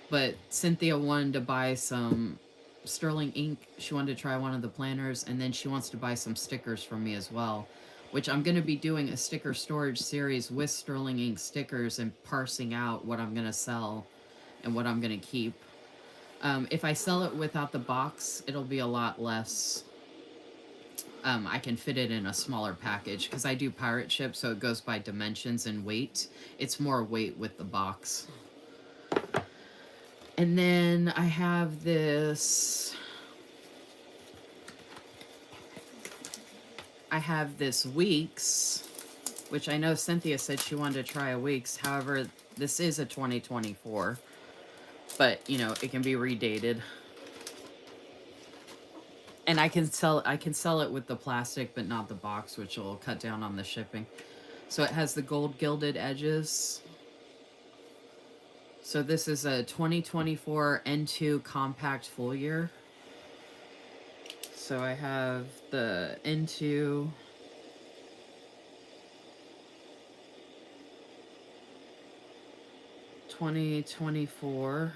But Cynthia wanted to buy some Sterling Ink. She wanted to try one of the planners, and then she wants to buy some stickers from me as well, which I'm going to be doing a sticker storage series with Sterling Ink stickers and parsing out what I'm going to sell and what I'm going to keep. If I sell it without the box, it'll be a lot less. I can fit it in a smaller package because I do pirate ship, so it goes by dimensions and weight. It's more weight with the box. And then I have this. I have this Weeks, which I know Cynthia said she wanted to try a Weeks. However, this is a 2024, but you know, it can be redated. And I can sell it with the plastic, but not the box, which will cut down on the shipping. So it has the gold gilded edges. So this is a 2024 N2 compact full year. So I have the N2 2024.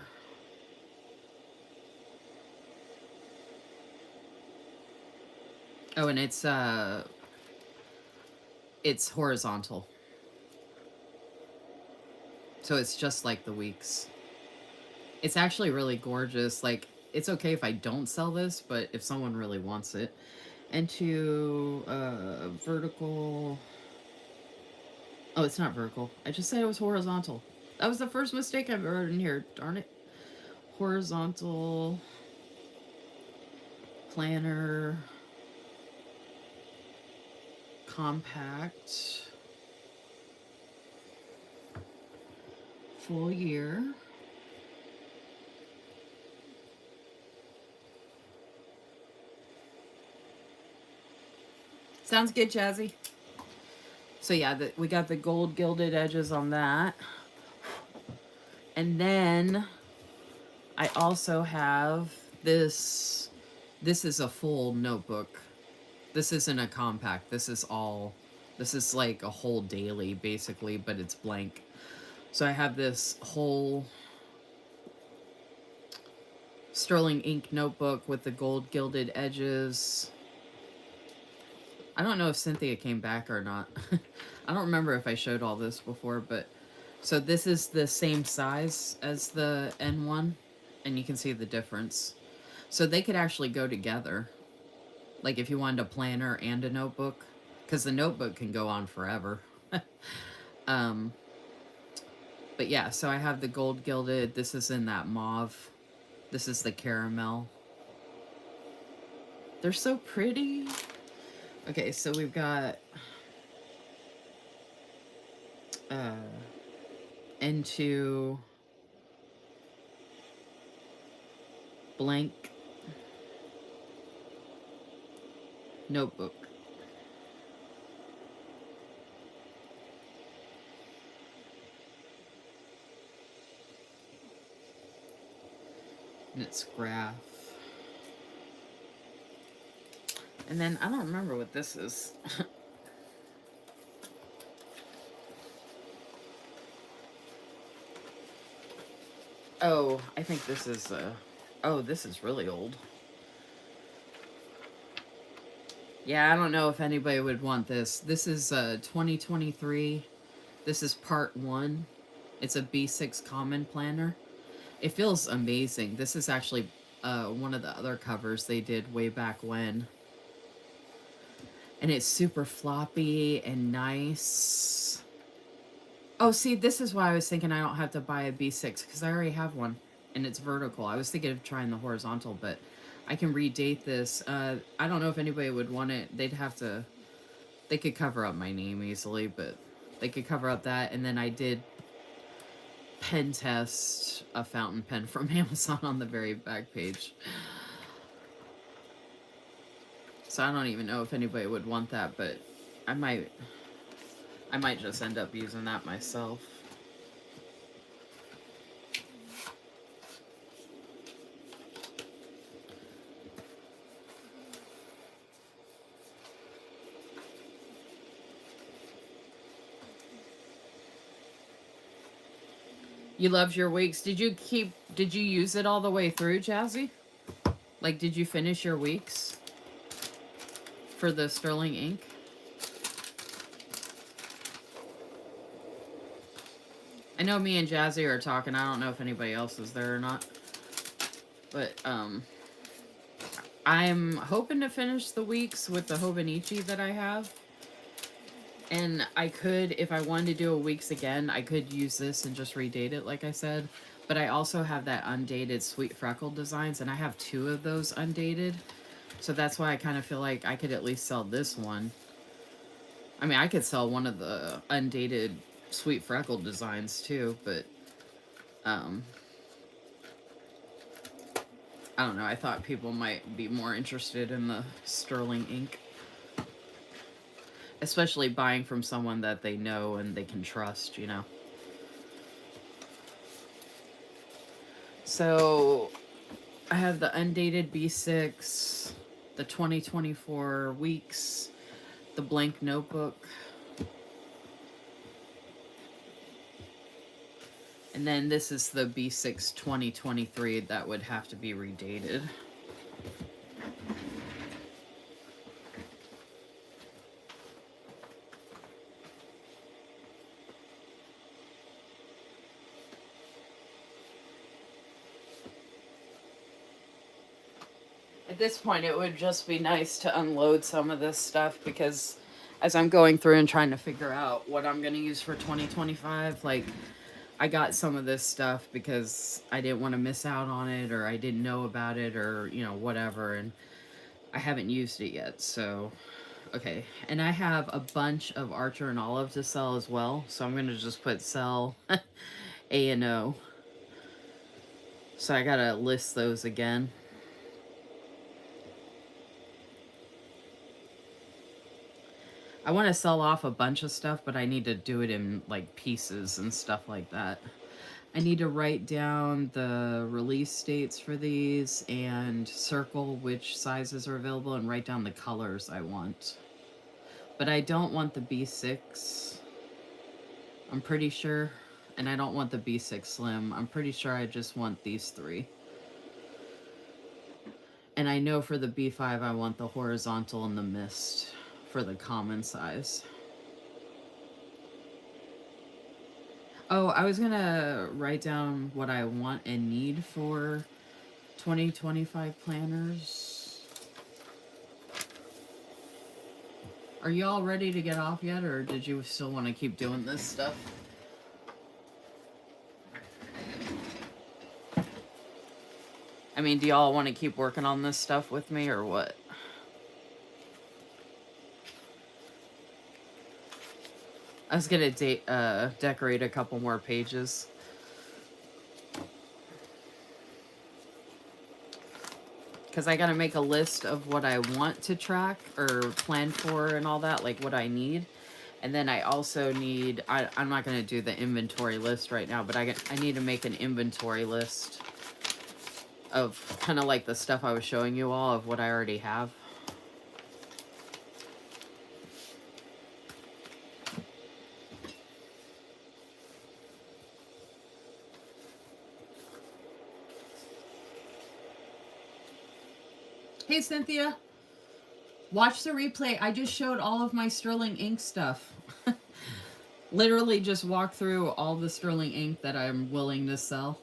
Oh, and it's horizontal. So it's just like the Weeks. It's actually really gorgeous. Like, it's okay if I don't sell this, but if someone really wants it. And to vertical. Oh, it's not vertical. I just said it was horizontal. That was the first mistake I've ever heard in here. Darn it. Horizontal planner compact full year. Sounds good, Jazzy. So yeah, we got the gold gilded edges on that. And then I also have this. This is a full notebook. This isn't a compact. This is like a whole daily basically, but it's blank. So I have this whole sterling ink notebook with the gold gilded edges. I don't know if Cynthia came back or not. I don't remember if I showed all this before, but so this is the same size as the N1, and you can see the difference. So they could actually go together. Like if you wanted a planner and a notebook, because the notebook can go on forever. um, but yeah, so I have the gold gilded. This is in that mauve. This is the caramel. They're so pretty. Okay, so we've got N2 blank notebook. And it's graph. And then I don't remember what this is. Oh, I think this is oh, this is really old. Yeah, I don't know if anybody would want this. This is 2023. This is part 1. It's a B6 common planner. It feels amazing. This is actually one of the other covers they did way back when. And it's super floppy and nice. Oh, see, this is why I was thinking I don't have to buy a B6, because I already have one, and it's vertical. I was thinking of trying the horizontal, but I can redate this. I don't know if anybody would want it. They'd have to... They could cover up my name easily, but they could cover up that. And then I did pen test a fountain pen from Amazon on the very back page. So I don't even know if anybody would want that, but I might just end up using that myself. You loved your weeks. Did you use it all the way through, Jazzy? Like, did you finish your weeks for the sterling ink? I know me and Jazzy are talking. I don't know if anybody else is there or not. But, I'm hoping to finish the weeks with the Hobonichi that I have. And I could, if I wanted to do a weeks again, I could use this and just redate it, like I said. But I also have that undated Sweet Freckle designs, and I have 2 of those undated. So that's why I kind of feel like I could at least sell this one. I mean, I could sell one of the undated Sweet Freckle designs too, but I don't know. I thought people might be more interested in the sterling ink. Especially buying from someone that they know and they can trust, you know. So I have the undated B6, the 2024 weeks, the blank notebook. And then this is the B6 2023 that would have to be redated. At this point, it would just be nice to unload some of this stuff, because as I'm going through and trying to figure out what I'm going to use for 2025, like, I got some of this stuff because I didn't want to miss out on it, or I didn't know about it, or, you know, whatever. And I haven't used it yet, so okay. And I have a bunch of Archer and Olive to sell as well, so I'm gonna just put sell A and O. So I gotta list those again. I want to sell off a bunch of stuff, but I need to do it in like pieces and stuff like that. I need to write down the release dates for these and circle which sizes are available and write down the colors I want. But I don't want the B6, I'm pretty sure. And I don't want the B6 Slim. I'm pretty sure I just want these three. And I know for the B5 I want the horizontal and the mist for the common size. Oh, I was gonna write down what I want and need for 2025 planners. Are you all ready to get off yet, or did you still want to keep doing this stuff? I mean, do y'all want to keep working on this stuff with me, or what? I was gonna decorate a couple more pages. Because I gotta make a list of what I want to track or plan for and all that, like what I need. And then I also need, I'm not gonna do the inventory list right now, but I need to make an inventory list of kind of like the stuff I was showing you all of what I already have. Hey, Cynthia. Watch the replay. I just showed all of my Sterling ink stuff. Literally just walk through all the Sterling ink that I'm willing to sell.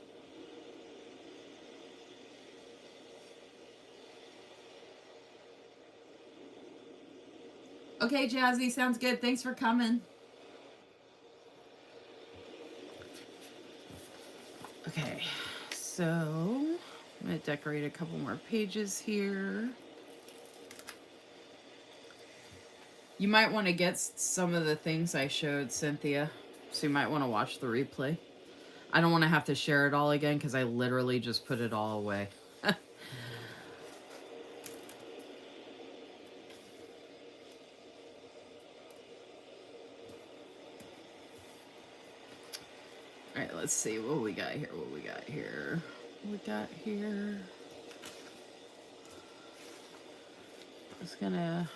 Okay, Jazzy, sounds good. Thanks for coming. Okay, so I'm going to decorate a couple more pages here. You might want to get some of the things I showed, Cynthia, so you might want to watch the replay. I don't want to have to share it all again because I literally just put it all away. All right, let's see what we got here. What we got here. I was gonna.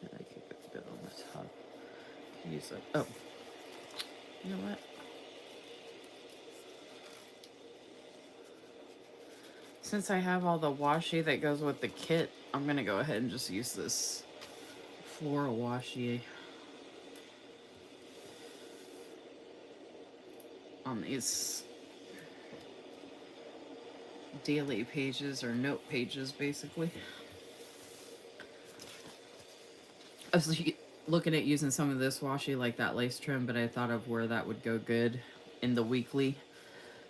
I keep it a bit on the top. Use it. Oh, you know what? Since I have all the washi that goes with the kit, I'm gonna go ahead and just use this floral washi on these daily pages or note pages, basically. I was looking at using some of this washi like that lace trim, but I thought of where that would go good in the weekly,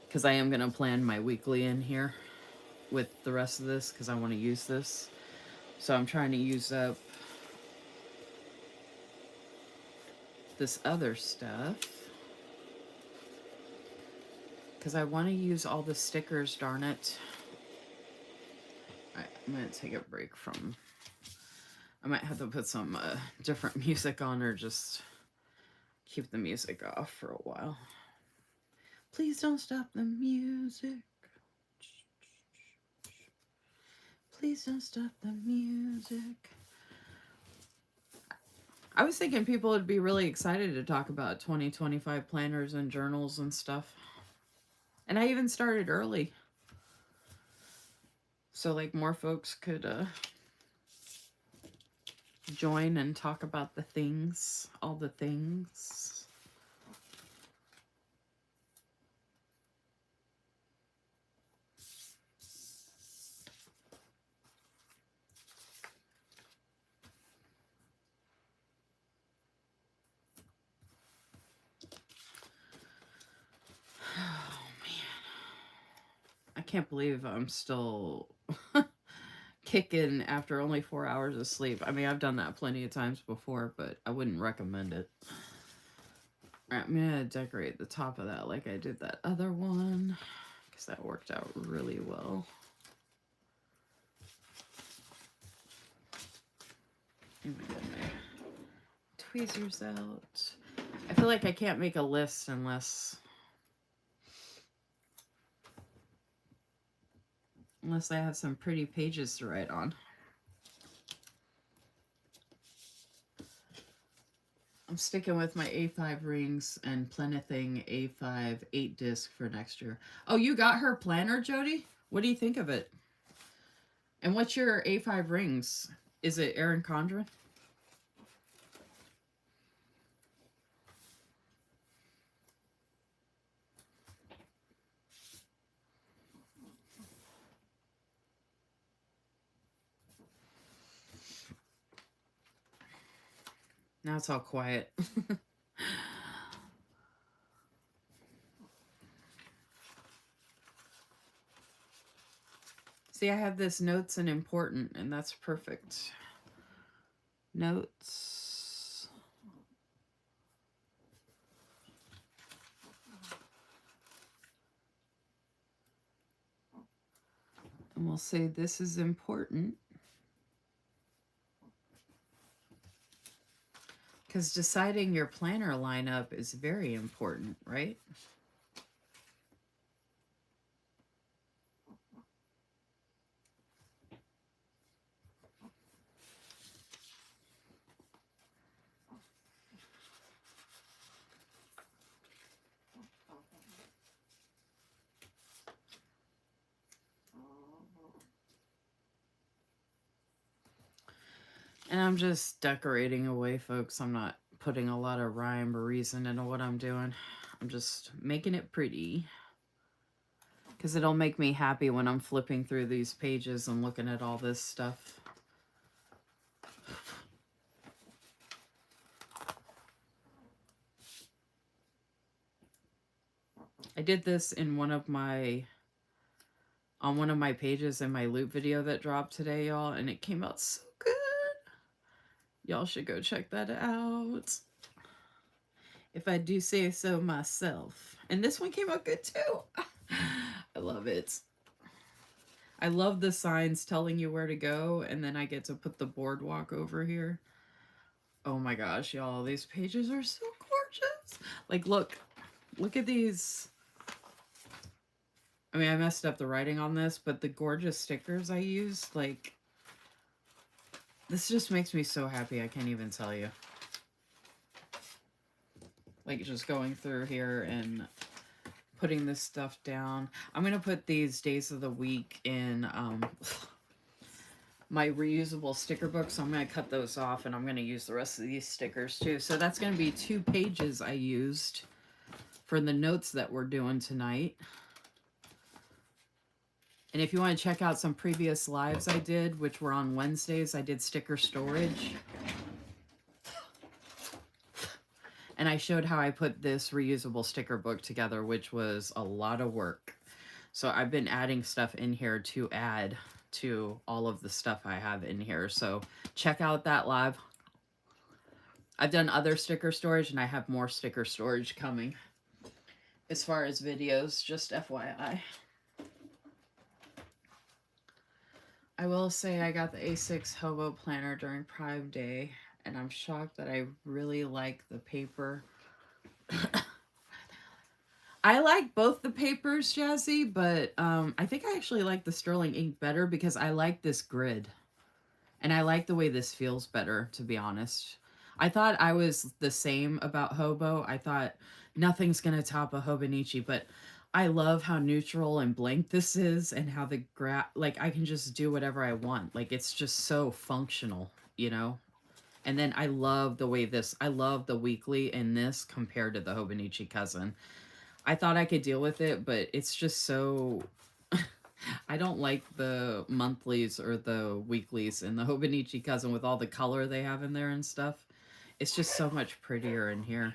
because I am gonna plan my weekly in here with the rest of this because I want to use this. So I'm trying to use up this other stuff because I want to use all the stickers, darn it. Alright, I'm going to take a break from... I might have to put some different music on or just keep the music off for a while. Please don't stop the music. Please don't stop the music. I was thinking people would be really excited to talk about 2025 planners and journals and stuff. And I even started early. So like more folks could join and talk about the things, all the things. can't believe I'm still kicking after only 4 hours of sleep. I mean, I've done that plenty of times before, but I wouldn't recommend it. All right, I'm gonna decorate the top of that like I did that other one, because that worked out really well. Let me get my tweezers out. I feel like I can't make a list unless I have some pretty pages to write on. I'm sticking with my A5 rings and Plenithing A5 8 disc for next year. Oh, you got her planner, Jody? What do you think of it? And what's your A5 rings? Is it Erin Condren? Now it's all quiet. See, I have this notes and important, and that's perfect. Notes. And we'll say this is important. Because deciding your planner lineup is very important, right? And I'm just decorating away, folks. I'm not putting a lot of rhyme or reason into what I'm doing. I'm just making it pretty. Because it'll make me happy when I'm flipping through these pages and looking at all this stuff. I did this in on one of my pages in my loop video that dropped today, y'all, and it came out so good. Y'all should go check that out, if I do say so myself. And this one came out good too. I love it. I love the signs telling you where to go, and then I get to put the boardwalk over here. Oh my gosh, y'all, these pages are so gorgeous. Like, look at these. I mean, I messed up the writing on this, but the gorgeous stickers I used, like, this just makes me so happy, I can't even tell you. Like, just going through here and putting this stuff down. I'm going to put these days of the week in my reusable sticker book, so I'm going to cut those off, and I'm going to use the rest of these stickers too. So that's going to be 2 pages I used for the notes that we're doing tonight. And if you want to check out some previous lives I did, which were on Wednesdays, I did sticker storage. And I showed how I put this reusable sticker book together, which was a lot of work. So I've been adding stuff in here to add to all of the stuff I have in here. So check out that live. I've done other sticker storage, and I have more sticker storage coming. As far as videos, just FYI. I will say I got the A6 Hobo Planner during Prime Day, and I'm shocked that I really like the paper. I like both the papers, Jazzy, but I think I actually like the sterling ink better because I like this grid. And I like the way this feels better, to be honest. I thought I was the same about Hobo. I thought nothing's going to top a Hobonichi, but I love how neutral and blank this is, and how the like, I can just do whatever I want. Like, it's just so functional, you know? And then I love the way I love the weekly in this compared to the Hobonichi Cousin. I thought I could deal with it, but it's just so... I don't like the monthlies or the weeklies in the Hobonichi Cousin with all the color they have in there and stuff. It's just so much prettier in here.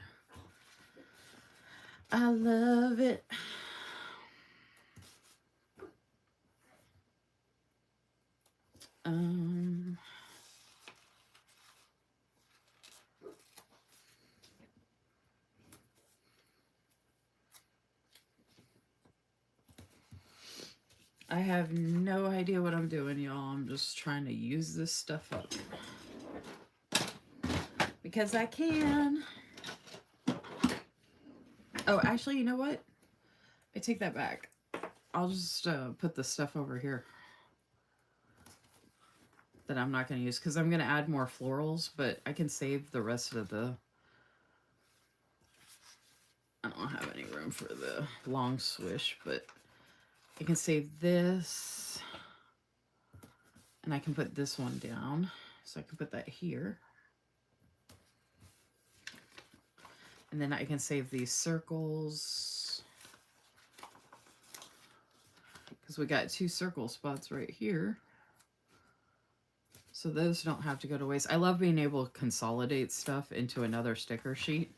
I love it. Um, I have no idea what I'm doing, y'all. I'm just trying to use this stuff up. Because I can. Oh, actually, you know what? I take that back. I'll just put the stuff over here that I'm not going to use because I'm going to add more florals, but I can save the rest of the... I don't have any room for the long swish, but I can save this. And I can put this one down. So I can put that here. And then I can save these circles. Because we got 2 circle spots right here. So those don't have to go to waste. I love being able to consolidate stuff into another sticker sheet.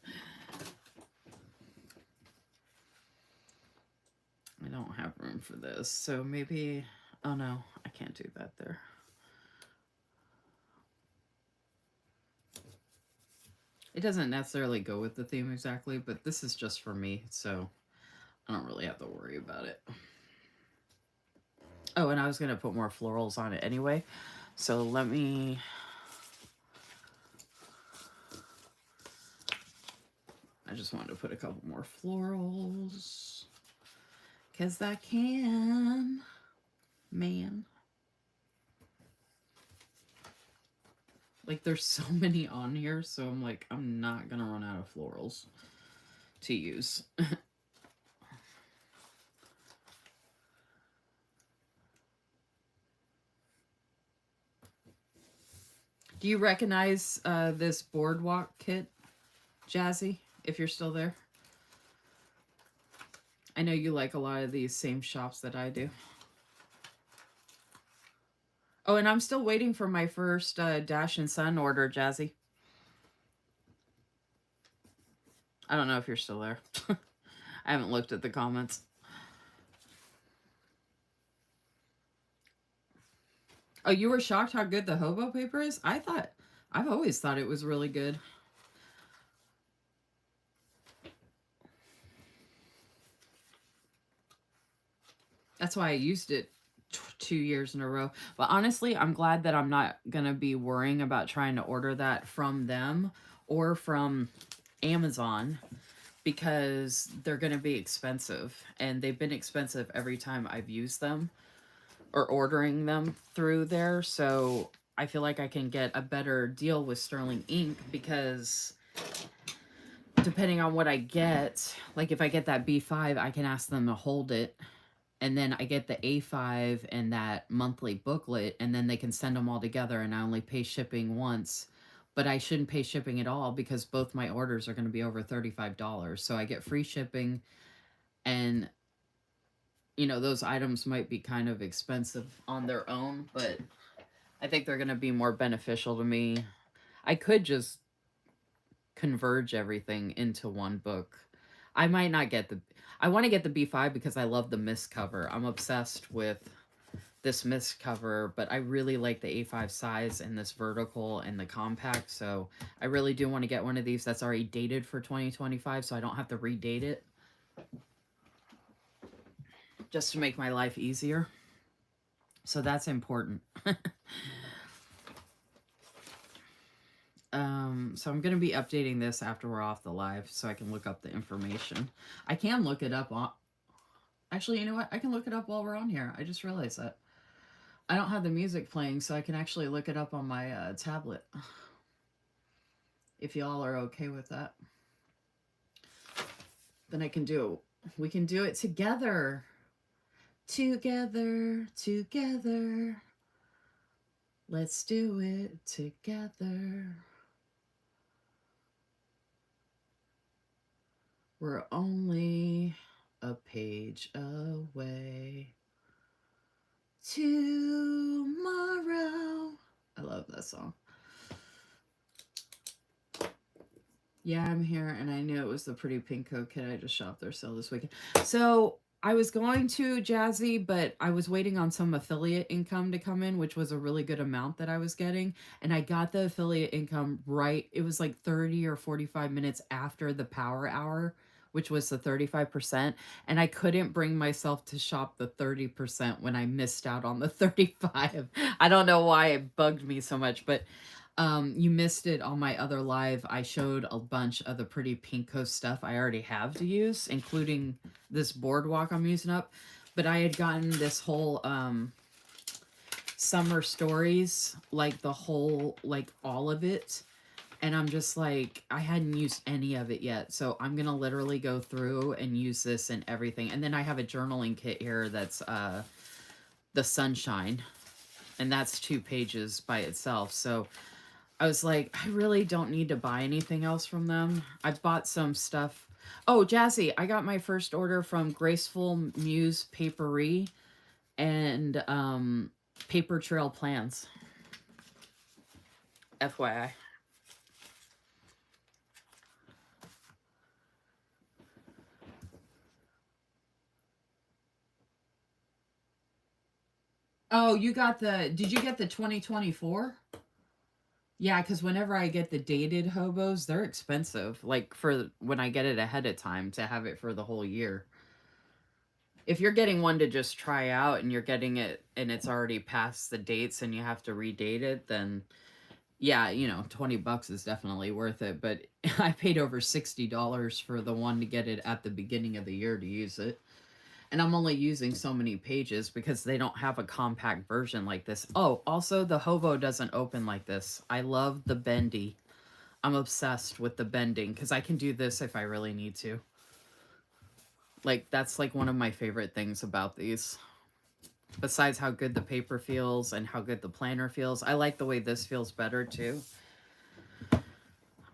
I don't have room for this. So maybe... Oh no, I can't do that there. It doesn't necessarily go with the theme exactly, but this is just for me, so I don't really have to worry about it. Oh, and I was going to put more florals on it anyway. So let me... I just wanted to put a couple more florals. Because I can. Man. Like, there's so many on here, so I'm like, I'm not going to run out of florals to use. Do you recognize this boardwalk kit, Jazzy, if you're still there? I know you like a lot of these same shops that I do. Oh, and I'm still waiting for my first Dash and Sun order, Jazzy. I don't know if you're still there. I haven't looked at the comments. Oh, you were shocked how good the hobo paper is? I've always thought it was really good. That's why I used it 2 years in a row. But honestly, I'm glad that I'm not going to be worrying about trying to order that from them or from Amazon because they're going to be expensive. And they've been expensive every time I've used them or ordering them through there. So I feel like I can get a better deal with Sterling Ink because depending on what I get, like if I get that B5, I can ask them to hold it. And then I get the A5 and that monthly booklet, and then they can send them all together, and I only pay shipping once. But I shouldn't pay shipping at all because both my orders are going to be over $35. So I get free shipping, and, you know, those items might be kind of expensive on their own, but I think they're going to be more beneficial to me. I could just converge everything into one book. I might not get the... I want to get the B5 because I love the mist cover. I'm obsessed with this mist cover, but I really like the A5 size and this vertical and the compact, so I really do want to get one of these that's already dated for 2025 so I don't have to redate it. Just to make my life easier. So that's important. So I'm going to be updating this after we're off the live so I can look up the information. I can look it up on... Actually, you know what? I can look it up while we're on here. I just realized that. I don't have the music playing, so I can actually look it up on my tablet. If y'all are okay with that. Then I can do it. We can do it together. Together, together. Let's do it together. We're only a page away. Tomorrow. I love that song. Yeah, I'm here, and I knew it was the Pretty Pinko kid I just shopped their sale this weekend. So I was going to Jazzy, but I was waiting on some affiliate income to come in, which was a really good amount that I was getting. And I got the affiliate income right. It was like 30 or 45 minutes after the power hour, which was the 35%. And I couldn't bring myself to shop the 30% when I missed out on the 35. I don't know why it bugged me so much, but you missed it on my other live. I showed a bunch of the pretty Pinko stuff I already have to use, including this boardwalk I'm using up. But I had gotten this whole summer stories, like the whole, like all of it. And I'm just like, I hadn't used any of it yet. So I'm going to literally go through and use this and everything. And then I have a journaling kit here that's the sunshine. And that's 2 pages by itself. So I was like, I really don't need to buy anything else from them. I bought some stuff. Oh, Jazzy, I got my first order from Graceful Muse Papery and Paper Trail Plans. FYI. Oh, you got the, did you get the 2024? Yeah, because whenever I get the dated hobos, they're expensive. Like for when I get it ahead of time to have it for the whole year. If you're getting one to just try out and you're getting it and it's already past the dates and you have to redate it, then yeah, you know, $20 is definitely worth it. But I paid over $60 for the one to get it at the beginning of the year to use it. And I'm only using so many pages because they don't have a compact version like this. Oh, also the hobo doesn't open like this. I love the bendy. I'm obsessed with the bending because I can do this if I really need to. Like, that's like one of my favorite things about these. Besides how good the paper feels and how good the planner feels, I like the way this feels better too.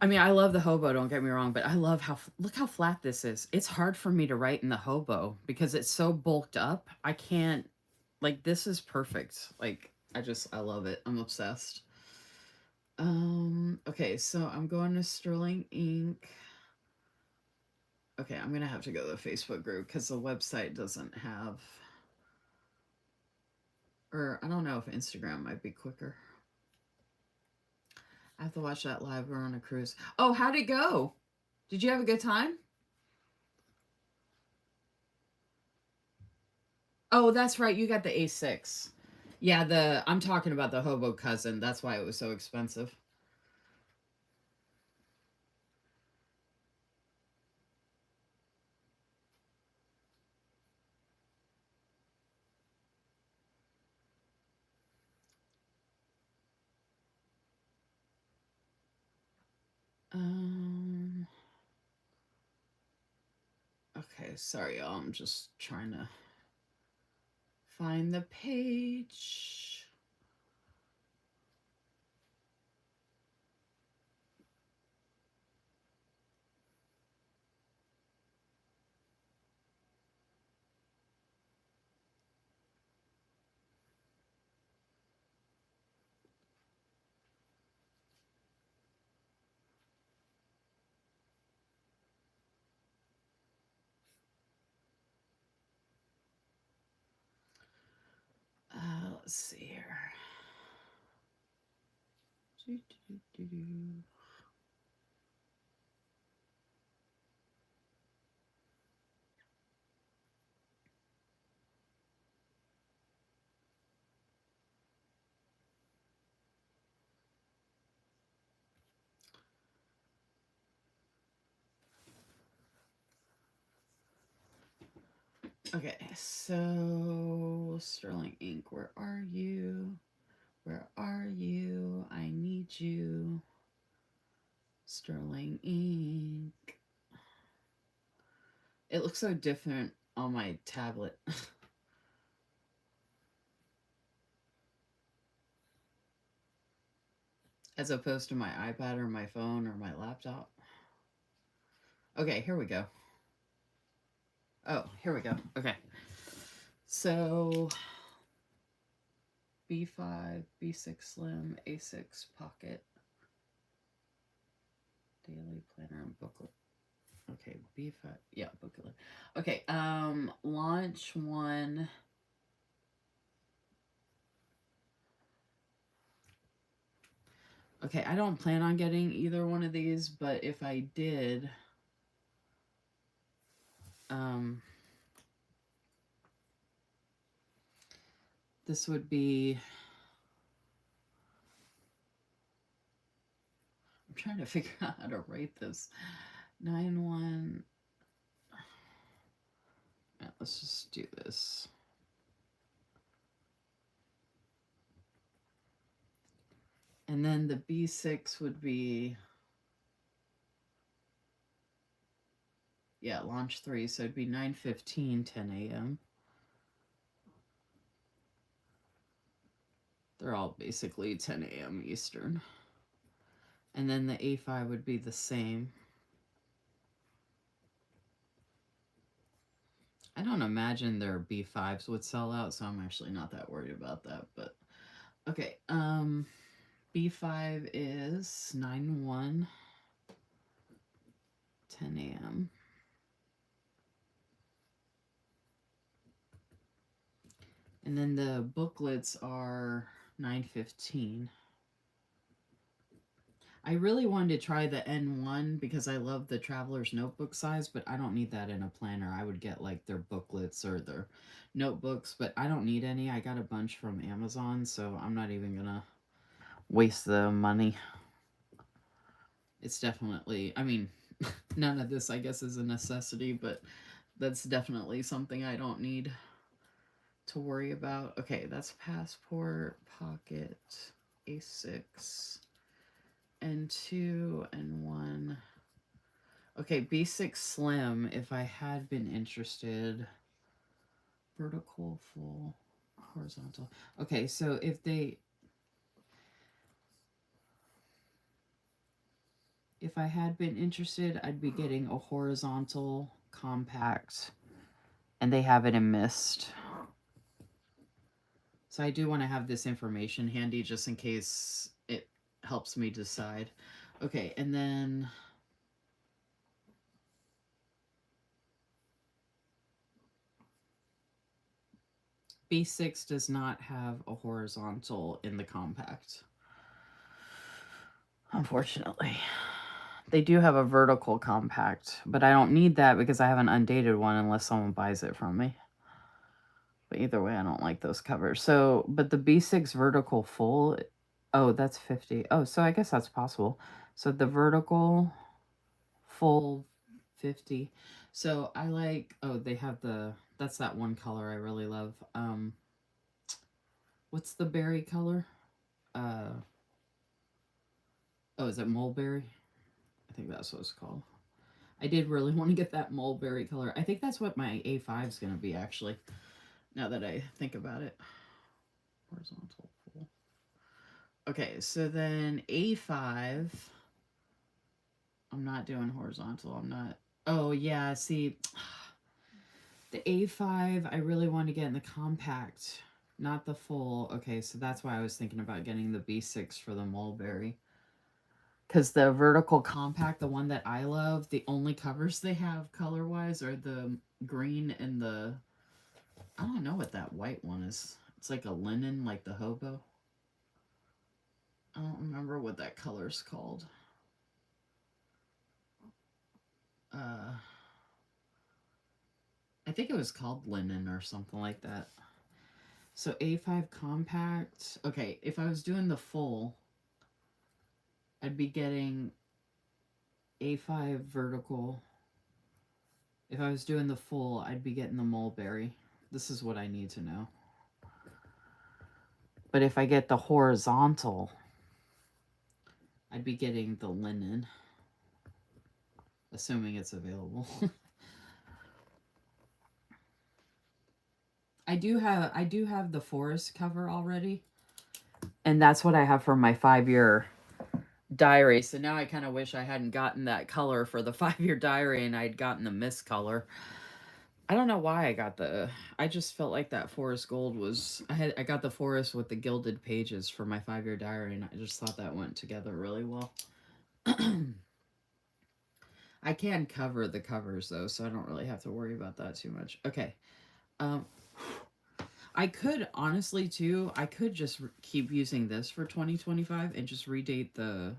I mean, I love the hobo, don't get me wrong, but I love how, look how flat this is. It's hard for me to write in the hobo because it's so bulked up. I can't, like, this is perfect. Like, I love it. I'm obsessed. Okay, so I'm going to Sterling Ink. Okay, I'm gonna have to go to the Facebook group because the website doesn't have, or I don't know if Instagram might be quicker. I have to watch that live. We're on a cruise. Oh, how'd it go? Did you have a good time? Oh, that's right. You got the A6. Yeah, I'm talking about the hobo cousin. That's why it was so expensive. Um. Okay, sorry, y'all. I'm just trying to find the page. Let's see here. Okay, so Sterling Ink, where are you? Where are you? I need you. Sterling Ink. It looks so different on my tablet as opposed to my iPad or my phone or my laptop. Okay, here we go. Oh, here we go. Okay. So B5, B6 Slim, A6 Pocket, Daily Planner and Booklet. Okay, B5. Yeah, booklet. Okay, launch one. Okay, I don't plan on getting either one of these, but if I did, um, this would be. I'm trying to figure out how to write this. 9-1. Yeah, let's just do this. And then the B6 would be, yeah, launch 3. So it'd be 9:15, 10 a.m. They're all basically 10 a.m. Eastern. And then the A5 would be the same. I don't imagine their B5s would sell out, so I'm actually not that worried about that. But okay, B5 is 9-1, 10 a.m. And then the booklets are 9:15. I really wanted to try the N1 because I love the Traveler's Notebook size, but I don't need that in a planner. I would get like their booklets or their notebooks, but I don't need any. I got a bunch from Amazon, so I'm not even gonna waste the money. It's definitely, I mean, none of this I guess is a necessity, but that's definitely something I don't need to worry about. Okay, that's passport, pocket, A6, N2, N1. Okay, B6 Slim, if I had been interested. Vertical, full, horizontal. Okay, so if I had been interested, I'd be getting a horizontal compact, and they have it in mist. So I do want to have this information handy just in case it helps me decide. Okay, and then B6 does not have a horizontal in the compact, unfortunately. They do have a vertical compact, but I don't need that because I have an undated one unless someone buys it from me. But either way, I don't like those covers. So, but the B6 vertical full, oh, that's 50. Oh, so I guess that's possible. So the vertical full 50. So I like, oh, they have that's that one color I really love. What's the berry color? Uh, oh, is it mulberry? I think that's what it's called. I did really want to get that mulberry color. I think that's what my A5 is going to be, actually, now that I think about it. Horizontal full. Okay, so then A5. I'm not doing horizontal. I'm not. Oh, yeah, see, the A5, I really want to get in the compact, not the full. Okay, so that's why I was thinking about getting the B6 for the mulberry. Because the vertical compact, the one that I love, the only covers they have color-wise are the green and the... I don't know what that white one is. It's like a linen, like the hobo. I don't remember what that color's called. Uh, I think it was called linen or something like that. So A5 compact. Okay, if I was doing the full, I'd be getting A5 vertical. If I was doing the full, I'd be getting the mulberry. This is what I need to know. But if I get the horizontal, I'd be getting the linen, assuming it's available. I do have the forest cover already, and that's what I have for my 5-year diary. So now I kind of wish I hadn't gotten that color for the 5-year diary and I'd gotten the mist color. I don't know why I got I just felt like that forest gold was, I got the forest with the gilded pages for my 5-year diary, and I just thought that went together really well. I can cover the covers though, so I don't really have to worry about that too much. Okay. Um, I could honestly too, I could just keep using this for 2025 and just redate the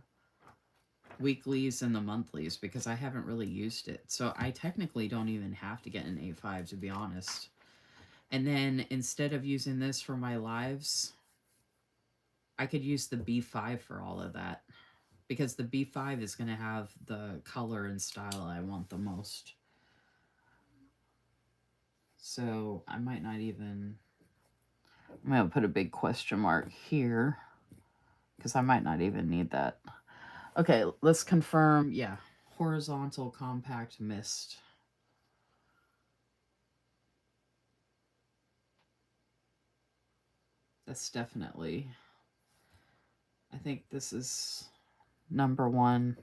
weeklies and the monthlies because I haven't really used it. So I technically don't even have to get an A5 to be honest. And then instead of using this for my lives, I could use the B5 for all of that because the B5 is going to have the color and style I want the most. So I might not even, I'm going to put a big question mark here because I might not even need that. Okay, let's confirm. Yeah, horizontal compact mist. That's definitely, I think this is number one,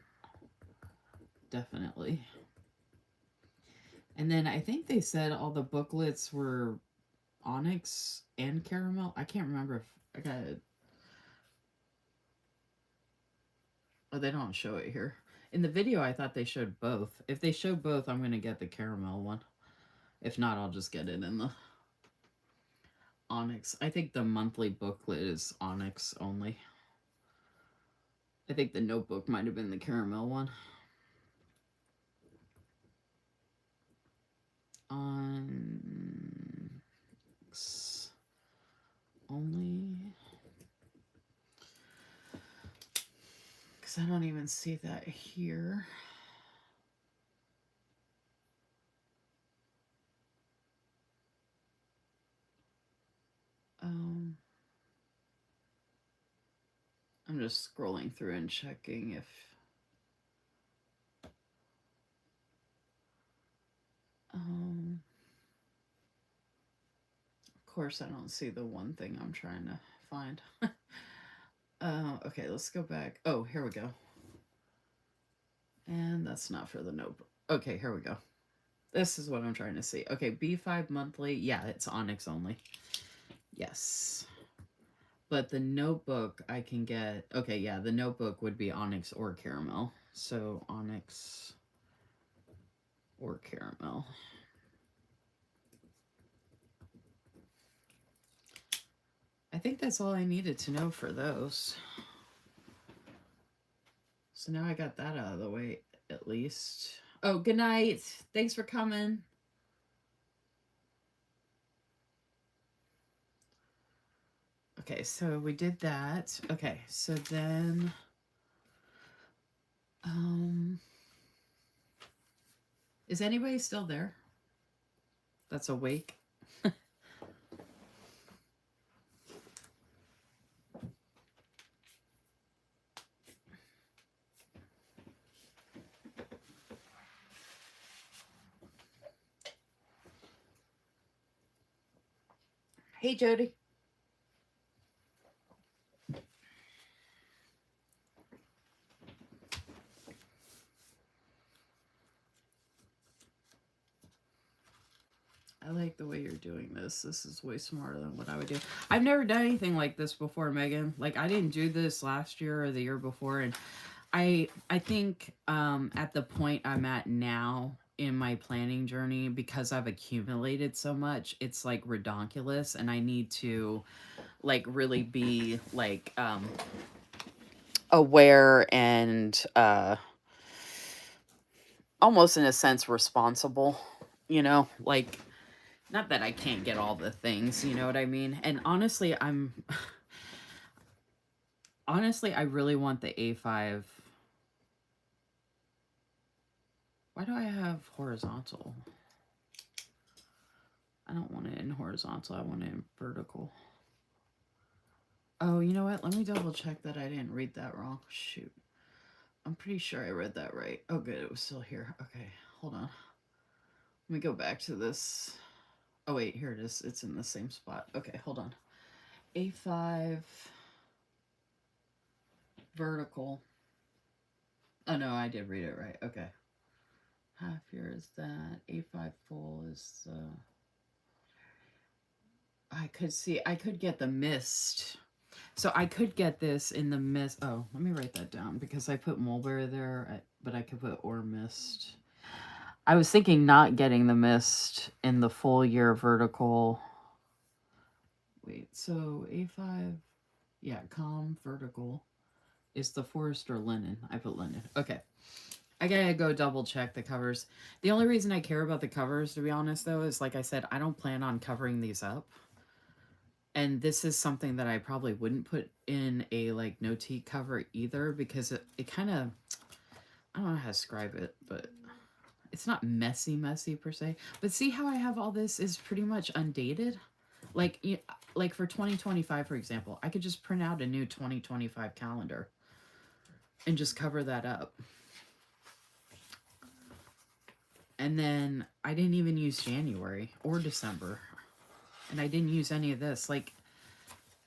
definitely. And then I think they said all the booklets were onyx and caramel. I can't remember if I got it. Oh, they don't show it here. In the video, I thought they showed both. If they show both, I'm going to get the caramel one. If not, I'll just get it in the onyx. I think the monthly booklet is onyx only. I think the notebook might have been the caramel one. Onyx only. Because I don't even see that here. I'm just scrolling through and checking if of course I don't see the one thing I'm trying to find. Okay, let's go back. Oh, here we go. And that's not for the notebook. Okay, here we go. This is what I'm trying to see. Okay, B5 monthly. Yeah, it's onyx only. Yes. But the notebook I can get. Okay, yeah, the notebook would be onyx or caramel. So onyx or caramel. I think that's all I needed to know for those. So now I got that out of the way, at least. Oh, good night. Thanks for coming. Okay, so we did that. Okay, so then is anybody still there that's awake? Hey, Jody. I like the way you're doing this. This is way smarter than what I would do. I've never done anything like this before, Megan. Like I didn't do this last year or the year before, and I think at the point I'm at now in my planning journey, because I've accumulated so much, it's like redonkulous, and I need to like really be like aware and almost in a sense responsible, you know, like not that I can't get all the things, you know what I mean? And honestly, honestly I really want the A5. Why do I have horizontal? I don't want it in horizontal. I want it in vertical. Oh, you know what? Let me double check that I didn't read that wrong. Shoot. I'm pretty sure I read that right. Oh, good. It was still here. Okay, hold on. Let me go back to this. Oh, wait. Here it is. It's in the same spot. Okay, hold on. A5 vertical. Oh, no, I did read it right. Okay. Half here is that. A5 full is I could see, I could get the mist. So I could get this in the mist. Oh, let me write that down because I put mulberry there. but I could put or mist. I was thinking not getting the mist in the full year vertical. Wait, so A5, yeah, calm vertical is the forest or linen. I put linen. Okay. I gotta go double check the covers. The only reason I care about the covers, to be honest, though, is like I said, I don't plan on covering these up. And this is something that I probably wouldn't put in a like no tea cover either because it kind of, I don't know how to describe it, but it's not messy per se. But see how I have all this is pretty much undated? Like, like for 2025, for example, I could just print out a new 2025 calendar and just cover that up. And then I didn't even use January or December. And I didn't use any of this. Like,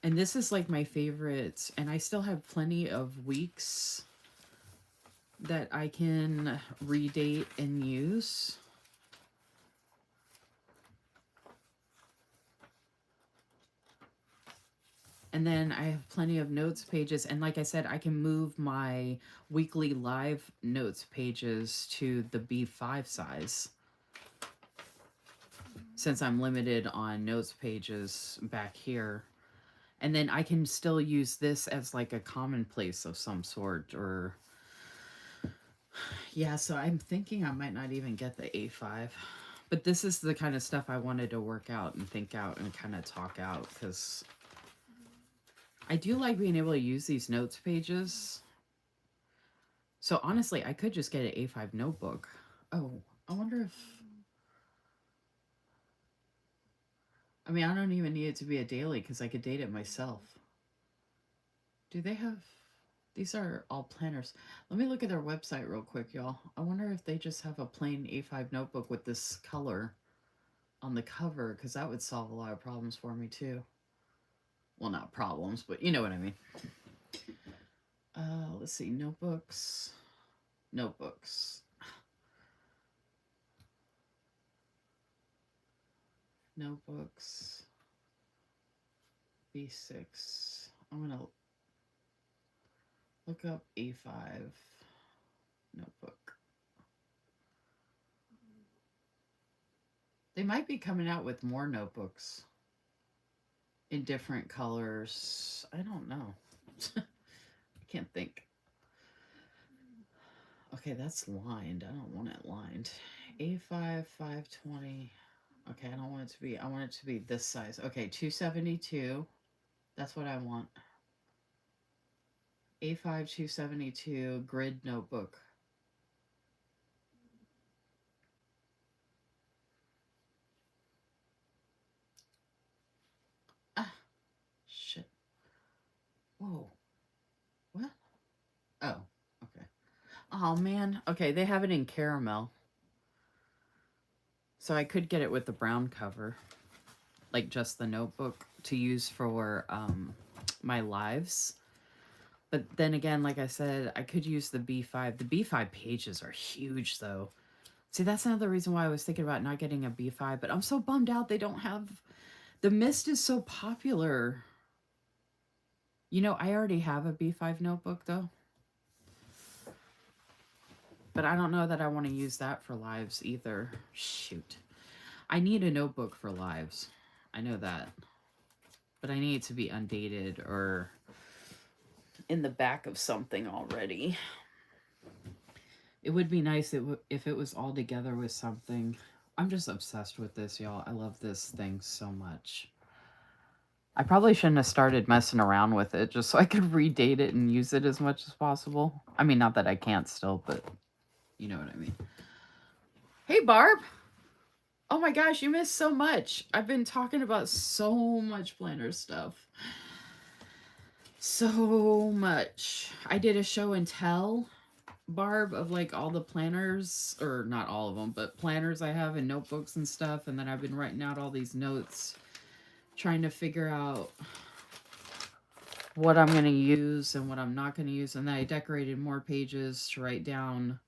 and this is like my favorites. And I still have plenty of weeks that I can redate and use. And then I have plenty of notes pages. And like I said, I can move my weekly live notes pages to the B5 size, since I'm limited on notes pages back here. And then I can still use this as like a commonplace of some sort. Or yeah, so I'm thinking I might not even get the A5. But this is the kind of stuff I wanted to work out and think out and kind of talk out, because I do like being able to use these notes pages. So honestly, I could just get an A5 notebook. Oh, I wonder if... I mean, I don't even need it to be a daily because I could date it myself. Do they have... These are all planners. Let me look at their website real quick, y'all. I wonder if they just have a plain A5 notebook with this color on the cover, because that would solve a lot of problems for me too. Well, not problems, but you know what I mean. Let's see. Notebooks. Notebooks. Notebooks. B6. I'm going to look up A5 notebook. They might be coming out with more notebooks in different colors. I don't know. I can't think. Okay, that's lined. I don't want it lined. A5 520. Okay, I don't want it to be. I want it to be this size. Okay, 272. That's what I want. A5 272 grid notebook. Ah, shit. Whoa. What? Oh, okay. Oh, man. Okay, they have it in caramel. So I could get it with the brown cover. Like just the notebook to use for my lives. But then again, like I said, I could use the B5. The B5 pages are huge, though. See, that's another reason why I was thinking about not getting a B5. But I'm so bummed out they don't have... The Mist is so popular. You know, I already have a B5 notebook, though. But I don't know that I want to use that for lives either. Shoot. I need a notebook for lives. I know that. But I need it to be undated or in the back of something already. It would be nice if it was all together with something. I'm just obsessed with this, y'all. I love this thing so much. I probably shouldn't have started messing around with it just so I could redate it and use it as much as possible. I mean, not that I can't still, but you know what I mean. Hey, Barb. Oh my gosh, you missed so much. I've been talking about so much planner stuff. So much. I did a show and tell, Barb, of like all the planners, or not all of them, but planners I have in notebooks and stuff. And then I've been writing out all these notes, trying to figure out what I'm going to use and what I'm not going to use. And then I decorated more pages to write down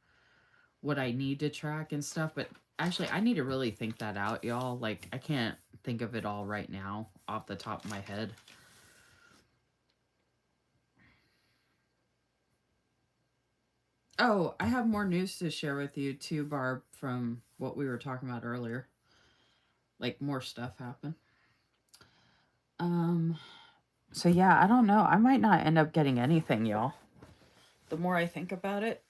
what I need to track and stuff. But actually, I need to really think that out, y'all. Like, I can't think of it all right now off the top of my head. Oh, I have more news to share with you too, Barb, from what we were talking about earlier. Like more stuff happened. Um so yeah, I don't know. I might not end up getting anything, y'all. The more I think about it,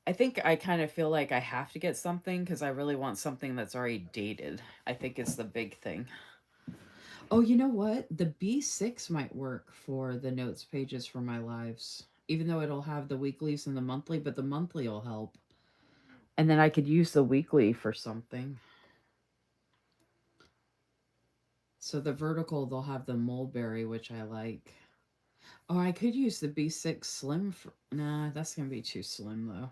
I think I kind of feel like I have to get something because I really want something that's already dated. I think it's the big thing. Oh, you know what? The B6 might work for the notes pages for my lives. Even though it'll have the weeklies and the monthly, but the monthly will help. And then I could use the weekly for something. So the vertical, they'll have the mulberry, which I like. Oh, I could use the B6 slim. Nah, that's going to be too slim, though.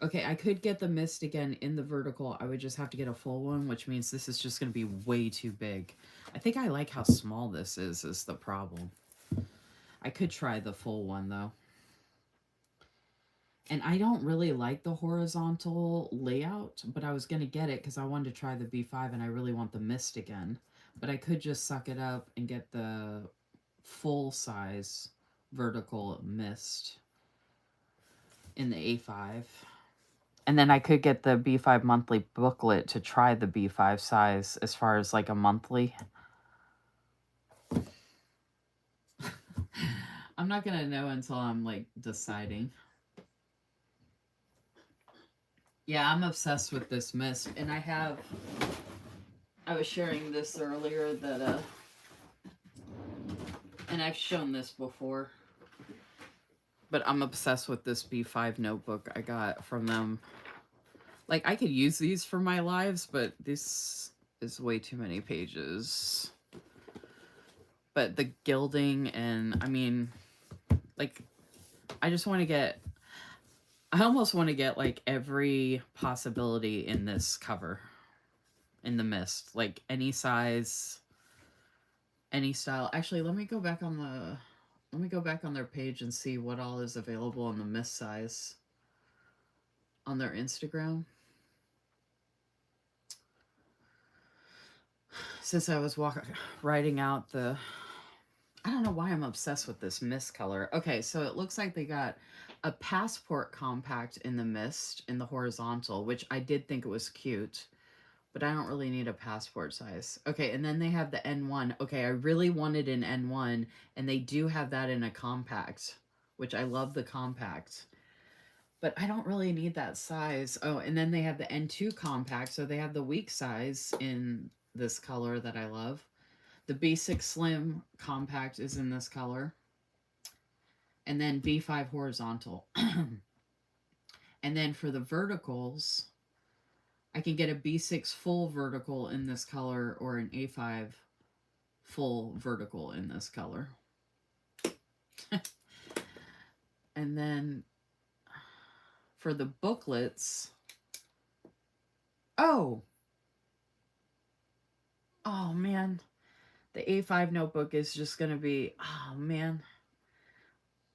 Okay, I could get the mist again in the vertical. I would just have to get a full one, which means this is just going to be way too big. I think I like how small this is the problem. I could try the full one, though. And I don't really like the horizontal layout, but I was going to get it because I wanted to try the B5 and I really want the mist again. But I could just suck it up and get the full size vertical mist in the A5. And then I could get the B5 monthly booklet to try the B5 size as far as like a monthly. I'm not going to know until I'm like deciding. Yeah, I'm obsessed with this mist. And I was sharing this earlier that, and I've shown this before, but I'm obsessed with this B5 notebook I got from them. Like, I could use these for my lives, but this is way too many pages. But the gilding and, I mean, like, I just want to get, I almost want to get, like, every possibility in this cover, in the mist. Like, any size, any style. Actually, let me go back on their page and see what all is available in the mist size on their Instagram. Since I was writing out the, I don't know why I'm obsessed with this mist color. Okay, so it looks like they got a passport compact in the mist in the horizontal, which I did think it was cute, but I don't really need a passport size. Okay, and then they have the N1. Okay, I really wanted an N1, and they do have that in a compact, which I love the compact. But I don't really need that size. Oh, and then they have the N2 compact, so they have the week size in this color that I love. The B6 Slim compact is in this color. And then B5 horizontal. And then for the verticals, I can get a B6 full vertical in this color or an A5 full vertical in this color. And then for the booklets, oh, oh man, the A5 notebook is just going to be, oh man.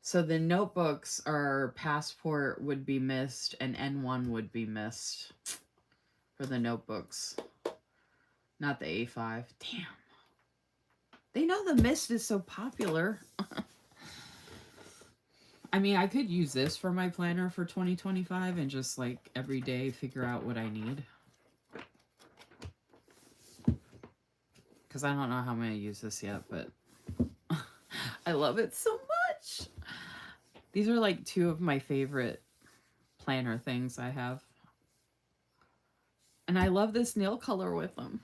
So the notebooks are passport would be missed and N1 would be missed for the notebooks. Not the A5. Damn. They know the mist is so popular. I mean, I could use this for my planner for 2025 and just like every day figure out what I need. Because I don't know how I'm going to use this yet, but I love it so much. These are like two of my favorite planner things I have. And I love this nail color with them.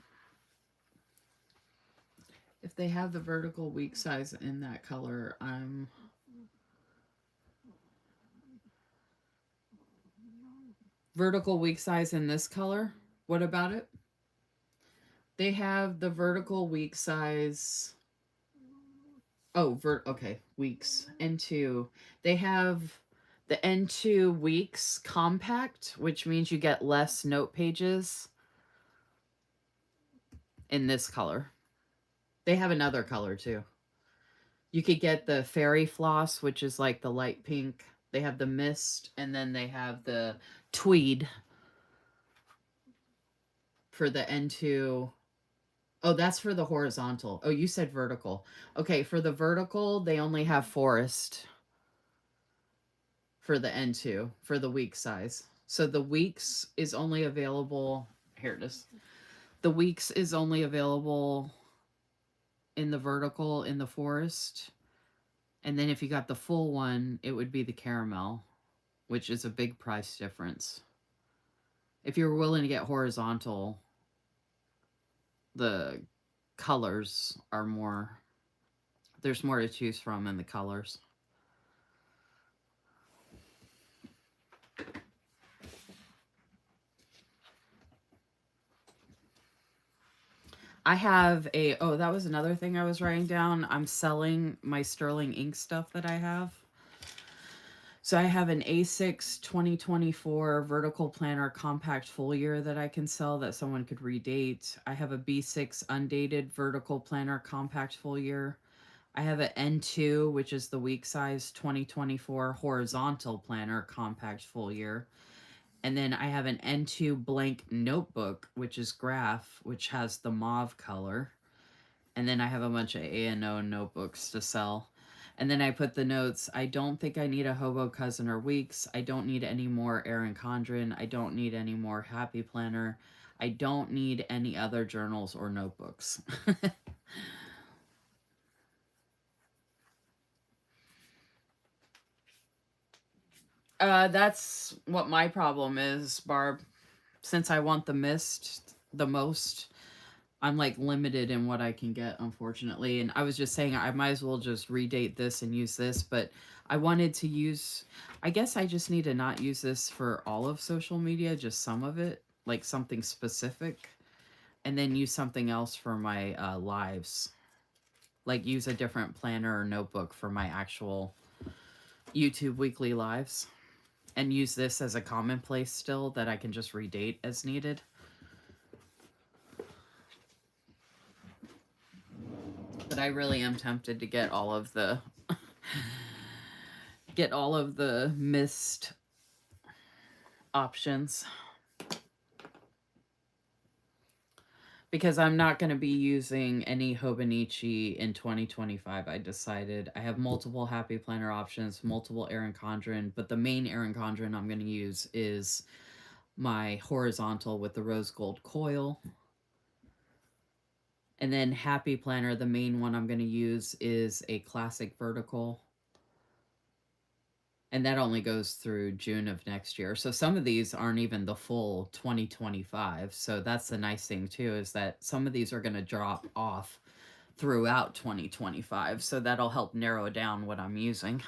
If they have the vertical week size in that color, I'm vertical week size in this color. What about it? They have the vertical week size. Oh, okay, weeks. N2. They have the N2 weeks compact, which means you get less note pages in this color. They have another color too. You could get the fairy floss, which is like the light pink. They have the mist, and then they have the tweed for the N2. Oh, that's for the horizontal. Oh, you said vertical. Okay, for the vertical, they only have forest. for the N2 for the week size. So the weeks is only available, here it is. The weeks is only available in the vertical in the forest. And then if you got the full one, it would be the caramel, which is a big price difference. If you're willing to get horizontal, the colors are more, there's more to choose from in the colors. I have a, oh, that was another thing I was writing down. I'm selling my sterling ink stuff that I have. So I have an A6 2024 vertical planner compact foliar that I can sell that someone could redate. I have a B6 undated vertical planner compact foliar. I have an N2, which is the week size 2024 horizontal planner compact foliar. And then I have an N2 blank notebook, which is graph, which has the mauve color. And then I have a bunch of A&O notebooks to sell. And then I put the notes, I don't think I need a Hobo Cousin or Weeks. I don't need any more Erin Condren. I don't need any more Happy Planner. I don't need any other journals or notebooks. That's what my problem is, Barb. Since I want the mist the most, I'm like limited in what I can get, unfortunately. And I was just saying I might as well just redate this and use this, but I wanted to use, I guess I just need to not use this for all of social media, just some of it, like something specific, and then use something else for my lives. Like use a different planner or notebook for my actual YouTube weekly lives, and use this as a commonplace still that I can just redate as needed. But I really am tempted to get all of the mist options, because I'm not going to be using any Hobonichi in 2025. I decided I have multiple Happy Planner options, multiple Erin Condren, but the main Erin Condren I'm going to use is my horizontal with the rose gold coil. And then Happy Planner, the main one I'm going to use is a classic vertical. And that only goes through June of next year. So some of these aren't even the full 2025. So that's the nice thing too, is that some of these are going to drop off throughout 2025. So that'll help narrow down what I'm using.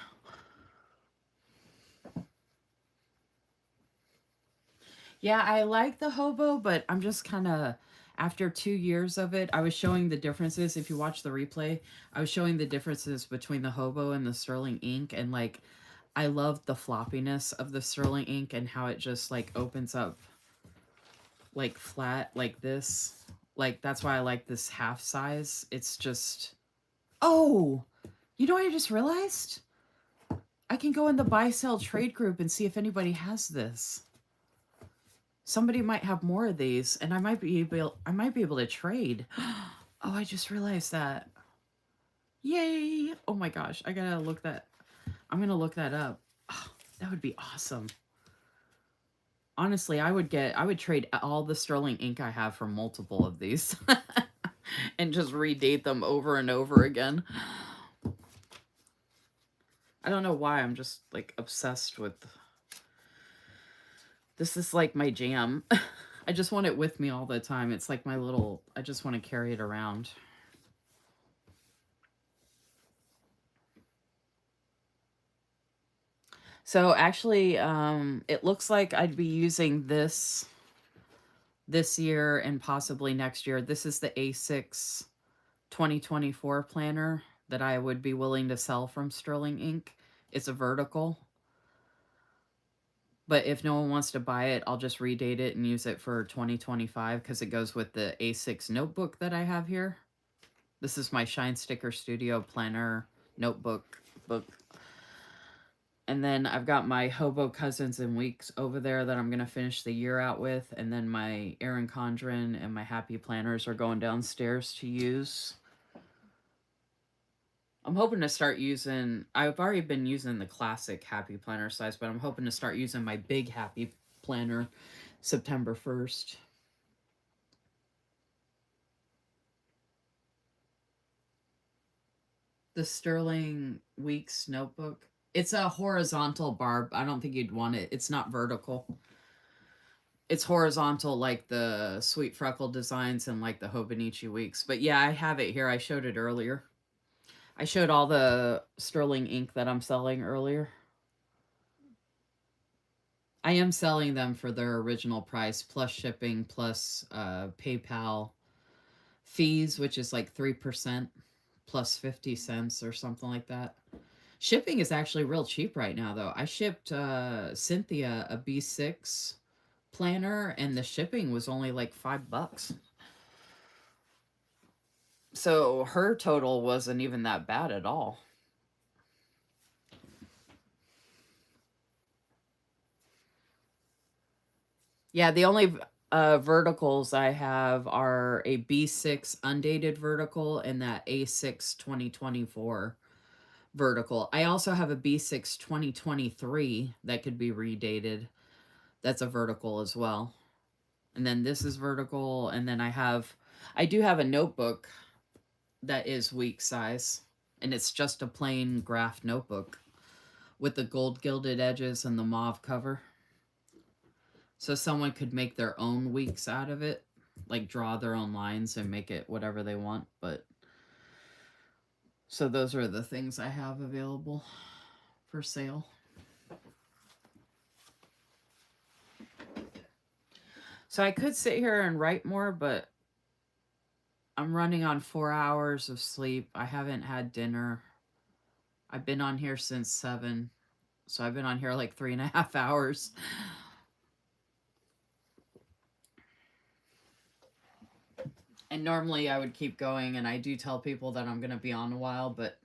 Yeah, I like the Hobo, but I'm just kind of, after 2 years of it, I was showing the differences. If you watch the replay, I was showing the differences between the Hobo and the Sterling ink. And like, I love the floppiness of the Sterling ink and how it just like opens up like flat like this. Like, that's why I like this half size. It's just, oh, you know what I just realized? I can go in the buy sell trade group and see if anybody has this. Somebody might have more of these, and I might be able to trade. Oh, I just realized that. Yay! Oh my gosh, I gotta look that. I'm gonna look that up. Oh, that would be awesome. Honestly, I would trade all the sterling ink I have for multiple of these and just redate them over and over again. I don't know why, I'm just like obsessed with this. Is like my jam. I just want it with me all the time. It's like my little, I just want to carry it around. So actually, it looks like I'd be using this year and possibly next year. This is the A6 2024 planner that I would be willing to sell from Sterling Ink. It's a vertical. But if no one wants to buy it, I'll just redate it and use it for 2025 because it goes with the A6 notebook that I have here. This is my Shine Sticker Studio planner notebook book. And then I've got my Hobo Cousins and Weeks over there that I'm going to finish the year out with. And then my Erin Condren and my Happy Planners are going downstairs to use. I'm hoping to start using, I've already been using the classic Happy Planner size, but I'm hoping to start using my big Happy Planner September 1st. The Sterling Weeks notebook. It's a horizontal barb. I don't think you'd want it. It's not vertical. It's horizontal like the Sweet Freckle designs and like the Hobonichi Weeks. But yeah, I have it here. I showed it earlier. I showed all the Sterling ink that I'm selling earlier. I am selling them for their original price plus shipping plus PayPal fees, which is like 3% plus 50 cents or something like that. Shipping is actually real cheap right now, though. I shipped Cynthia a B6 planner, and the shipping was only like $5. So her total wasn't even that bad at all. Yeah, the only verticals I have are a B6 undated vertical and that A6 2024 vertical. I also have a B6 2023 that could be redated. That's a vertical as well. And then this is vertical. And then I do have a notebook that is week size. And it's just a plain graph notebook with the gold gilded edges and the mauve cover. So someone could make their own weeks out of it, like draw their own lines and make it whatever they want. But so those are the things I have available for sale. So I could sit here and write more, but I'm running on 4 hours of sleep. I haven't had dinner. I've been on here since 7. So I've been on here like 3.5 hours. And normally I would keep going, and I do tell people that I'm going to be on a while, but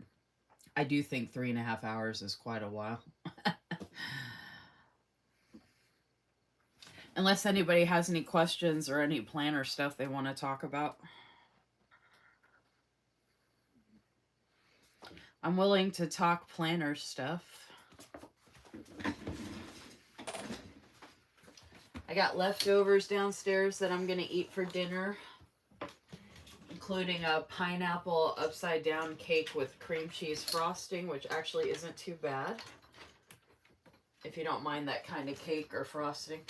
I do think 3.5 hours is quite a while. Unless anybody has any questions or any planner stuff they want to talk about. I'm willing to talk planner stuff. I got leftovers downstairs that I'm going to eat for dinner, including a pineapple upside down cake with cream cheese frosting, which actually isn't too bad, if you don't mind that kind of cake or frosting.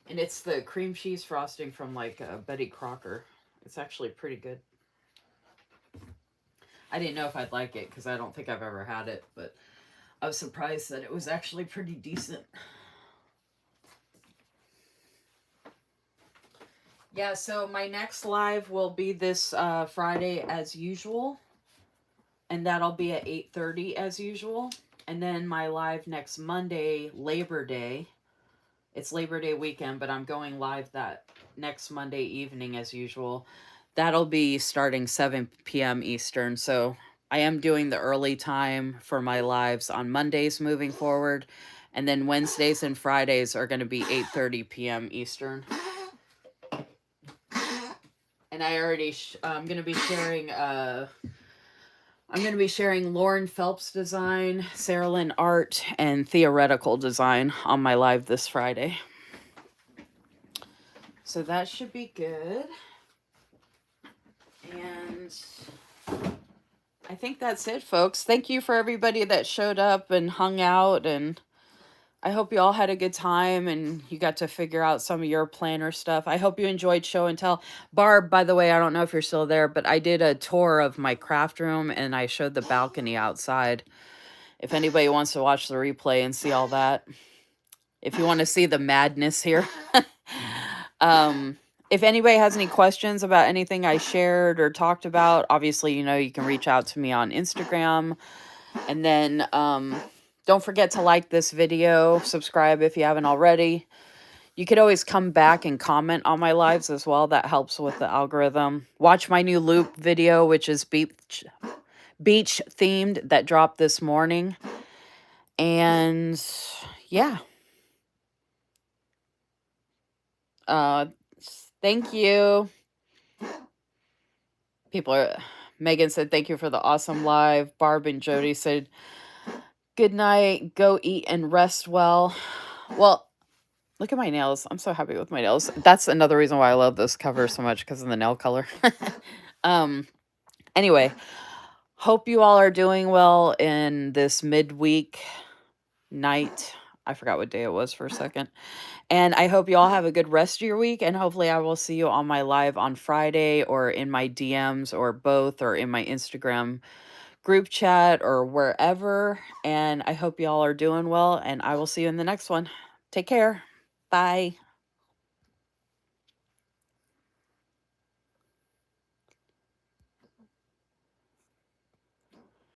And it's the cream cheese frosting from like Betty Crocker. It's actually pretty good. I didn't know if I'd like it because I don't think I've ever had it, but I was surprised that it was actually pretty decent. Yeah, so my next live will be this Friday as usual, and that'll be at 8:30 as usual. And then my live next Monday, Labor Day. It's Labor Day weekend, but I'm going live that next Monday evening as usual. That'll be starting 7 p.m. Eastern. So I am doing the early time for my lives on Mondays moving forward. And then Wednesdays and Fridays are going to be 8:30 p.m. Eastern. And I already, I'm going to be sharing Lauren Phelps design, Sarah Lynn art, and theoretical design on my live this Friday. So that should be good. And I think that's it, folks. Thank you for everybody that showed up and hung out, and I hope you all had a good time and you got to figure out some of your planner stuff. I hope you enjoyed show and tell. Barb, by the way, I don't know if you're still there, but I did a tour of my craft room and I showed the balcony outside. If anybody wants to watch the replay and see all that, if you want to see the madness here. If anybody has any questions about anything I shared or talked about, obviously, you can reach out to me on Instagram. And then don't forget to like this video, subscribe if you haven't already. You could always come back and comment on my lives as well. That helps with the algorithm. Watch my new loop video, which is beach themed, that dropped this morning. And yeah. Thank you. People are Megan said, thank you for the awesome live. Barb and Jody said, good night. Go eat and rest well. Well, look at my nails. I'm so happy with my nails. That's another reason why I love this cover so much, because of the nail color. um, anyway, hope you all are doing well in this midweek night. I forgot what day it was for a second. And I hope you all have a good rest of your week. And hopefully, I will see you on my live on Friday, or in my DMs, or both, or in my Instagram group chat, or wherever. And I hope you all are doing well. And I will see you in the next one. Take care. Bye.